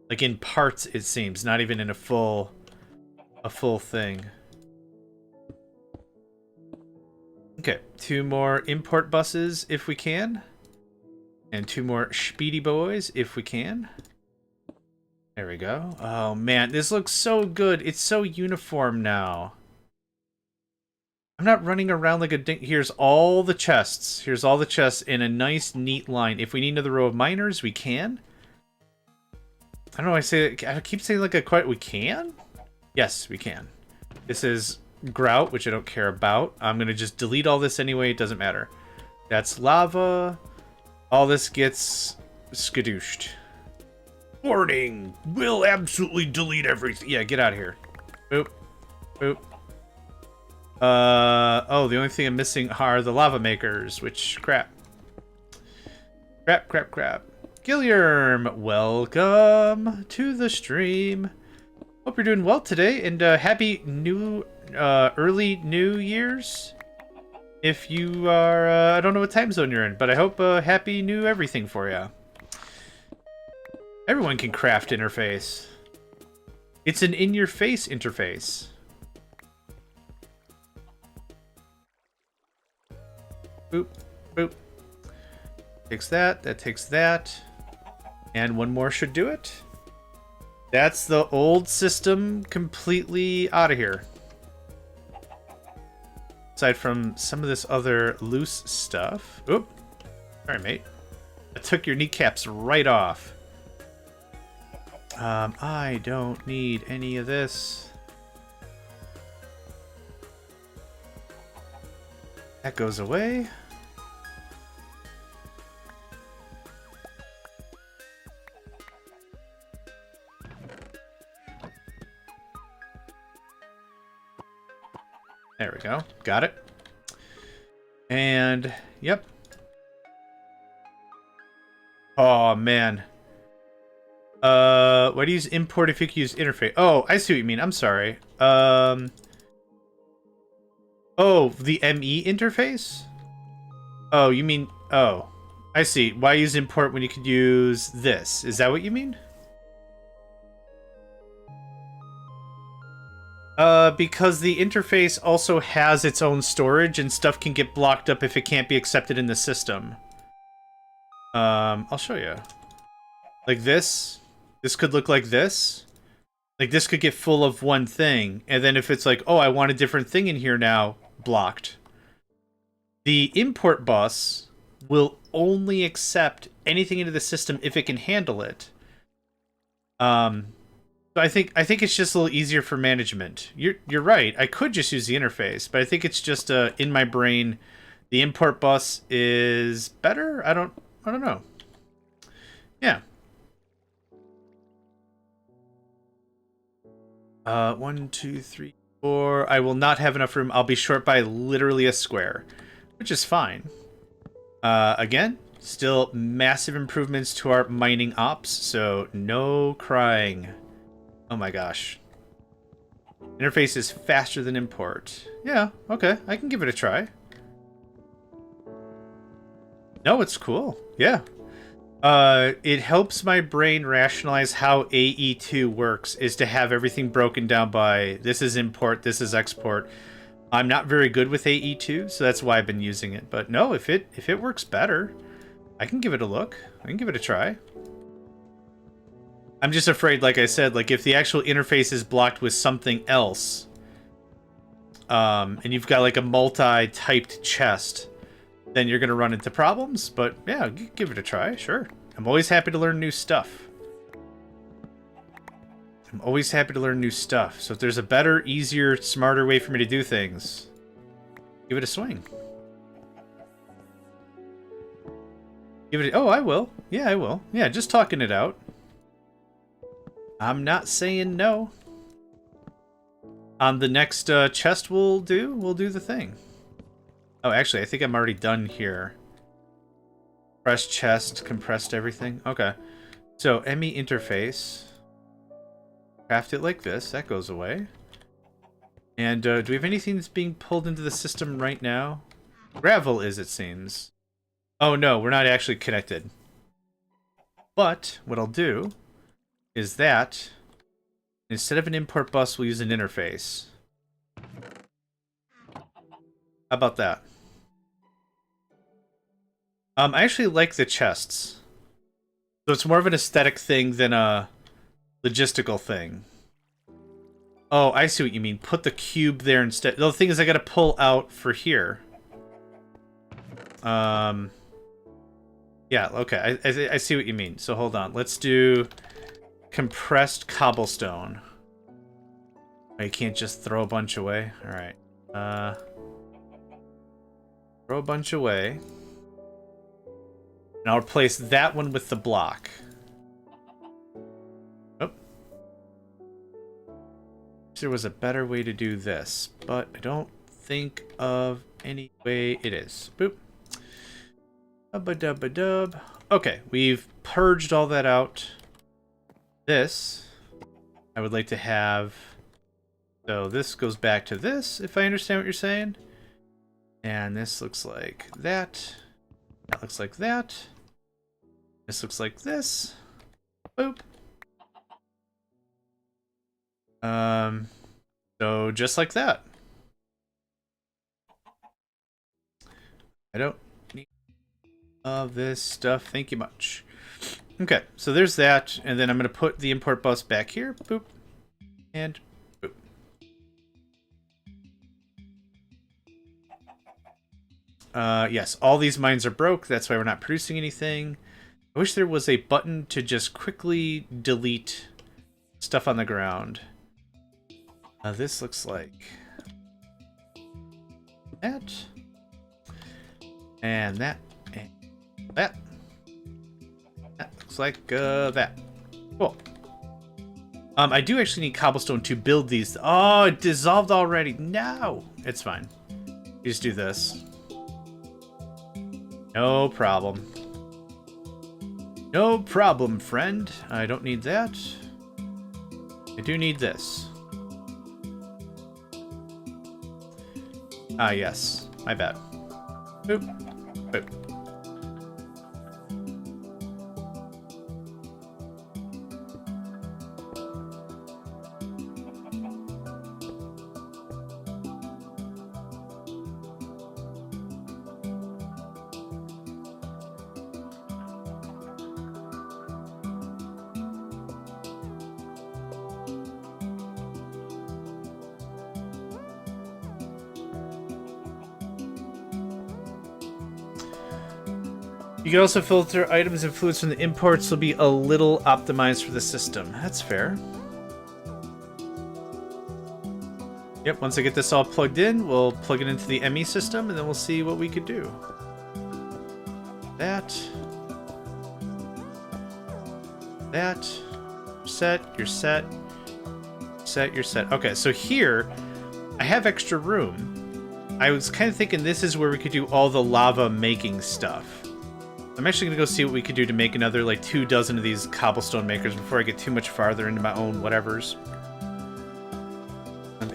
Like, in parts, it seems. Not even in a full thing. Okay. 2 more import buses, if we can. And 2 more speedy boys, if we can. There we go. Oh, man. This looks so good. It's so uniform now. I'm not running around like a ding. Here's all the chests. Here's all the chests in a nice, neat line. If we need another row of miners, we can. I don't know. I keep saying like a quite. We can? Yes, we can. This is grout, which I don't care about. I'm going to just delete all this anyway. It doesn't matter. That's lava. All this gets skadooshed. Warning! We'll absolutely delete everything. Yeah, get out of here. Boop. Boop. Oh, the only thing I'm missing are the lava makers, which, crap. Crap. Gilliam, welcome to the stream. Hope you're doing well today, and happy new, early New Year's. If you are, I don't know what time zone you're in, but I hope happy new everything for you. Everyone can craft interface. It's an in-your-face interface. Boop, boop. Takes that, that takes that. And 1 more should do it. That's the old system completely out of here. Aside from some of this other loose stuff. Oop. Sorry, mate. I took your kneecaps right off. I don't need any of this. That goes away. There we go. Got it. And, yep. Oh, man. Why do you use import if you can use interface? Oh, I see what you mean. I'm sorry. Oh, the ME interface? Oh, you mean... Oh, I see. Why use import when you could use this? Is that what you mean? Because the interface also has its own storage and stuff can get blocked up if it can't be accepted in the system. I'll show you. Like this. This could look like this. Like this could get full of one thing. And then if it's like, oh, I want a different thing in here now, blocked. The import bus will only accept anything into the system if it can handle it. So I think it's just a little easier for management. You're right. I could just use the interface, but I think it's just in my brain, the import bus is better. I don't know. Yeah. 1, 2, 3, 4. I will not have enough room. I'll be short by literally a square, which is fine. Again, still massive improvements to our mining ops, so no crying. Oh my gosh. Interface is faster than import. Yeah, okay, I can give it a try. No, it's cool. Yeah. It helps my brain rationalize how AE2 works, is to have everything broken down by this is import, this is export. I'm not very good with AE2, so that's why I've been using it. But no, if it works better, I can give it a look. I can give it a try. I'm just afraid, like I said, like if the actual interface is blocked with something else, and you've got like a multi-typed chest, then you're gonna run into problems. But yeah, give it a try, sure. I'm always happy to learn new stuff. I'm always happy to learn new stuff. So if there's a better, easier, smarter way for me to do things, give it a swing. Give it. Oh, I will. Yeah, I will. Yeah, just talking it out. I'm not saying no. On the next chest we'll do the thing. Oh, actually, I think I'm already done here. Press chest, compressed everything. Okay. So, ME interface. Craft it like this. That goes away. And do we have anything that's being pulled into the system right now? Gravel is, it seems. Oh, no, we're not actually connected. But what I'll do is that instead of an import bus, we'll use an interface. How about that? I actually like the chests. So it's more of an aesthetic thing than a logistical thing. Oh, I see what you mean. Put the cube there instead. The thing is, I gotta pull out for here. Yeah, okay. I see what you mean. So hold on. Let's do compressed cobblestone. Oh, you can't just throw a bunch away? Alright. Throw a bunch away. And I'll replace that one with the block. Oh. There was a better way to do this, but I don't think of any way it is. Boop. Dub-a-dub-a-dub. Okay, we've purged all that out. This, I would like to have... So this goes back to this, if I understand what you're saying. And this looks like that. That looks like that. This looks like this. Boop. So just like that. I don't need of this stuff. Thank you much. Okay, so there's that, and then I'm going to put the import bus back here. Boop. And boop. Yes, all these mines are broke. That's why we're not producing anything. I wish there was a button to just quickly delete stuff on the ground. This looks like that. And that. And that. That looks like that. Cool. I do actually need cobblestone to build these. Oh, it dissolved already. No! It's fine. You just do this. No problem. No problem, friend. I don't need that. I do need this. Ah, yes. My bad. Boop. Boop. You can also filter items and fluids from the imports, will be a little optimized for the system. That's fair. Yep, once I get this all plugged in, we'll plug it into the ME system, and then we'll see what we could do. That. That. Set, you're set. Set, you're set. Okay, so here, I have extra room. I was kind of thinking this is where we could do all the lava making stuff. I'm actually going to go see what we could do to make another, like, 24 of these cobblestone makers before I get too much farther into my own whatevers.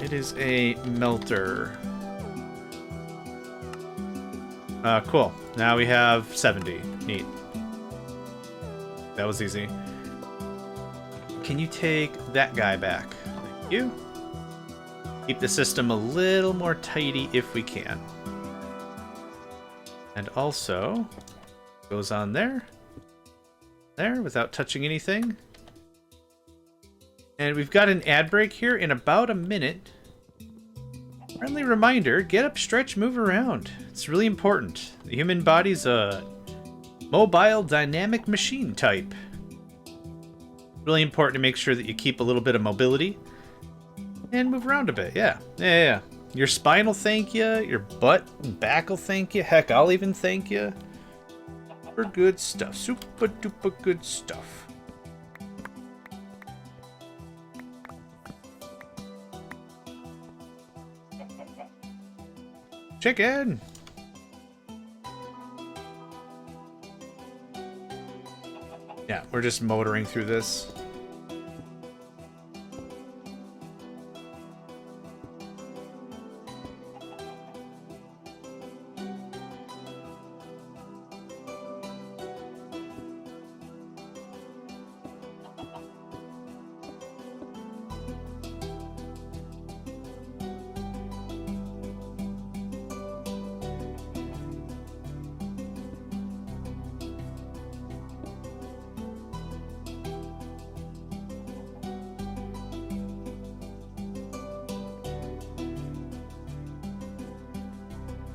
It is a melter. Cool. Now we have 70. Neat. That was easy. Can you take that guy back? Thank you. Keep the system a little more tidy if we can. And also, goes on there. There, without touching anything. And we've got an ad break here in about a minute. Friendly reminder, get up, stretch, move around. It's really important. The human body's a mobile dynamic machine type. Really important to make sure that you keep a little bit of mobility. And move around a bit, yeah. Yeah. Your spine will thank you, your butt and back will thank you. Heck, I'll even thank you. Super good stuff. Super duper good stuff. Chicken! Yeah, we're just motoring through this.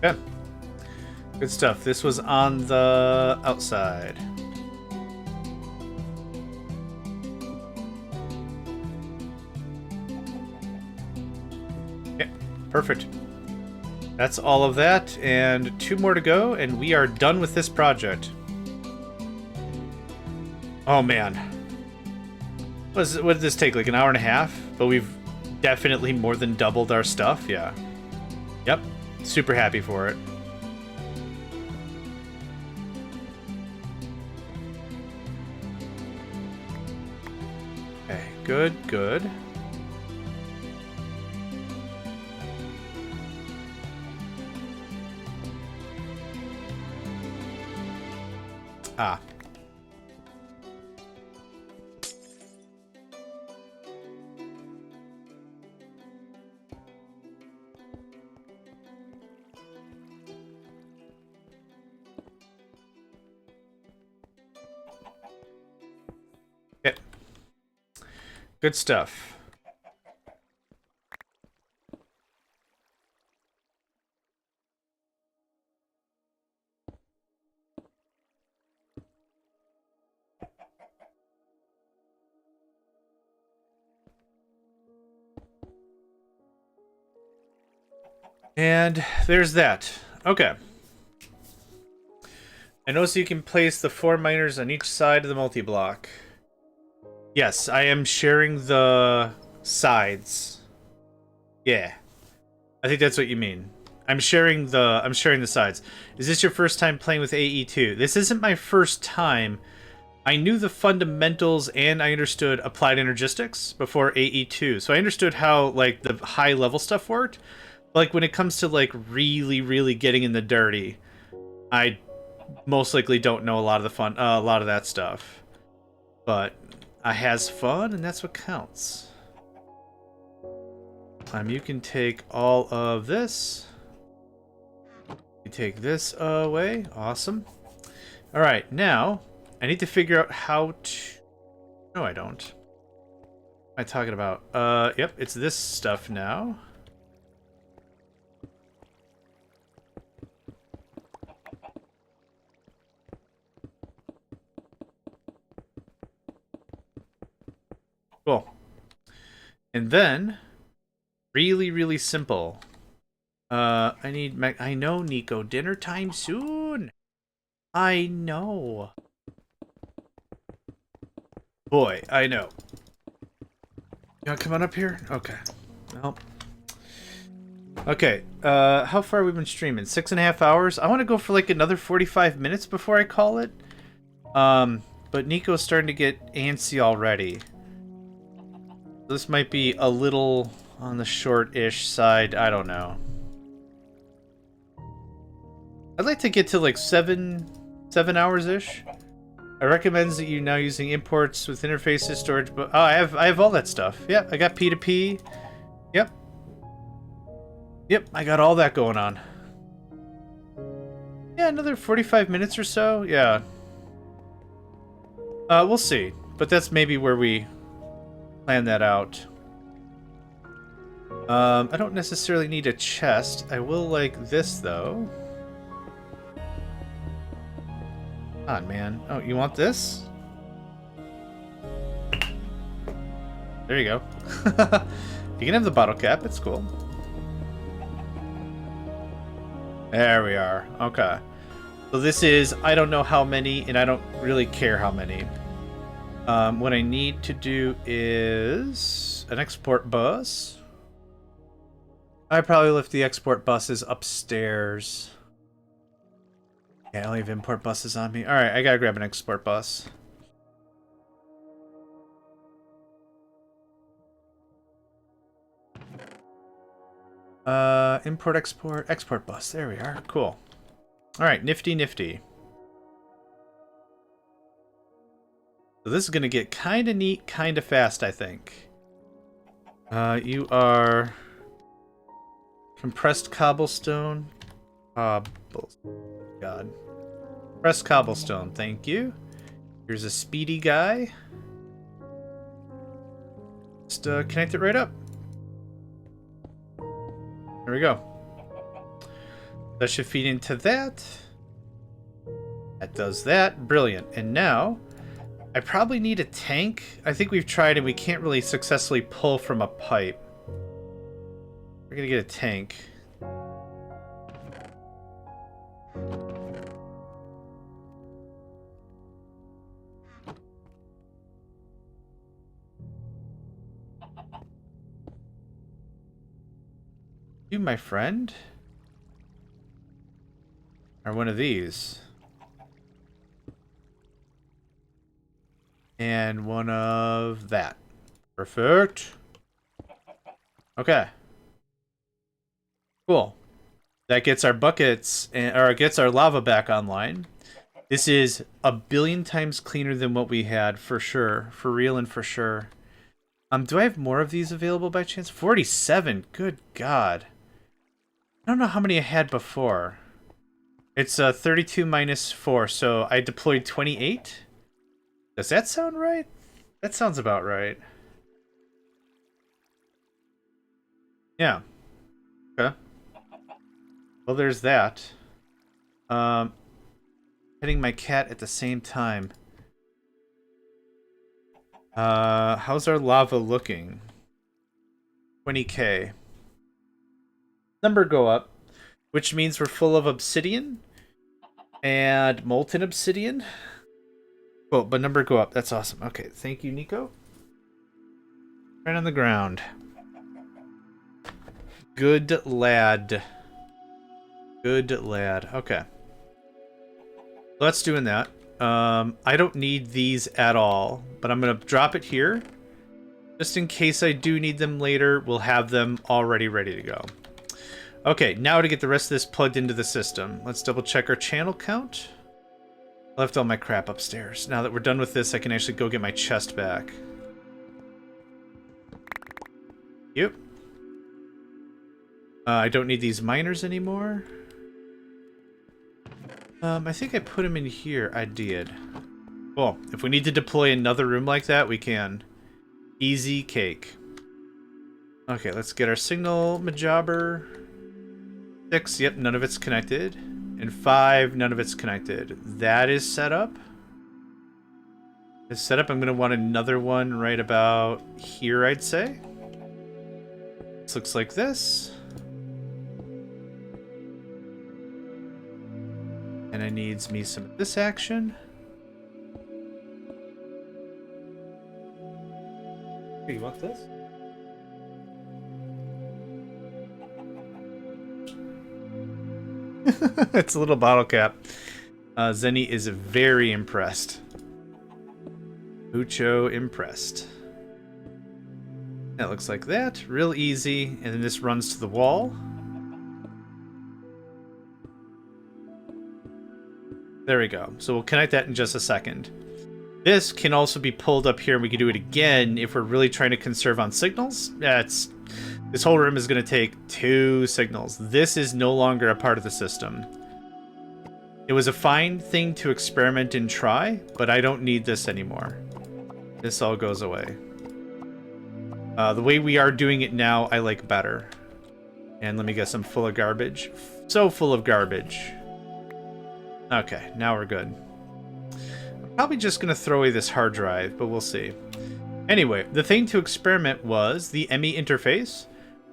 Yeah. Good stuff. This was on the outside. Okay, perfect. That's all of that, and 2 more to go, and we are done with this project. Oh man. What did this take, like an hour and a half? But we've definitely more than doubled our stuff, yeah. Yep. Super happy for it. Okay, good. Ah. Okay. Good stuff. And there's that. Okay. I notice you can place the 4 miners on each side of the multi-block. Yes, I am sharing the sides. Yeah. I think that's what you mean. I'm sharing the sides. Is this your first time playing with AE2? This isn't my first time. I knew the fundamentals and I understood applied energistics before AE2. So I understood how like the high level stuff worked. Like when it comes to like really getting in the dirty, I most likely don't know a lot of that stuff. But I has fun, and that's what counts. You can take all of this. You take this away. Awesome. All right, now I need to figure out how to. No, I don't. What am I talking about? Yep, it's this stuff now. Cool. And then, really simple. I know, Nico. Dinner time soon. I know. Boy, I know. You wanna come on up here? Okay. Well, Okay, how far have we been streaming? 6.5 hours? I want to go for like another 45 minutes before I call it. But Nico's starting to get antsy already. This might be a little on the short-ish side. I don't know. I'd like to get to like 7 hours-ish. I recommend that you now using imports with interfaces, storage, but I have all that stuff. Yeah, I got P2P. Yep, I got all that going on. Yeah, another 45 minutes or so. Yeah. We'll see. But that's maybe where we plan that out. I don't necessarily need a chest. I will like this, though. Come on, man. Oh, you want this? There you go. You can have the bottle cap. It's cool. There we are. Okay. So this is, I don't know how many, and I don't really care how many. What I need to do is an export bus. I probably lift the export buses upstairs. Yeah, I don't have import buses on me. Alright, I gotta grab an export bus. Import, export bus. There we are. Cool. Alright, nifty, nifty. So this is gonna get kinda neat, kinda fast, I think. You are... compressed cobblestone. God. Compressed cobblestone, thank you. Here's a speedy guy. Just connect it right up. There we go. That should feed into that. That does that. Brilliant. And now, I probably need a tank. I think we've tried and we can't really successfully pull from a pipe. We're gonna get a tank. You, my friend? Are one of these. And one of that. Perfect. Okay. Cool. That gets our buckets, or gets our lava back online. This is a billion times cleaner than what we had, for sure. For real and for sure. Do I have more of these available by chance? 47. Good God. I don't know how many I had before. It's 32 minus 4, so I deployed 28. Does that sound right? That sounds about right. Yeah. Okay. Well, there's that. Petting my cat at the same time. How's our lava looking? 20k. Number go up, which means we're full of obsidian and molten obsidian. Cool, but number go up. That's awesome. Okay, thank you, Nico. Right on the ground. Good lad. Good lad. Okay. Let's doing that. I don't need these at all, but I'm gonna drop it here. Just in case I do need them later, we'll have them already ready to go. Okay, now to get the rest of this plugged into the system. Let's double check our channel count. I left all my crap upstairs. Now that we're done with this, I can actually go get my chest back. Yep. I don't need these miners anymore. I think I put them in here. I did. Cool. If we need to deploy another room like that, we can. Easy cake. Okay, let's get our signal majobber. 6, yep, none of it's connected. And 5, none of it's connected. That is set up. It's set up. I'm going to want another one right about here, I'd say. This looks like this. And it needs me some of this action. Hey, you want this? It's a little bottle cap. Zenny is very impressed. Mucho impressed. That looks like that. Real easy. And then this runs to the wall. There we go. So we'll connect that in just a second. This can also be pulled up here, and we can do it again if we're really trying to conserve on signals. This whole room is going to take 2 signals. This is no longer a part of the system. It was a fine thing to experiment and try, but I don't need this anymore. This all goes away. The way we are doing it now, I like better. And let me guess, I'm full of garbage. So full of garbage. Okay, now we're good. I'm probably just going to throw away this hard drive, but we'll see. Anyway, the thing to experiment was the ME interface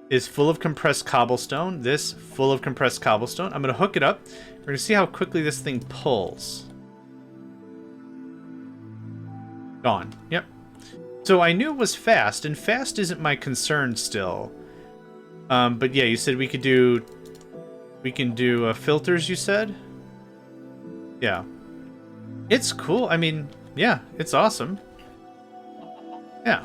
is full of compressed cobblestone. This full of compressed cobblestone. I'm going to hook it up. We're going to see how quickly this thing pulls. Gone. Yep. So I knew it was fast, and fast isn't my concern still. But yeah, you said we can do filters, you said? Yeah. It's cool. I mean, yeah, it's awesome. Yeah.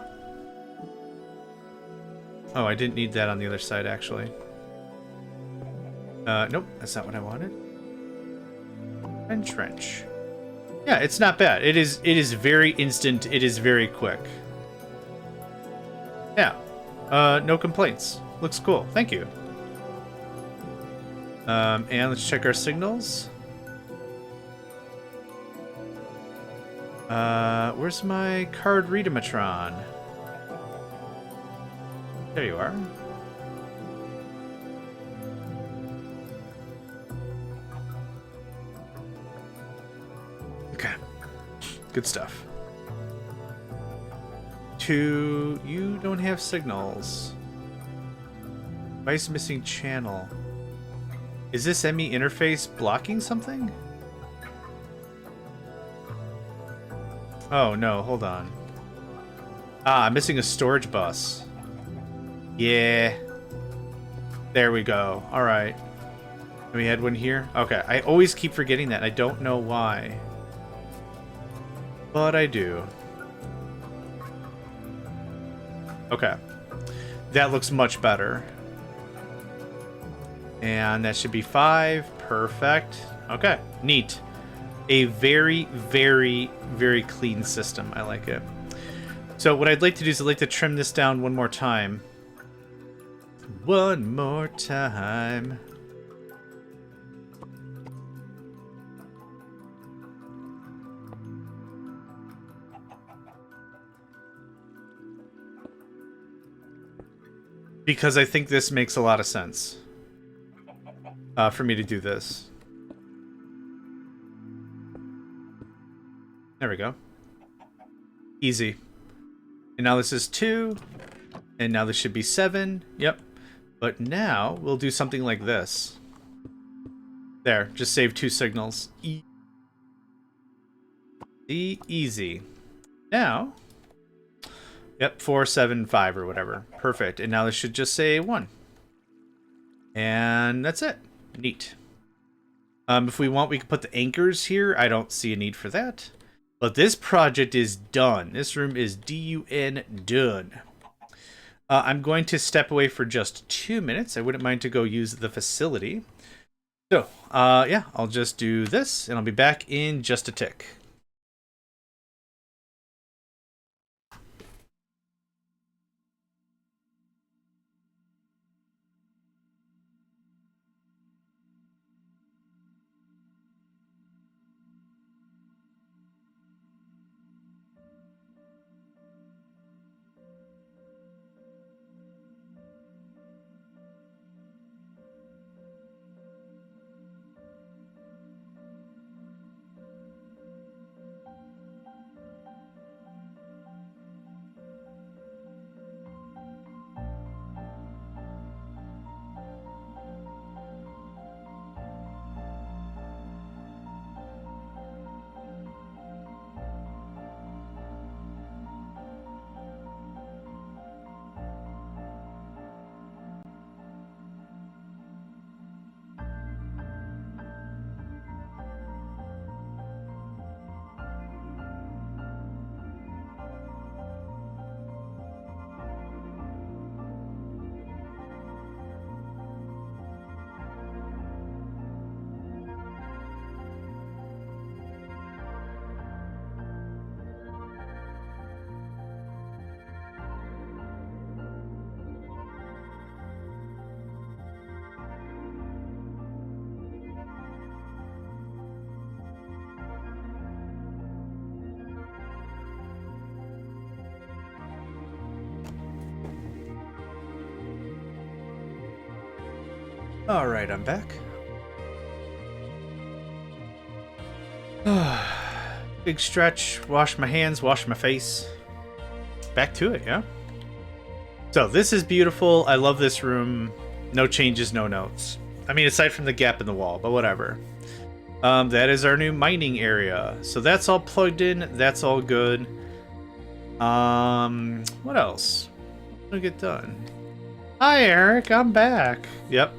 Oh, I didn't need that on the other side, actually. Nope, that's not what I wanted. And trench. Yeah, it's not bad. It is very instant. It is very quick. Yeah. No complaints. Looks cool. Thank you. And let's check our signals. Where's my card readamatron? There you are. Okay. Good stuff. 2, you don't have signals. Device missing channel. Is this ME interface blocking something? Oh no, hold on. Ah, I'm missing a storage bus. Yeah. There we go. Alright. We had one here? Okay, I always keep forgetting that. I don't know why. But I do. Okay. That looks much better. And that should be 5. Perfect. Okay, neat. A very, very, very clean system. I like it. So what I'd like to do is I'd like to trim this down one more time. One more time. Because I think this makes a lot of sense. For me to do this. There we go. Easy. And now this is 2. And now this should be 7. Yep. But now we'll do something like this. There. Just save 2 signals. Easy. Now. Yep. 4, 7, 5 or whatever. Perfect. And now this should just say 1. And that's it. Neat. If we want, we can put the anchors here. I don't see a need for that. But this project is done. This room is done. Done. I'm going to step away for just 2 minutes. I wouldn't mind to go use the facility. So, yeah, I'll just do this, and I'll be back in just a tick. All right, I'm back. Big stretch, wash my hands, wash my face. Back to it, yeah? So this is beautiful. I love this room. No changes, no notes. I mean, aside from the gap in the wall, but whatever. That is our new mining area. So that's all plugged in. That's all good. What else? What did I get done? Hi, Eric. I'm back. Yep.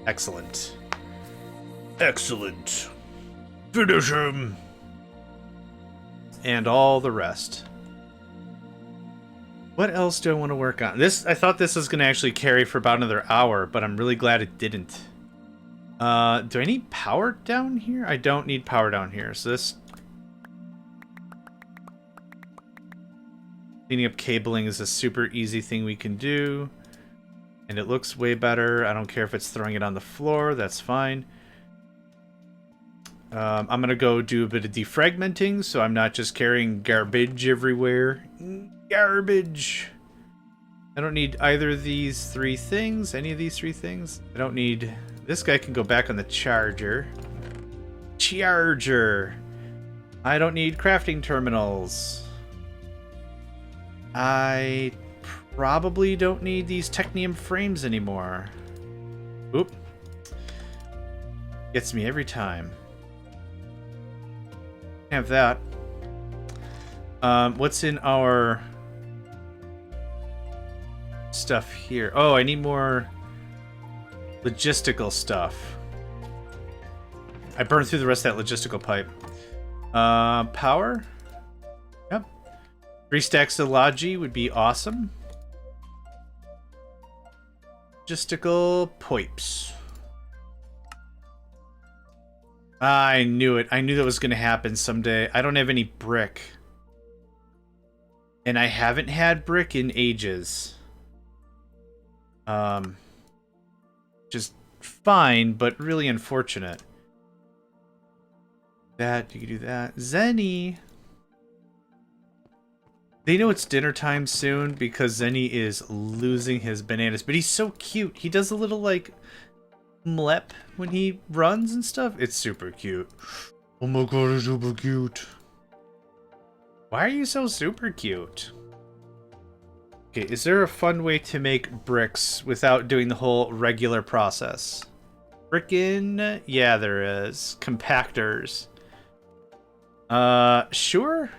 Excellent. Excellent. Finish him. And all the rest. What else do I want to work on? I thought this was going to actually carry for about another hour, but I'm really glad it didn't. Do I need power down here? I don't need power down here. So this... Cleaning up cabling is a super easy thing we can do. And it looks way better. I don't care if it's throwing it on the floor. That's fine. I'm going to go do a bit of defragmenting, so I'm not just carrying garbage everywhere. Garbage! I don't need either of these three things. Any of these three things. I don't need... This guy can go back on the charger. Charger! I don't need crafting terminals. I probably don't need these technium frames anymore. Oop. Gets me every time. Have that. What's in our stuff here? Oh, I need more logistical stuff. I burned through the rest of that logistical pipe. Power? Yep. 3 stacks of Logi would be awesome. Logistical pipes. I knew it. I knew that was going to happen someday. I don't have any brick. And I haven't had brick in ages. Just fine, but really unfortunate. That, you can do that. Zenny! They know it's dinner time soon because Zenny is losing his bananas. But he's so cute. He does a little, like, mlep when he runs and stuff. It's super cute. Oh my god, it's super cute. Why are you so super cute? Okay, is there a fun way to make bricks without doing the whole regular process? Frickin', yeah, there is. Compactors. Sure?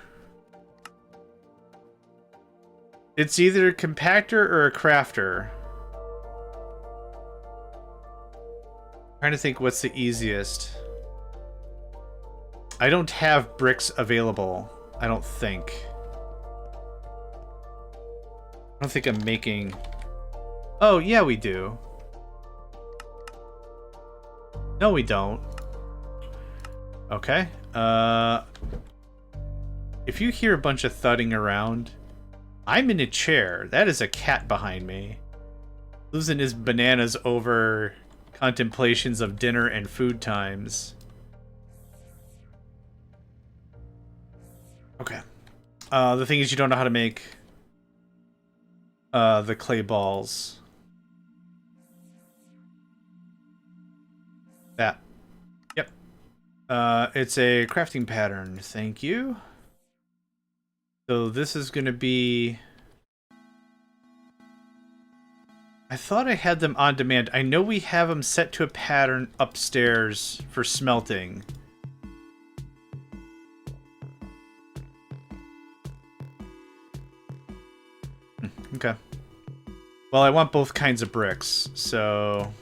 It's either a compactor or a crafter. Trying to think what's the easiest. I don't have bricks available. I don't think. I don't think I'm making... Oh, yeah, we do. No, we don't. Okay. If you hear a bunch of thudding around, I'm in a chair. That is a cat behind me. Losing his bananas over contemplations of dinner and food times. Okay. The thing is, you don't know how to make the clay balls. That. Yep. It's a crafting pattern. Thank you. So this is going to be... I thought I had them on demand. I know we have them set to a pattern upstairs for smelting. Okay. Well, I want both kinds of bricks, so...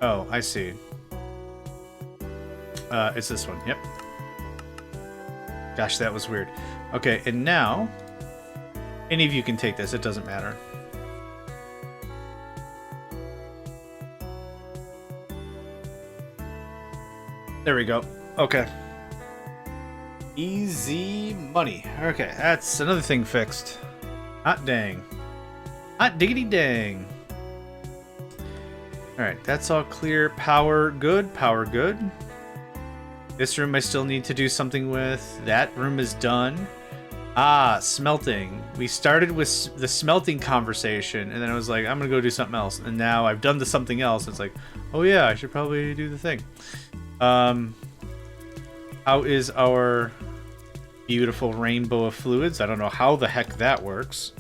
Oh, I see. It's this one. Yep. Gosh, that was weird. Okay, and now... Any of you can take this. It doesn't matter. There we go. Okay. Easy money. Okay, that's another thing fixed. Hot dang. Hot diggity dang. Alright, that's all clear. Power good. Power good. This room I still need to do something with. That room is done. Ah, smelting. We started with the smelting conversation, and then I was like, I'm gonna go do something else. And now I've done the something else. It's like, oh yeah, I should probably do the thing. How is our beautiful rainbow of fluids? I don't know how the heck that works.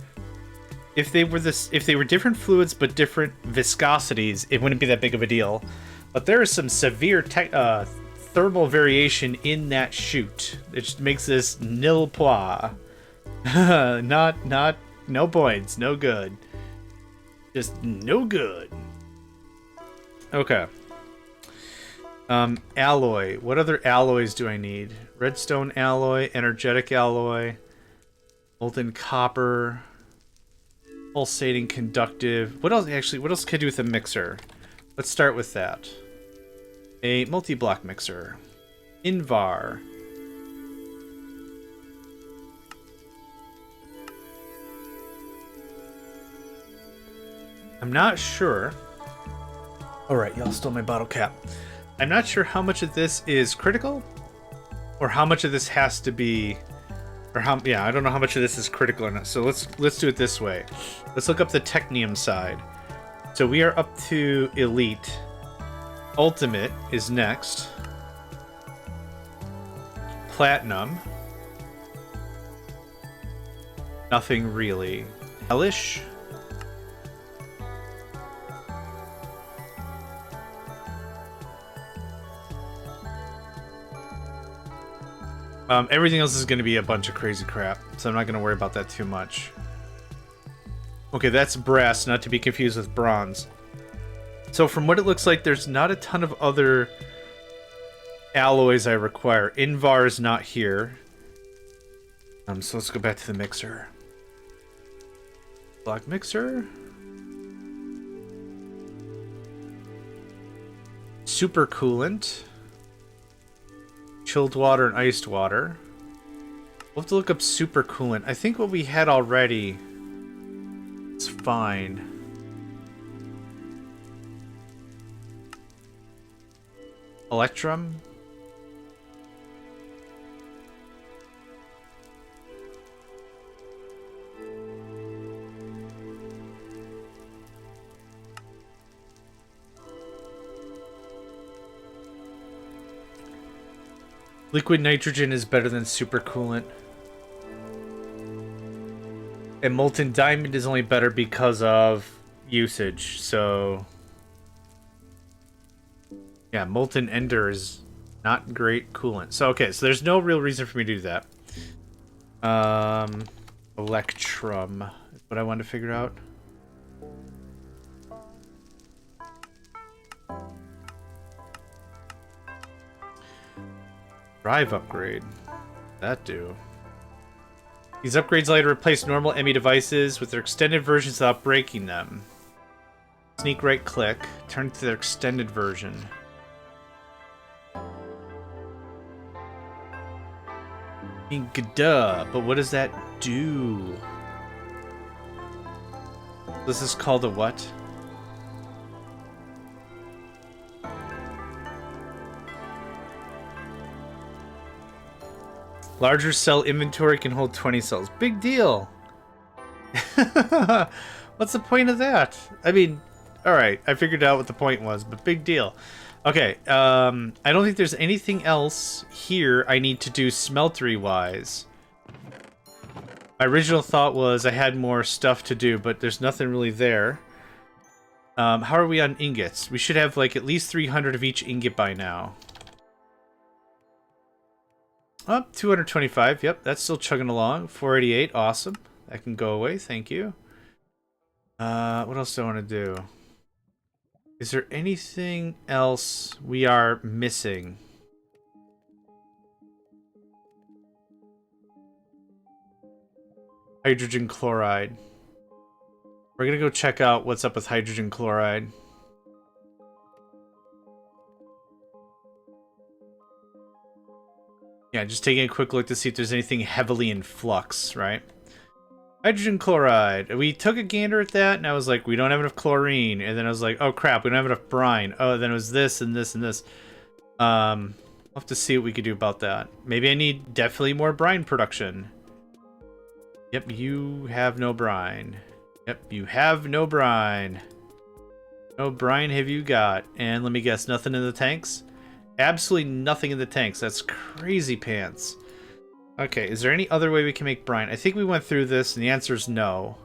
If they were different fluids but different viscosities, it wouldn't be that big of a deal. But there is some severe thermal variation in that chute. It just makes this nil pois. No points, no good. Just no good. Okay. Alloy. What other alloys do I need? Redstone alloy, energetic alloy, molten copper, pulsating conductive. What else? Actually, what else can I do with a mixer? Let's start with that. A multi-block mixer. Invar. I'm not sure. Alright, y'all stole my bottle cap. I'm not sure how much of this is critical, or how much of this has to be, or how, yeah, I don't know how much of this is critical or not. So let's do it this way. Let's look up the technium side. So we are up to elite. Ultimate is next. Platinum. Nothing really. Hellish. Everything else is going to be a bunch of crazy crap, so I'm not going to worry about that too much. Okay, that's brass, not to be confused with bronze. So from what it looks like, there's not a ton of other alloys I require. Invar is not here. So let's go back to the mixer. Block mixer. Super coolant. Chilled water and iced water. We'll have to look up super coolant. I think what we had already is fine. Electrum. Liquid nitrogen is better than super coolant. And molten diamond is only better because of usage, so... yeah, molten ender is not great coolant. So, okay, so there's no real reason for me to do that. Electrum is what I wanted to figure out. Drive upgrade. That do. These upgrades allow you to replace normal ME devices with their extended versions without breaking them. Sneak right click. Turn to their extended version. I mean, duh, but what does that do? This is called a what? Larger cell inventory can hold 20 cells. Big deal. What's the point of that? I mean, alright, I figured out what the point was, but big deal. Okay, I don't think there's anything else here I need to do smeltery-wise. My original thought was I had more stuff to do, but there's nothing really there. How are we on ingots? We should have, like, at least 300 of each ingot by now. Oh, 225. Yep, that's still chugging along. 488. Awesome. That can go away. Thank you. What else do I want to do? Is there anything else we are missing? Hydrogen chloride. We're gonna go check out what's up with hydrogen chloride. Yeah, just taking a quick look to see if there's anything heavily in flux, right? Hydrogen chloride. We took a gander at that, and I was like, we don't have enough chlorine. And then I was like, oh crap, we don't have enough brine. Oh, then it was this and this and this. We'll have to see what we could do about that. Maybe I need definitely more brine production. Yep, you have no brine. Yep, you have no brine. No brine have you got. And let me guess, nothing in the tanks? Absolutely nothing in the tanks. That's crazy pants. Okay, is there any other way we can make brine? I think we went through this, and the answer is no.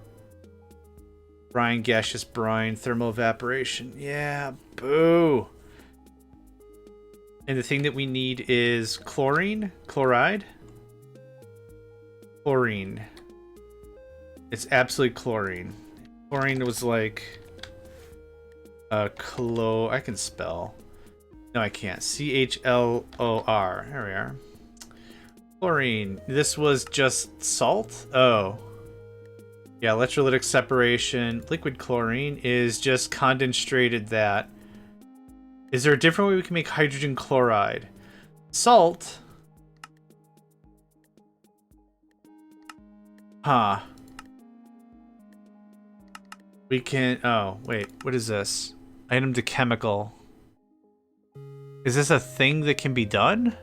Brine, gaseous brine, thermal evaporation. Yeah, boo. And the thing that we need is chlorine? Chloride? Chlorine. It's absolutely chlorine. Chlorine was like... I can spell. No, I can't. C-H-L-O-R. There we are. Chlorine. This was just salt? Oh. Yeah, electrolytic separation. Liquid chlorine is just condensated that. Is there a different way we can make hydrogen chloride? Salt? Huh. We can... Oh, wait. What is this? Item to chemical. Is this a thing that can be done?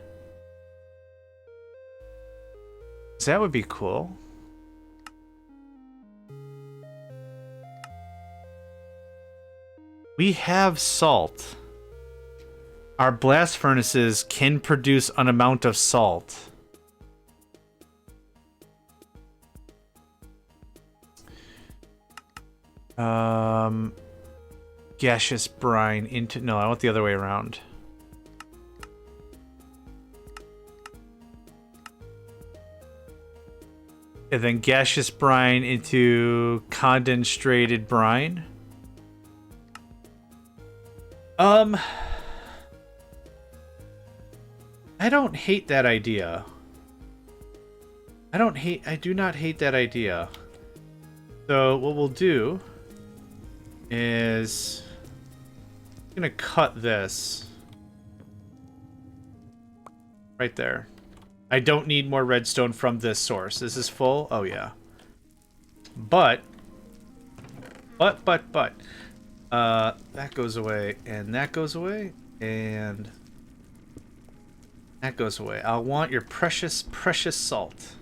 That would be cool. We have salt. Our blast furnaces can produce an amount of salt. Gaseous brine into... No, I want the other way around. And then gaseous brine into condensated brine. I don't hate that idea. I do not hate that idea. So what we'll do is I'm gonna cut this right there. I don't need more redstone from this source. This is full. Oh yeah. But that goes away, and that goes away, and that goes away. I'll want your precious, precious salt.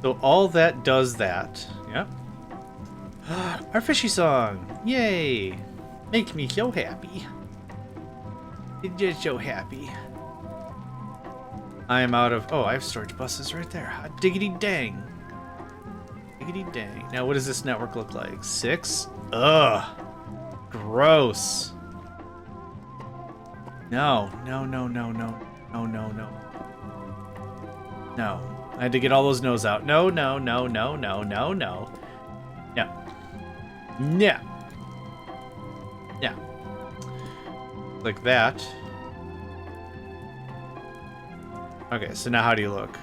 So all that does that. Yep. Our fishy song. Yay. Make me so happy. It's just so happy. I am out of... Oh, I have storage buses right there. Hot diggity dang. Diggity dang. Now, what does this network look like? 6? Ugh. Gross. No. No, no, no, no. No, no, no. No. I had to get all those no's out. No, no, no, no, no, no, no. No. No. No. Like that. Okay, so now how do you look?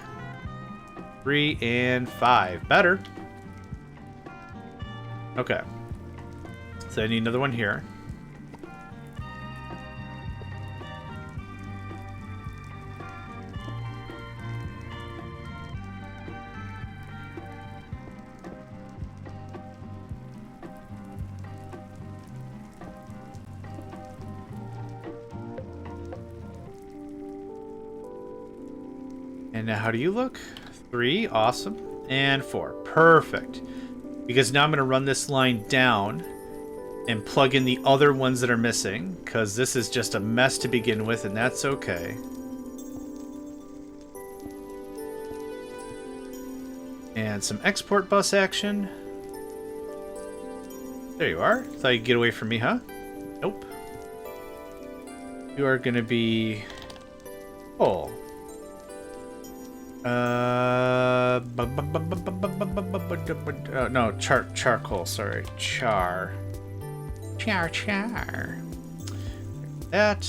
3 and 5. Better. Okay. So I need another one here. And now how do you look? 3, awesome. And 4, perfect. Because now I'm going to run this line down and plug in the other ones that are missing, because this is just a mess to begin with, and that's okay. And some export bus action. There you are. Thought you'd get away from me, huh? Nope. You are going to be... Oh. No, charcoal, sorry. Char. That,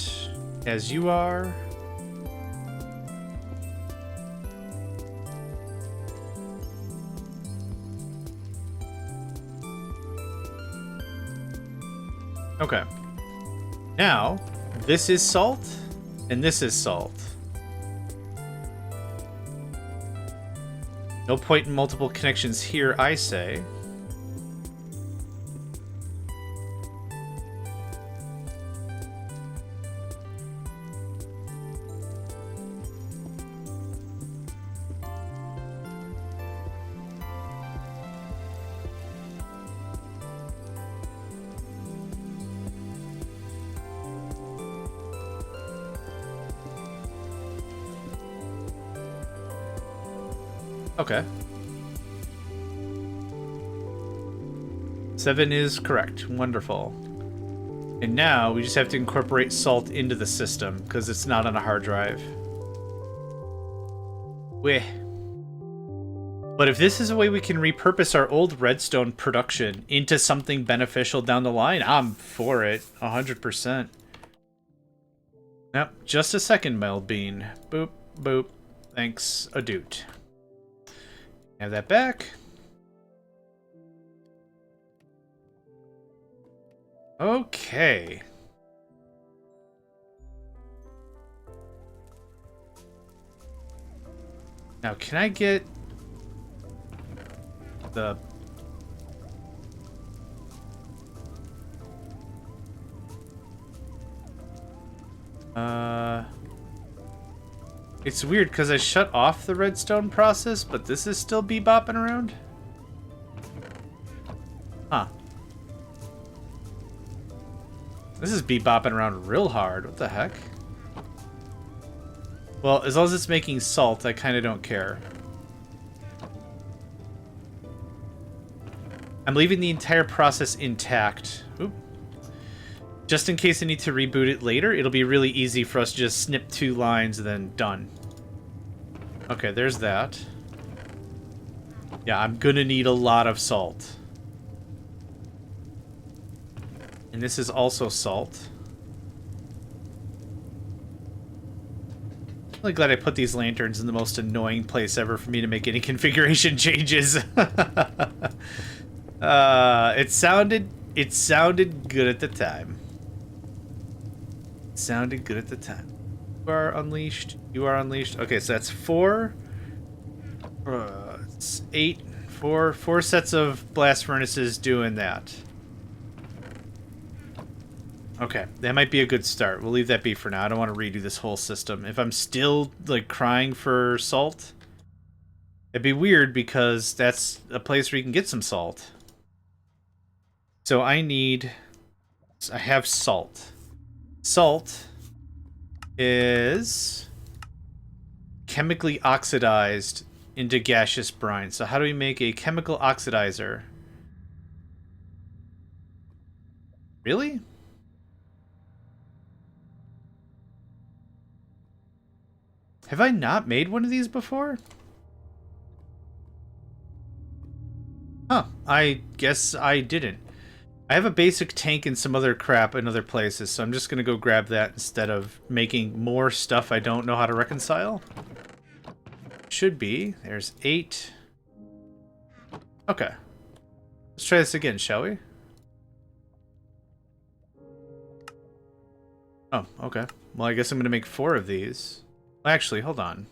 as you are. Okay. Now, this is salt, and this is salt. No point in multiple connections here, I say. Okay. 7 is correct. Wonderful. And now we just have to incorporate salt into the system because it's not on a hard drive. Weh. But if this is a way we can repurpose our old redstone production into something beneficial down the line, I'm for it. 100%. Yep. Just a second, Mel Bean. Boop, boop. Thanks, a doot. Have that back. Okay. Now, can I get the... It's weird because I shut off the redstone process, but this is still bebopping around? Huh. This is bebopping around real hard. What the heck? Well, as long as it's making salt, I kind of don't care. I'm leaving the entire process intact. Oop. Just in case I need to reboot it later, it'll be really easy for us to just snip 2 lines and then done. Okay, there's that. Yeah, I'm gonna need a lot of salt. And this is also salt. I'm really glad I put these lanterns in the most annoying place ever for me to make any configuration changes. It sounded good at the time. Sounded good at the time. You are unleashed. You are unleashed. Okay, so that's 4. It's 8. 4 sets of blast furnaces doing that. Okay, that might be a good start. We'll leave that be for now. I don't want to redo this whole system. If I'm still like crying for salt, it'd be weird because that's a place where you can get some salt. So I have salt. Salt is chemically oxidized into gaseous brine. So how do we make a chemical oxidizer? Really? Have I not made one of these before? Huh, I guess I didn't. I have a basic tank and some other crap in other places, so I'm just gonna go grab that instead of making more stuff I don't know how to reconcile. Should be. There's 8. Okay. Let's try this again, shall we? Oh, okay. Well, I guess I'm gonna make 4 of these. Actually, hold on.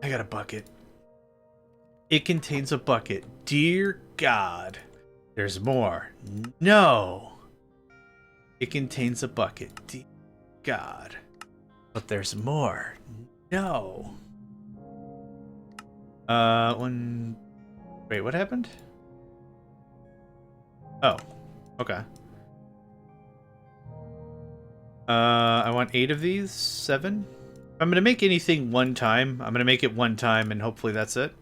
I got a bucket. It contains a bucket. Dear God. There's more. No. It contains a bucket. Dear God. But there's more. No. Wait, what happened? Oh. Okay. I want 8 of these. 7. If I'm gonna make anything one time, I'm gonna make it one time, and hopefully that's it.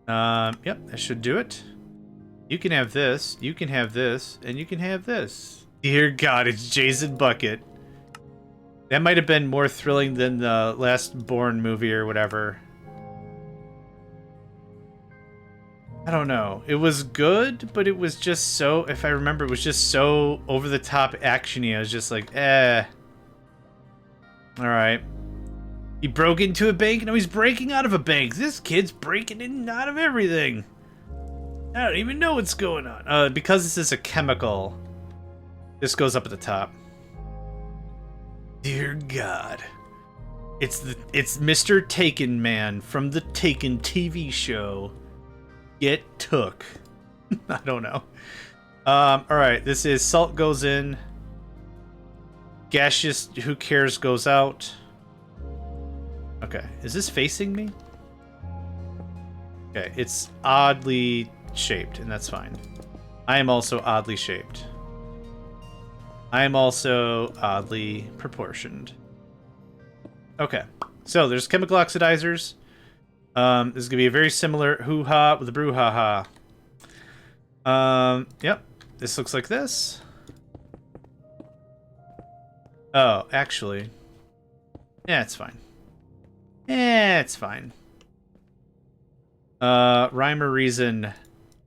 Yep, that should do it. You can have this, you can have this, and you can have this. Dear God, it's Jason Bucket. That might have been more thrilling than the last Bourne movie or whatever. I don't know. It was good, but it was just so, if I remember, it was just so over-the-top action-y. I was just like, eh. Alright. He broke into a bank, now he's breaking out of a bank. This kid's breaking in and out of everything. I don't even know what's going on. Because this is a chemical, this goes up at the top. Dear God. It's Mr. Taken Man from the Taken TV show. Get took. I don't know. All right, this is salt goes in. Gaseous, who cares, goes out. Okay, is this facing me? Okay, it's oddly shaped, and that's fine. I am also oddly shaped. I am also oddly proportioned. Okay, so there's chemical oxidizers. This is gonna be a very similar hoo-ha with a brouhaha. Yep, this looks like this. Oh, actually, yeah, it's fine. Yeah, it's fine. Rhyme or Reason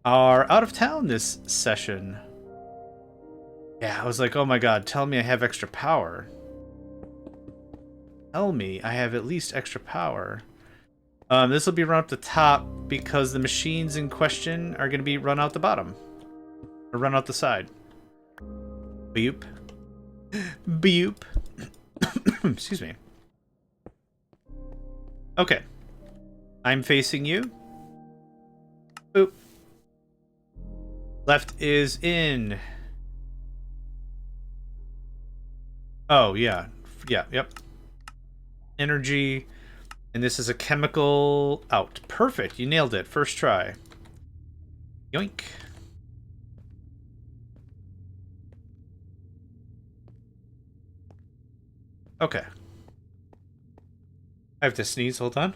are out of town this session. Yeah, I was like, oh my god, tell me I have extra power. Tell me I have at least extra power. This will be run up the top because the machines in question are going to be run out the bottom. Or run out the side. Boop. Boop. Excuse me. Okay. I'm facing you. Boop. Left is in. Oh, yeah. Yeah, yep. Energy. And this is a chemical out. Perfect. You nailed it. First try. Yoink. Okay. I have to sneeze. Hold on.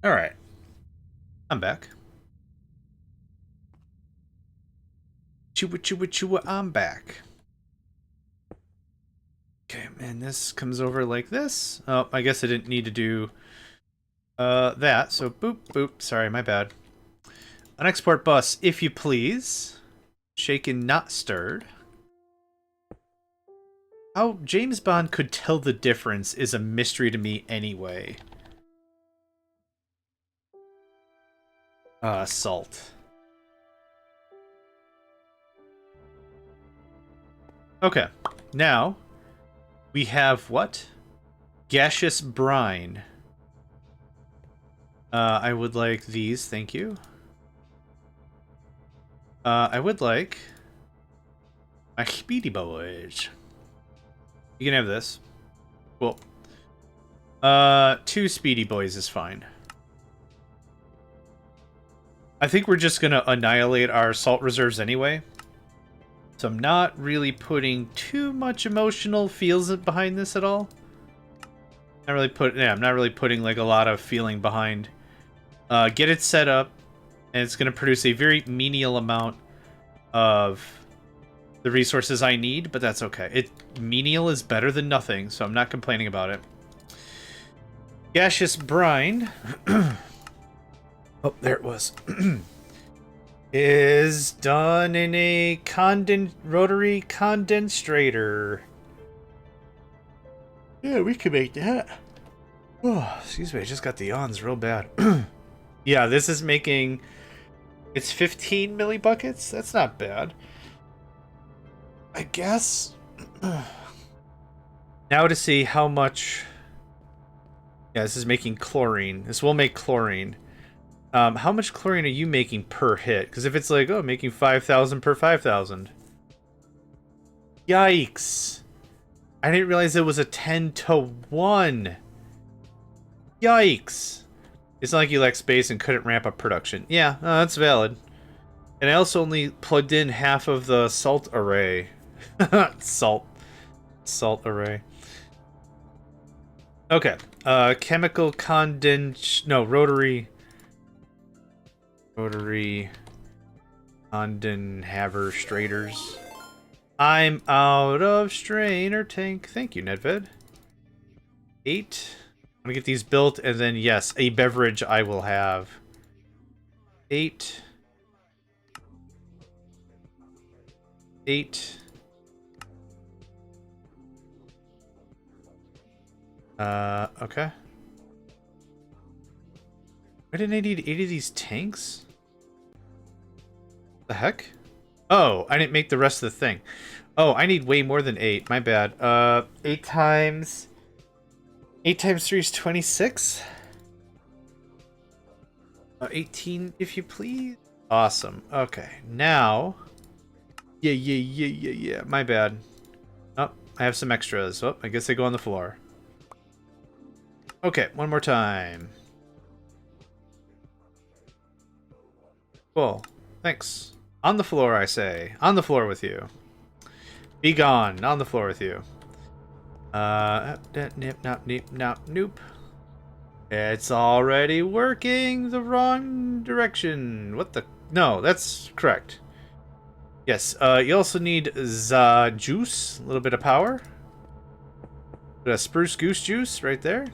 All right. I'm back. Chewa, chewa, chewa, I'm back. Okay, and this comes over like this. Oh, I guess I didn't need to do that. So boop, boop. Sorry, my bad. An export bus, if you please. Shaken, not stirred. How James Bond could tell the difference is a mystery to me anyway. Salt. Okay, now we have what? Gaseous brine. I would like these, thank you. I would like my Speedy Boys. You can have this. Cool. 2 Speedy Boys is fine. I think we're just gonna annihilate our salt reserves anyway. So I'm not really putting too much emotional feels behind this at all. I'm not really putting like a lot of feeling behind. Get it set up, and it's gonna produce a very menial amount of the resources I need, but that's okay. Menial is better than nothing, so I'm not complaining about it. Gaseous brine. Oh, there it was. Is done in a rotary condensator. Yeah, we can make that. Oh, excuse me, I just got the yawns real bad. Yeah, this is making... It's 15 millibuckets? That's not bad. I guess... Now to see how much... Yeah, this is making chlorine. This will make chlorine. How much chlorine are you making per hit? Because if it's like, oh, making 5,000 per 5,000. Yikes. I didn't realize it was a 10-to-1. Yikes. It's not like you lack space and couldn't ramp up production. Yeah, that's valid. And I also only plugged in half of the salt array. Salt array. Okay. Chemical rotary condenhators. I'm out of strainer tank. Thank you, Nedved. 8. I'm gonna get these built, and then yes, a beverage I will have. 8. 8. Okay. Why didn't I need 8 of these tanks? The heck? Oh, I didn't make the rest of the thing. Oh, I need way more than 8. My bad. 8 times... 8 times 3 is 26? 18, if you please. Awesome. Okay, now... Yeah. My bad. Oh, I have some extras. Oh, I guess they go on the floor. Okay, one more time. Cool. Thanks. On the floor, I say. On the floor with you. Be gone. On the floor with you. Nope. It's already working the wrong direction. What the? No, that's correct. Yes, you also need the juice. A little bit of power. Bit of spruce goose juice right there.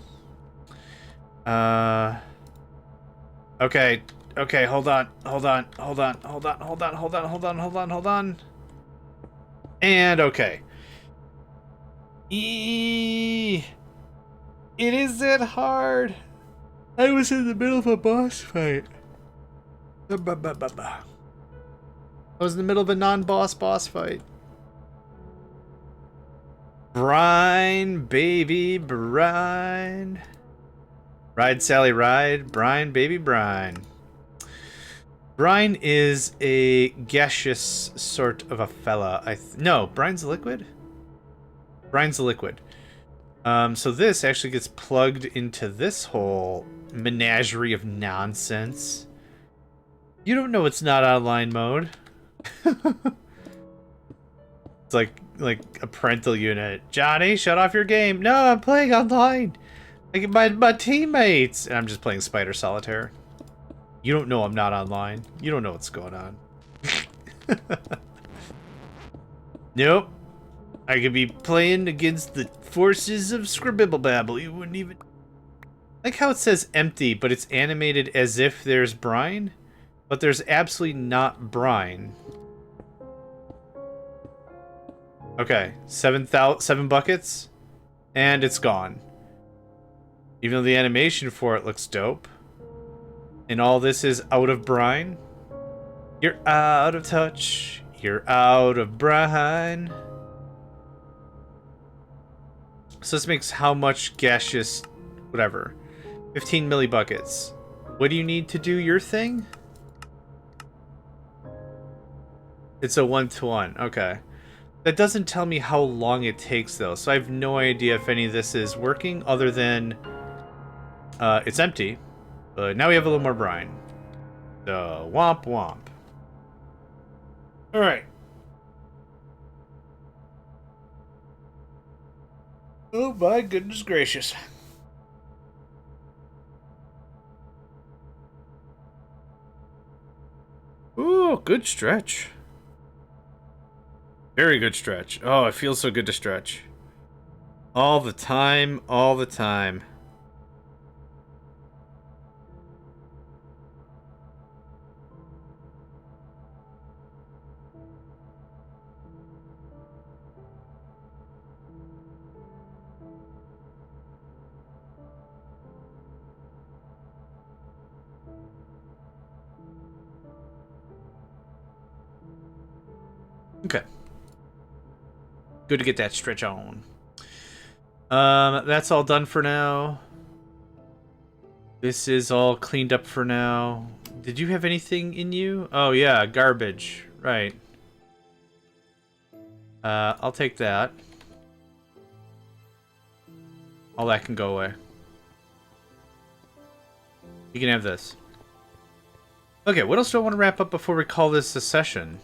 Okay. Okay, hold on. And okay. It is that hard. I was in the middle of a boss fight. I was in the middle of a non-boss fight. Brine, baby, brine. Ride, Sally, ride. Brine, baby, brine. Brine is a gaseous sort of a fella. No, brine's a liquid? Brine's a liquid. So this actually gets plugged into this whole menagerie of nonsense. You don't know it's not online mode. It's like a parental unit. Johnny, shut off your game. No, I'm playing online. I get my teammates. And I'm just playing Spider Solitaire. You don't know I'm not online. You don't know what's going on. Nope. I could be playing against the forces of Scribblebabble. You wouldn't even... like how it says empty, but it's animated as if there's brine. But there's absolutely not brine. Okay, 7 buckets. And it's gone. Even though the animation for it looks dope. And all this is out of brine. You're out of touch. You're out of brine. So this makes how much gaseous... whatever. 15 millibuckets. What do you need to do your thing? It's a 1-to-1. Okay. That doesn't tell me how long it takes, though. So I have no idea if any of this is working, other than... it's empty. But now we have a little more brine. So, womp womp. Alright. Oh my goodness gracious. Ooh, good stretch. Very good stretch. Oh, it feels so good to stretch. All the time, all the time. Okay. Good to get that stretch on. That's all done for now. This is all cleaned up for now. Did you have anything in you? Oh yeah, garbage. Right. I'll take that. All that can go away. You can have this. Okay, what else do I want to wrap up before we call this a session?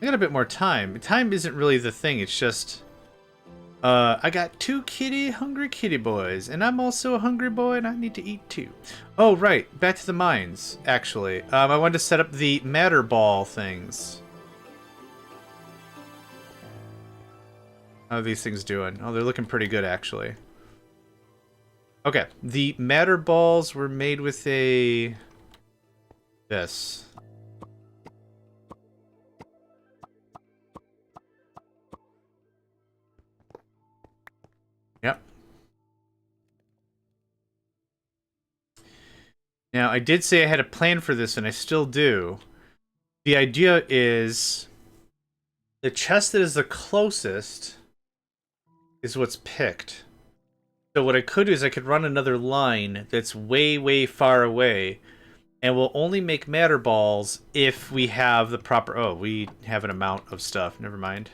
I got a bit more time. Time isn't really the thing, it's just... I got 2 hungry kitty boys, and I'm also a hungry boy, and I need to eat too. Oh, right. Back to the mines, actually. I wanted to set up the matter ball things. How are these things doing? Oh, they're looking pretty good, actually. Okay, the matter balls were made with a... this. Yep. Now, I did say I had a plan for this, and I still do. The idea is The chest that is the closest is what's picked. So what I could do is I could run another line that's way, way far away, and we'll only make matter balls if we have the proper... Oh, we have an amount of stuff. Never mind.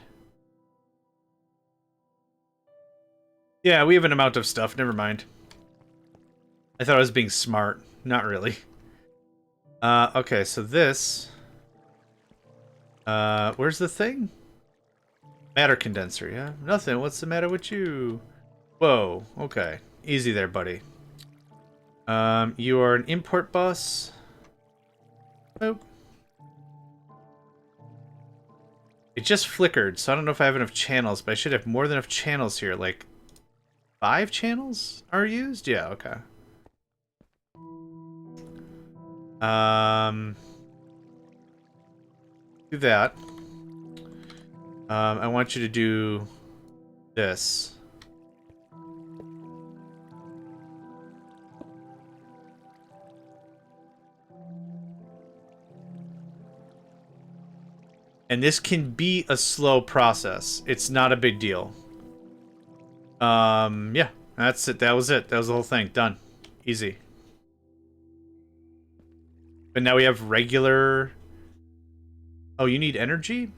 Yeah, we have an amount of stuff. Never mind. I thought I was being smart. Not really. Okay, so this... where's the thing? Matter condenser, yeah? Nothing. What's the matter with you? Whoa, okay. Easy there, buddy. You are an import bus. Nope. It just flickered, so I don't know if I have enough channels, but I should have more than enough channels here. Like, 5 channels are used? Yeah, okay. Do that. I want you to do this. And this can be a slow process. It's not a big deal. Yeah, that's it. That was it. That was the whole thing. Done. Easy. But now we have regular... Oh, you need energy?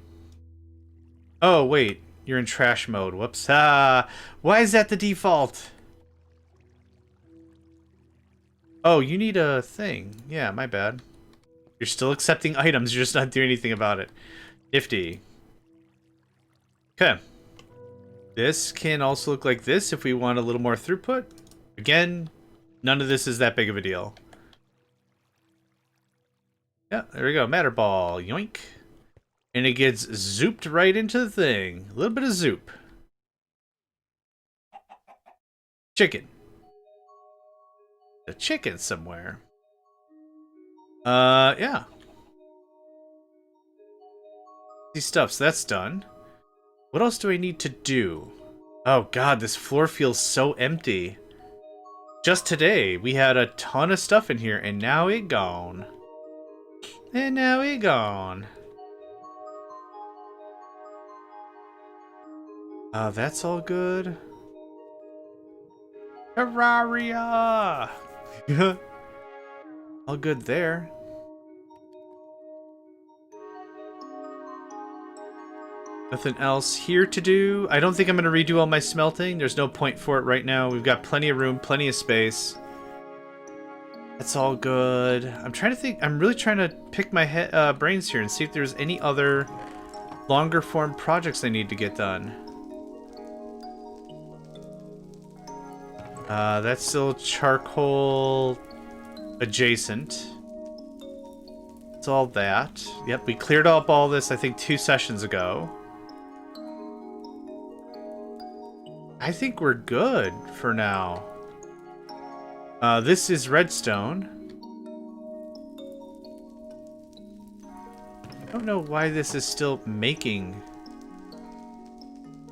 Oh, wait. You're in trash mode. Whoops. Ah, why is that the default? Oh, you need a thing. Yeah, my bad. You're still accepting items. You're just not doing anything about it. Nifty. Okay. This can also look like this if we want a little more throughput. Again, none of this is that big of a deal. Yeah, there we go. Matter ball. Yoink. And it gets zooped right into the thing. A little bit of zoop. Chicken. A chicken somewhere. Yeah. Stuff, so that's done. What else do I need to do? Oh god, this floor feels so empty. Just today, we had a ton of stuff in here, and now it gone. And now it gone. That's all good. Terraria! All good there. Nothing else here to do. I don't think I'm going to redo all my smelting. There's no point for it right now. We've got plenty of room, plenty of space. That's all good. I'm trying to think. I'm really trying to pick my brains here and see if there's any other longer form projects I need to get done. That's still charcoal adjacent. That's all that. Yep, we cleared up all this, I think, 2 sessions ago. I think we're good for now. This is redstone. I don't know why this is still making,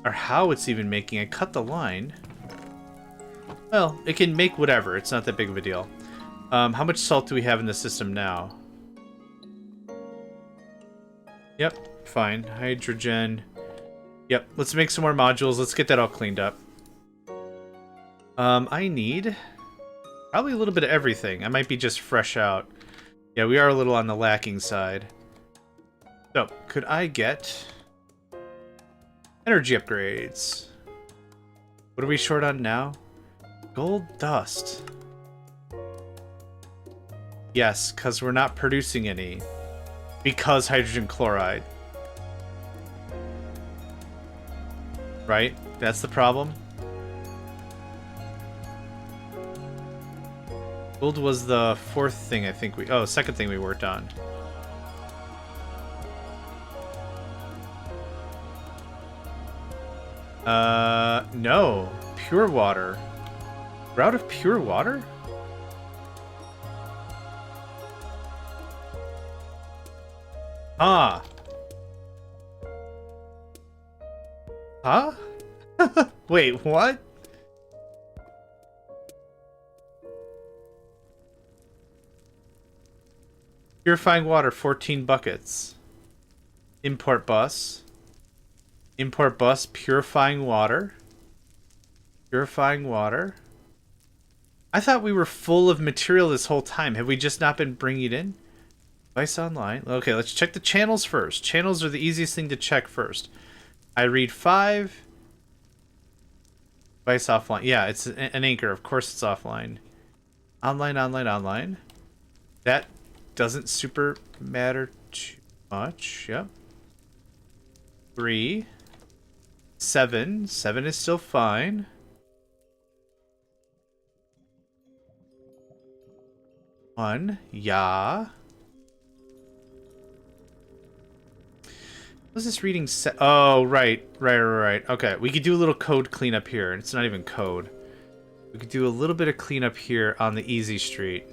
or how it's even making. I cut the line. Well, it can make whatever. It's not that big of a deal. How much salt do we have in the system now? Yep, fine. Hydrogen. Yep, let's make some more modules. Let's get that all cleaned up. I need probably a little bit of everything. I might be just fresh out. Yeah, we are a little on the lacking side. So, could I get energy upgrades? What are we short on now? Gold dust. Yes, because we're not producing any. Because hydrogen chloride. Right? That's the problem. Gold was the 4th thing I think we... Oh, 2nd thing we worked on. No. Pure water. We're out of pure water? Ah. Huh? Wait, what? Purifying water, 14 buckets. Import bus. Import bus, purifying water. Purifying water. I thought we were full of material this whole time. Have we just not been bringing it in? Device online. Okay, let's check the channels first. Channels are the easiest thing to check first. I read 5. Device offline. Yeah, it's an anchor. Of course it's offline. Online, online, online. That doesn't super matter too much. Yep. 3. 7. 7 is still fine. 1. Yeah. What's this reading set? Oh, right. Okay, we could do a little code cleanup here. It's not even code. We could do a little bit of cleanup here on the easy street.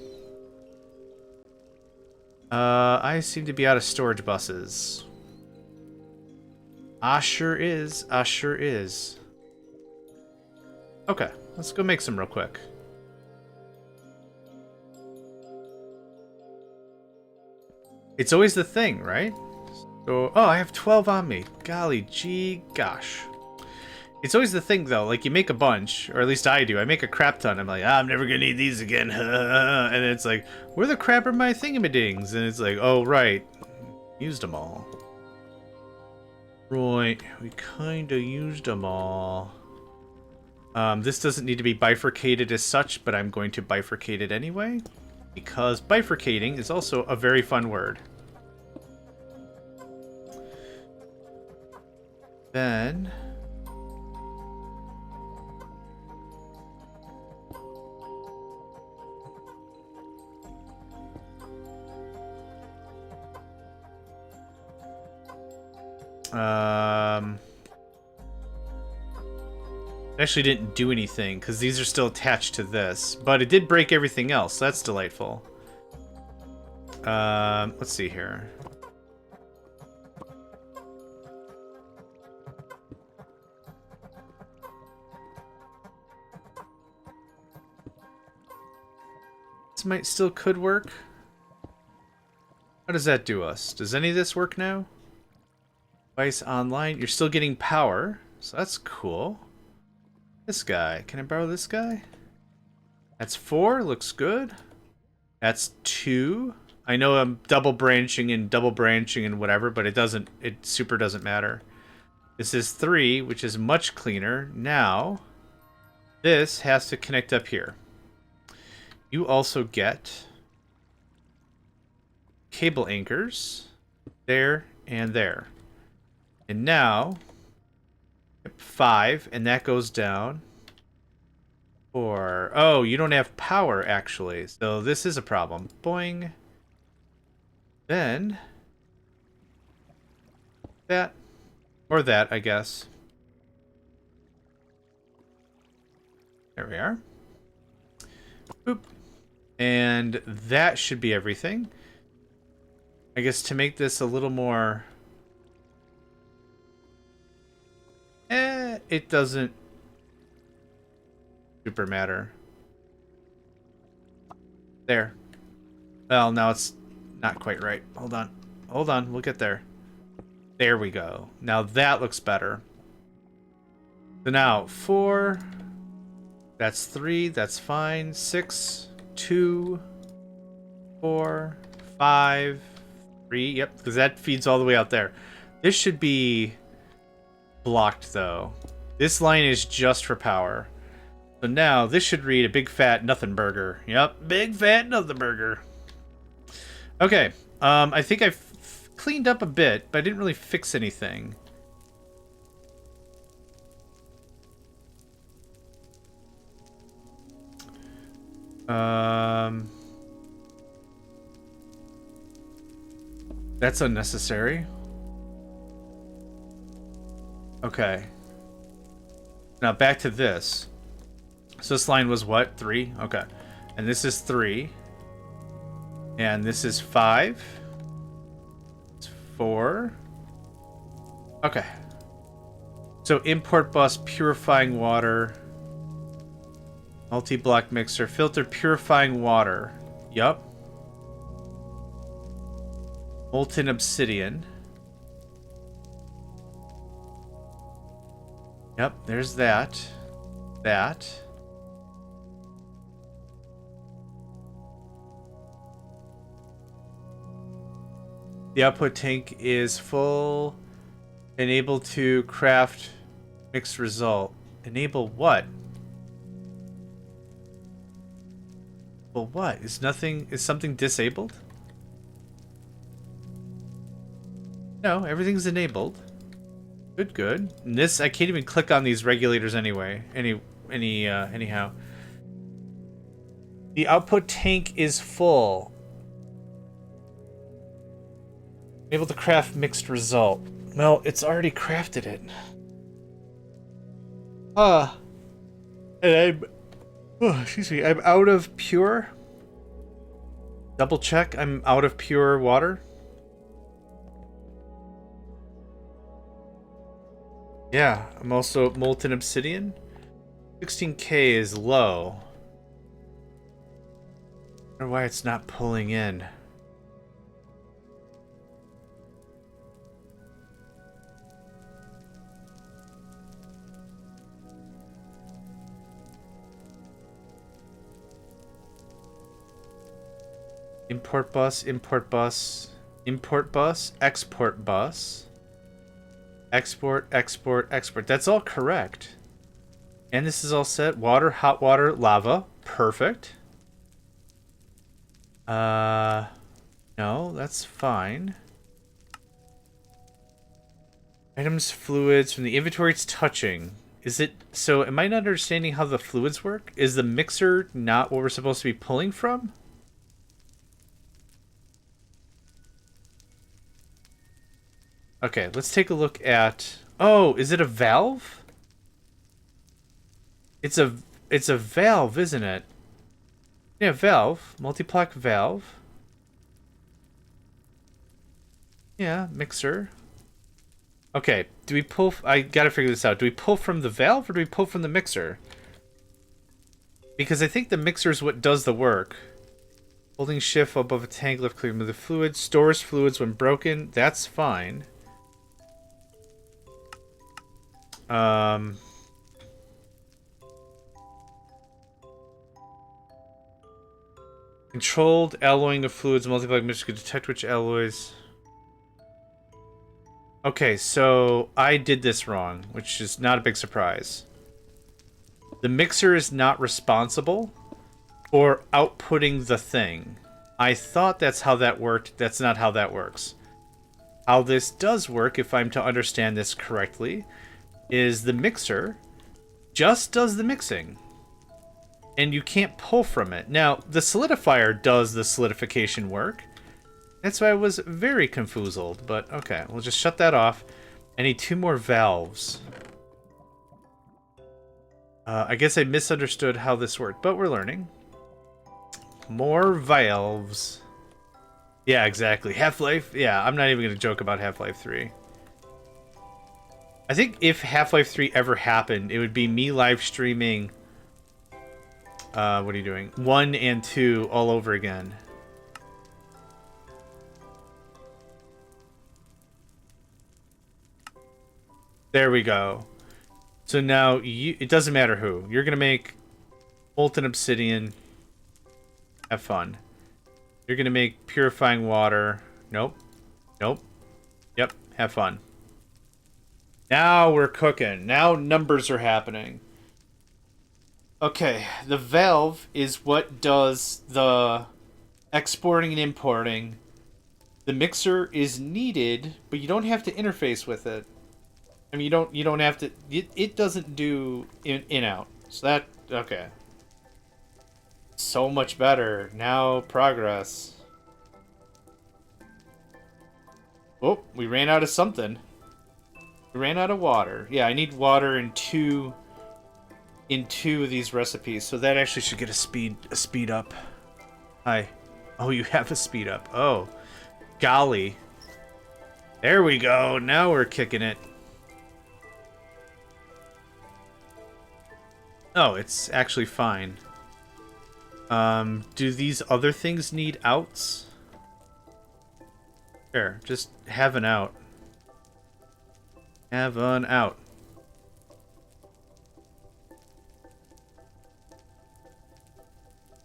I seem to be out of storage buses. Sure is. Sure is. Okay, let's go make some real quick. It's always the thing, right? So, oh, I have 12 on me. Golly gee gosh. It's always the thing, though. Like, you make a bunch, or at least I do. I make a crap ton. I'm like, I'm never gonna need these again. And it's like, where the crap are my thingamadings? And it's like, oh, right. Used them all. Right. We kind of used them all. This doesn't need to be bifurcated as such, but I'm going to bifurcate it anyway. Because bifurcating is also a very fun word. Then... actually didn't do anything because these are still attached to this, but it did break everything else. So that's delightful. Let's see here. This might still could work. How does that do us? Does any of this work now? Device online. You're still getting power, so that's cool. This guy. Can I borrow this guy? That's 4. Looks good. That's 2. I know I'm double branching and whatever, but it doesn't. It super doesn't matter. This is 3, which is much cleaner. Now, this has to connect up here. You also get cable anchors there and there. And now, 5, and that goes down. 4. Oh, you don't have power, actually. So this is a problem. Boing. Then, that. Or that, I guess. There we are. Boop. And that should be everything. I guess to make this a little more... it doesn't super matter. There. Well, now it's not quite right. Hold on. Hold on. We'll get there. There we go. Now that looks better. So now 4. That's 3. That's fine. 6, 2, 4, 5, 3. Yep, because that feeds all the way out there. This should be blocked though. This line is just for power. So now this should read a big fat nothing burger. Yep, big fat nothing burger. Okay, I think I've cleaned up a bit, but I didn't really fix anything. That's unnecessary. Okay. Now back to this. So this line was what? 3? Okay. And this is 3. And this is 5. It's 4. Okay. So import bus, purifying water. Multi-block mixer, filter, purifying water. Yup. Molten obsidian. Yep, there's that. That. The output tank is full and able to craft mixed result. Enable what? Well, what? Is something disabled? No, everything's enabled. Good, good. And this, I can't even click on these regulators anyway. Anyhow. The output tank is full. Able to craft mixed result. Well, it's already crafted it. And excuse me, I'm out of pure. Double check, I'm out of pure water. Yeah, I'm also molten obsidian. 16k is low. I wonder why it's not pulling in. Import bus, import bus, import bus, export bus. Export, export, export. That's all correct. And this is all set. Water, hot water, lava. Perfect. No, that's fine. Items, fluids from the inventory it's touching. Is it... So, am I not understanding how the fluids work? Is the mixer not what we're supposed to be pulling from? Okay, let's take a look at... Oh, is it a valve? It's a valve, isn't it? Yeah, valve. Multi-plaque valve. Yeah, mixer. Okay, do we pull... I gotta figure this out. Do we pull from the valve or do we pull from the mixer? Because I think the mixer is what does the work. Holding shift above a tank, left clear of the fluid. Stores fluids when broken. That's fine. Controlled alloying of fluids, multi-plaque mixture can detect which alloys. Okay, so I did this wrong, which is not a big surprise. The mixer is not responsible for outputting the thing. I thought that's how that worked. That's not how that works. How this does work, if I'm to understand this correctly, is the mixer just does the mixing. And you can't pull from it. Now, the solidifier does the solidification work. That's why I was very confused, but okay, we'll just shut that off. I need 2 more valves. I guess I misunderstood how this worked, but we're learning. More valves. Yeah, exactly. Half-Life? Yeah, I'm not even going to joke about Half-Life 3. I think if Half-Life 3 ever happened, it would be me live streaming... what are you doing? 1 and 2 all over again. There we go. So now, it doesn't matter who. You're going to make molten obsidian. Have fun. You're going to make purifying water. Nope. Nope. Yep. Have fun. Now we're cooking. Now numbers are happening. Okay. The valve is what does the exporting and importing. The mixer is needed, but you don't have to interface with it. I mean, you don't have to... It doesn't do in-out. So that... Okay. So much better. Now, progress. Oh, we ran out of something. We ran out of water. Yeah, I need water in two of these recipes. So that actually should get a speed up. Hi. Oh, you have a speed up. Oh. Golly. There we go. Now we're kicking it. Oh, it's actually fine. Do these other things need outs? There, just have an out. Have an out.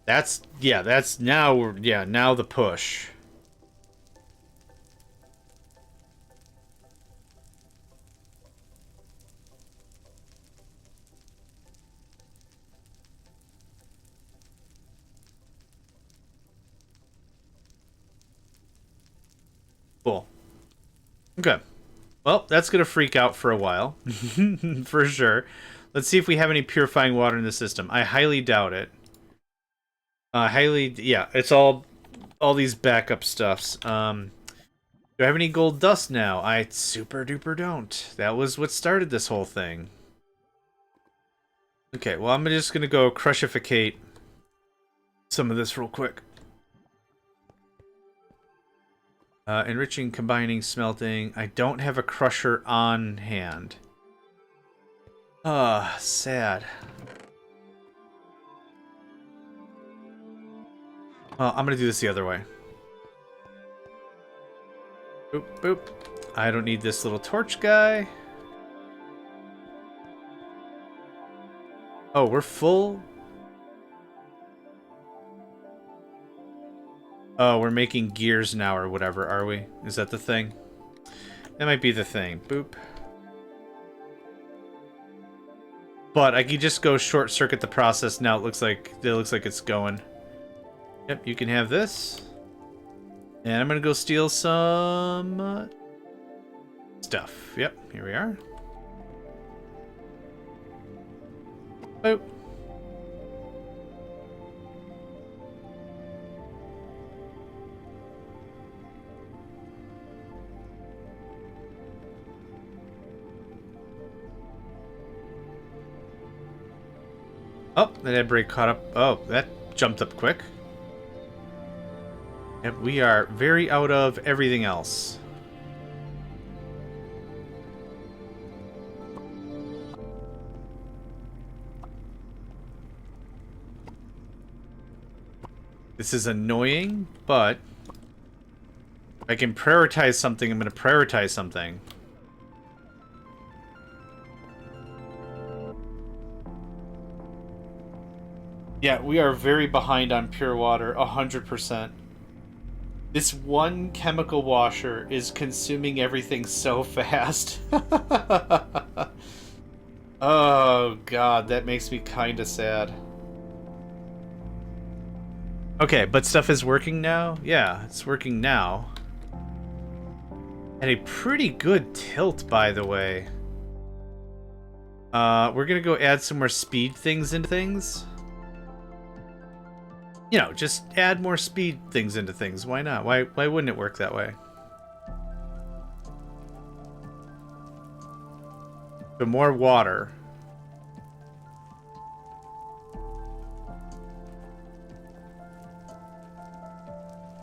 That's now now the push. Cool. Okay. Well, that's gonna freak out for a while. For sure. Let's see if we have any purifying water in the system. I highly doubt it. Yeah, it's all these backup stuffs. Do I have any gold dust now? I super duper don't. That was what started this whole thing. Okay, well, I'm just gonna go crushificate some of this real quick. Enriching, combining, smelting. I don't have a crusher on hand. Ah, sad. Well, I'm gonna do this the other way. Boop, boop. I don't need this little torch guy. Oh, we're full? Oh, we're making gears now or whatever, are we? Is that the thing? That might be the thing. Boop. But I can just go short circuit the process now. It looks like it's going. Yep, you can have this. And I'm gonna go steal some stuff. Yep, here we are. Boop. Oh, that head brake caught up. Oh, that jumped up quick. Yep, we are very out of everything else. This is annoying, but if I can prioritize something, I'm going to prioritize something. Yeah, we are very behind on pure water, 100%. This one chemical washer is consuming everything so fast. Oh god, that makes me kinda sad. Okay, but stuff is working now? Yeah, it's working now. At a pretty good tilt, by the way. We're gonna go add some more speed things into things. You know, just add more speed things into things. Why not? Why wouldn't it work that way? But more water.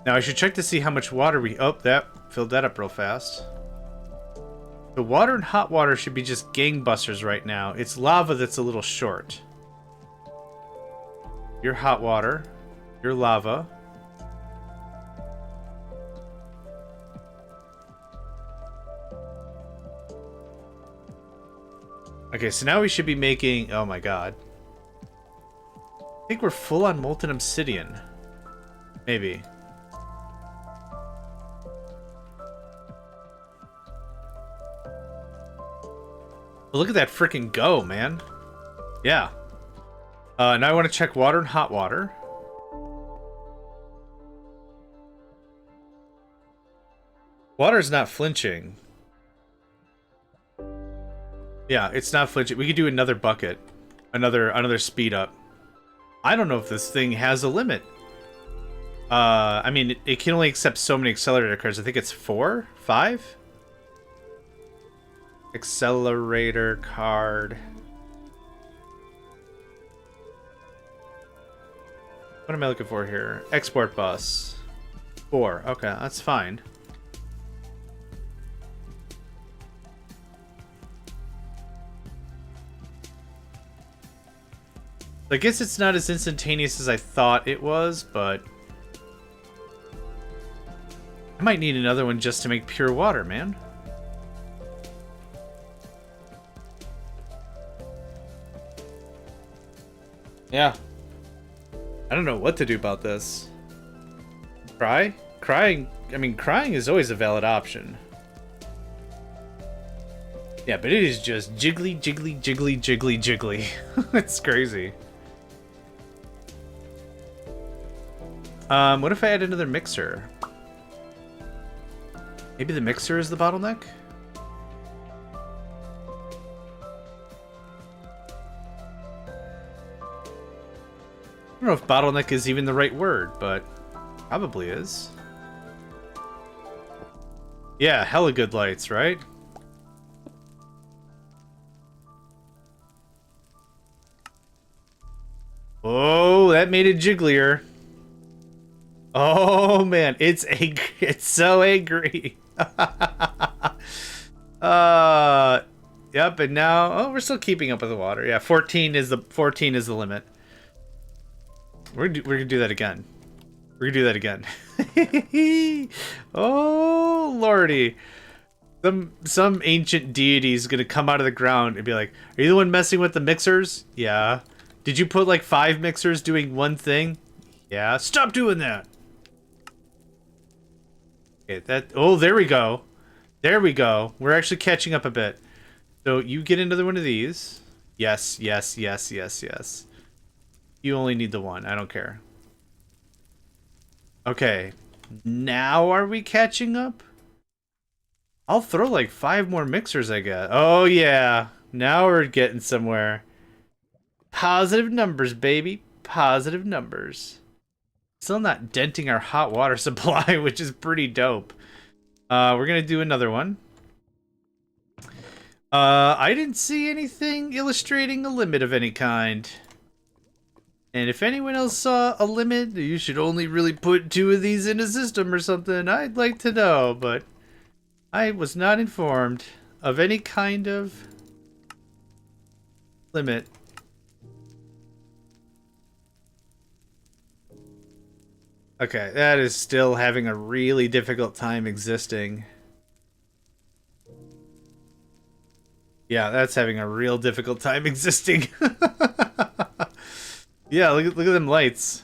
Now I should check to see how much water we... Oh, that filled that up real fast. The water and hot water should be just gangbusters right now. It's lava that's a little short. Your hot water. Your lava. Okay, so now we should be making... Oh my god. I think we're full on molten obsidian. Maybe. Well, look at that freaking go, man. Yeah. Now I want to check water and hot water. Water's not flinching. Yeah, it's not flinching. We could do another bucket. Another speed up. I don't know if this thing has a limit. I mean, it can only accept so many accelerator cards. I think it's 4? 5? Accelerator card. What am I looking for here? Export bus. 4. Okay, that's fine. I guess it's not as instantaneous as I thought it was, but... I might need another one just to make pure water, man. Yeah. I I don't know what to do about this. Cry? Crying, I mean, crying is always a valid option. Yeah, but it is just jiggly, jiggly, jiggly, jiggly, jiggly. It's crazy. What if I add another mixer? Maybe the mixer is the bottleneck? I don't know if bottleneck is even the right word, but probably is. Yeah, hella good lights, right? Oh, that made it jigglier. Oh man, it's angry. It's so angry. Yep, and now we're still keeping up with the water. Yeah, 14 is the limit. We're gonna do that again. We're gonna do that again. Oh lordy. Some ancient deity is gonna come out of the ground and be like, "Are you the one messing with the mixers?" Yeah. Did you put like 5 mixers doing one thing? Yeah. Stop doing that. Okay, oh, there we go. There we go. We're actually catching up a bit. So you get another one of these. Yes, yes, yes, yes, yes. You only need the one. I don't care. Okay. Now are we catching up? I'll throw like 5 more mixers, I guess. Oh, yeah. Now we're getting somewhere. Positive numbers, baby. Positive numbers. Still not denting our hot water supply, which is pretty dope. We're gonna do another one. I didn't see anything illustrating a limit of any kind. And if anyone else saw a limit, you should only really put 2 of these in a system or something. I'd like to know, but I was not informed of any kind of limit. Okay, that is still having a really difficult time existing. Yeah, that's having a real difficult time existing. Yeah, look at them lights.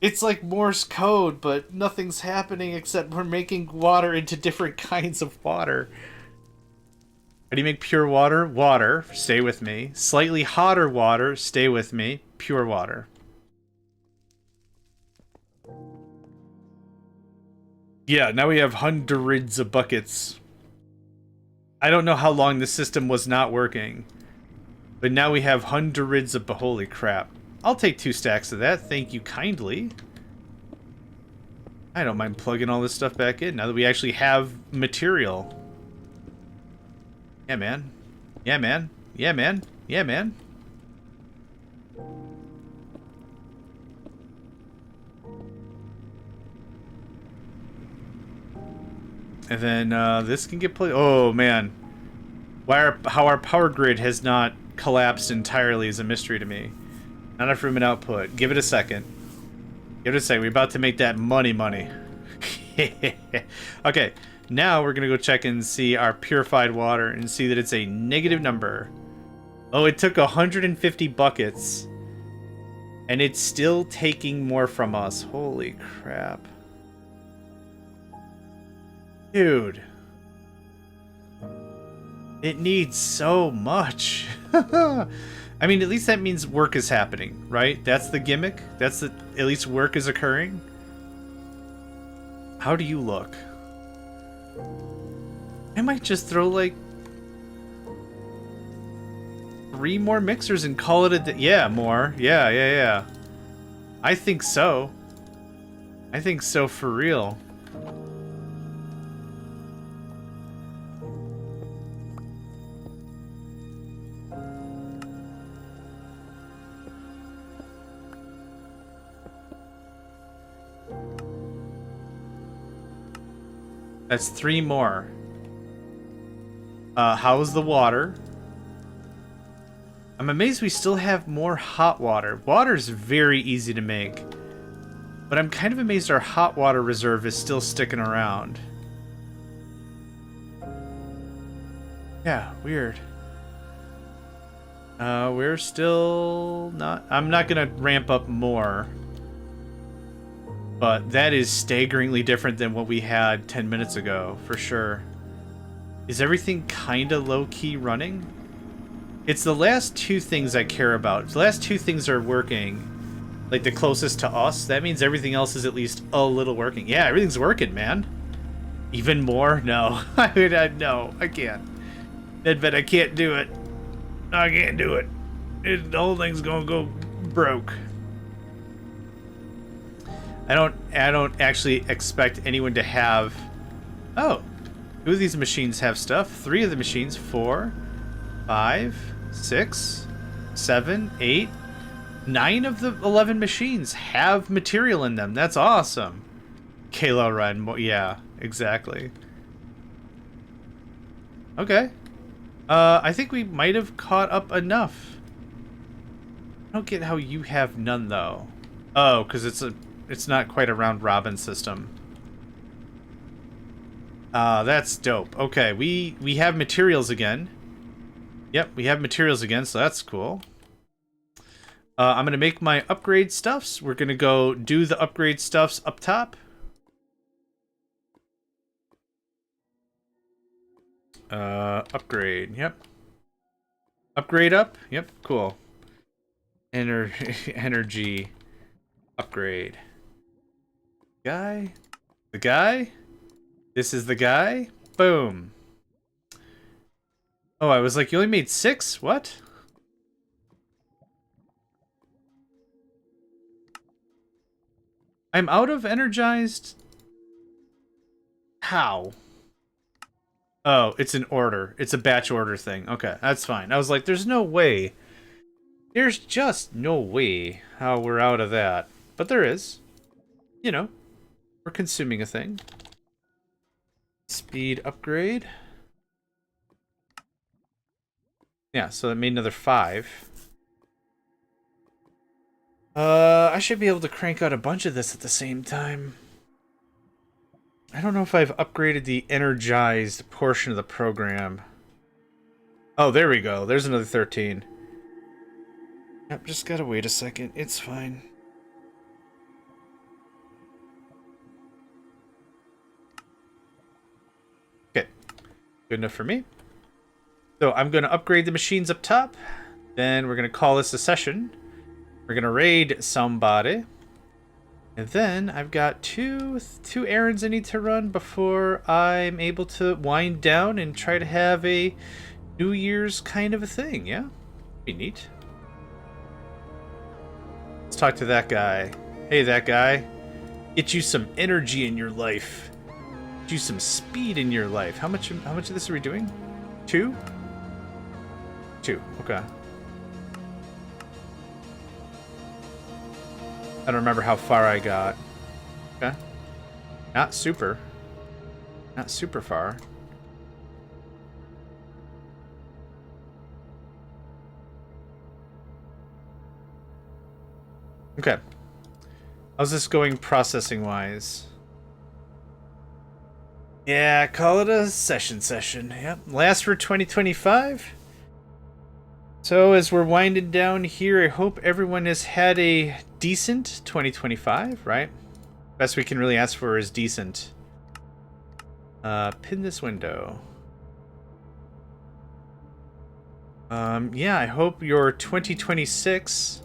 It's like Morse code, but nothing's happening except we're making water into different kinds of water. How do you make pure water? Water, stay with me. Slightly hotter water, stay with me. Pure water. Yeah, now we have hundreds of buckets. I don't know how long the system was not working. But now we have hundreds of... Holy crap. I'll take 2 stacks of that. Thank you kindly. I don't mind plugging all this stuff back in now that we actually have material. Yeah, man. Yeah, man. Yeah, man. Yeah, man. And then this can get played. Oh man, how our power grid has not collapsed entirely is a mystery to me. Not enough room and output. Give it a second. Give it a second. We're about to make that money. Okay, now we're gonna go check and see our purified water and see that it's a negative number. Oh, it took 150 buckets, and it's still taking more from us. Holy crap. Dude. It needs so much. I mean, at least that means work is happening, right? That's the gimmick. At least work is occurring. How do you look? I might just throw like 3 more mixers and call it a yeah, more. Yeah. I think so. I think so for real. That's 3 more. How's the water? I'm amazed we still have more hot water. Water's very easy to make. But I'm kind of amazed our hot water reserve is still sticking around. Yeah, weird. We're still not... I'm not gonna ramp up more. But that is staggeringly different than what we had 10 minutes ago, for sure. Is everything kinda low-key running? It's the last two things I care about. The last two things are working. Like, the closest to us. That means everything else is at least a little working. Yeah, everything's working, man. Even more? No. No, I can't. Admit I can't do it. I can't do it. The whole thing's gonna go broke. I don't actually expect anyone to have... Oh. 2 of these machines have stuff. 3 of the machines. 4, 5, 6, 7, 8, 9 of the 11 machines have material in them. That's awesome. Kalo Run. Yeah, exactly. Okay. I think we might have caught up enough. I don't get how you have none, though. Oh, because it's not quite a round robin system. That's dope. Okay, we have materials again. Yep, we have materials again, so that's cool. I'm gonna make my upgrade stuffs. We're gonna go do the upgrade stuffs up top. Upgrade. Yep. Upgrade up. Yep. Cool. Energy. Upgrade. Guy. The guy. This is the guy. Boom. Oh, I was like, you only made 6? What? I'm out of energized. How? Oh, it's an order. It's a batch order thing. Okay, that's fine. I was like, there's no way. There's just no way how we're out of that. But there is. You know, we're consuming a thing. Speed upgrade. Yeah, so that made another 5. I should be able to crank out a bunch of this at the same time. I don't know if I've upgraded the energized portion of the program. Oh, there we go. There's another 13. Yep, just gotta wait a second. It's fine. Okay. Good enough for me. So I'm going to upgrade the machines up top. Then we're going to call this a session. We're going to raid somebody. And then I've got two errands I need to run before I'm able to wind down and try to have a New Year's kind of a thing, yeah? Be neat. Let's talk to that guy. Hey, that guy. Get you some energy in your life. Get you some speed in your life. How much of this are we doing? 2? 2, okay. I don't remember how far I got. Okay. Not super. Not super far. Okay. How's this going processing-wise? Yeah, call it a session. Yep. Last for 2025. So as we're winding down here, I hope everyone has had a decent 2025, right? Best we can really ask for is decent. Pin this window. Yeah, I hope your 2026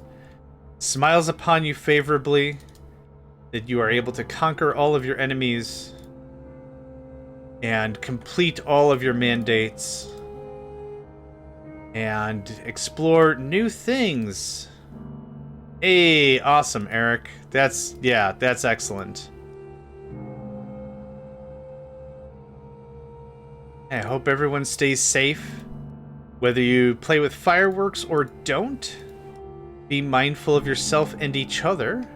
smiles upon you favorably, that you are able to conquer all of your enemies and complete all of your mandates and explore new things. Hey, awesome, Eric. That's excellent. I hope everyone stays safe. Whether you play with fireworks or don't, be mindful of yourself and each other.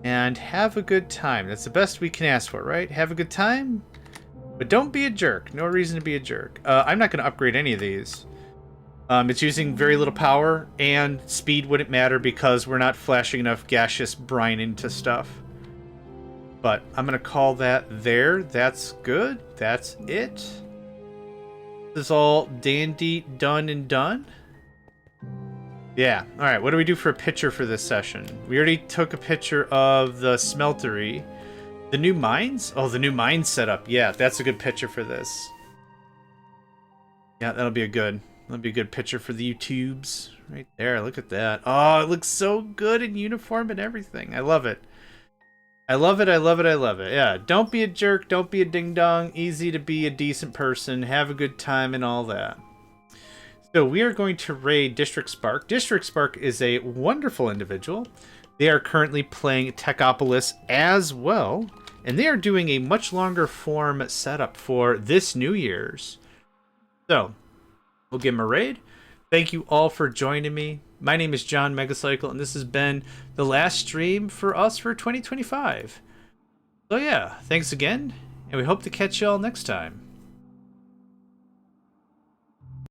And have a good time. That's the best we can ask for, right? Have a good time, but don't be a jerk. No reason to be a jerk. I'm not going to upgrade any of these. It's using very little power, and speed wouldn't matter because we're not flashing enough gaseous brine into stuff. But I'm going to call that there. That's good. That's it. This is all dandy, done and done. Yeah. All right. What do we do for a picture for this session? We already took a picture of the smeltery. The new mines? Oh, the new mine setup. Yeah, that's a good picture for this. Yeah, that'll be a good picture for the YouTubes. Right there. Look at that. Oh, it looks so good in uniform and everything. I love it. I love it. I love it. I love it. Yeah. Don't be a jerk. Don't be a ding dong. Easy to be a decent person. Have a good time and all that. So we are going to raid District Spark. District Spark is a wonderful individual. They are currently playing Techopolis as well, and they are doing a much longer form setup for this New Year's. So we'll give them a raid. Thank you all for joining me. My name is JohnMegacycle, and this has been the last stream for us for 2025. So yeah, thanks again, and we hope to catch y'all next time.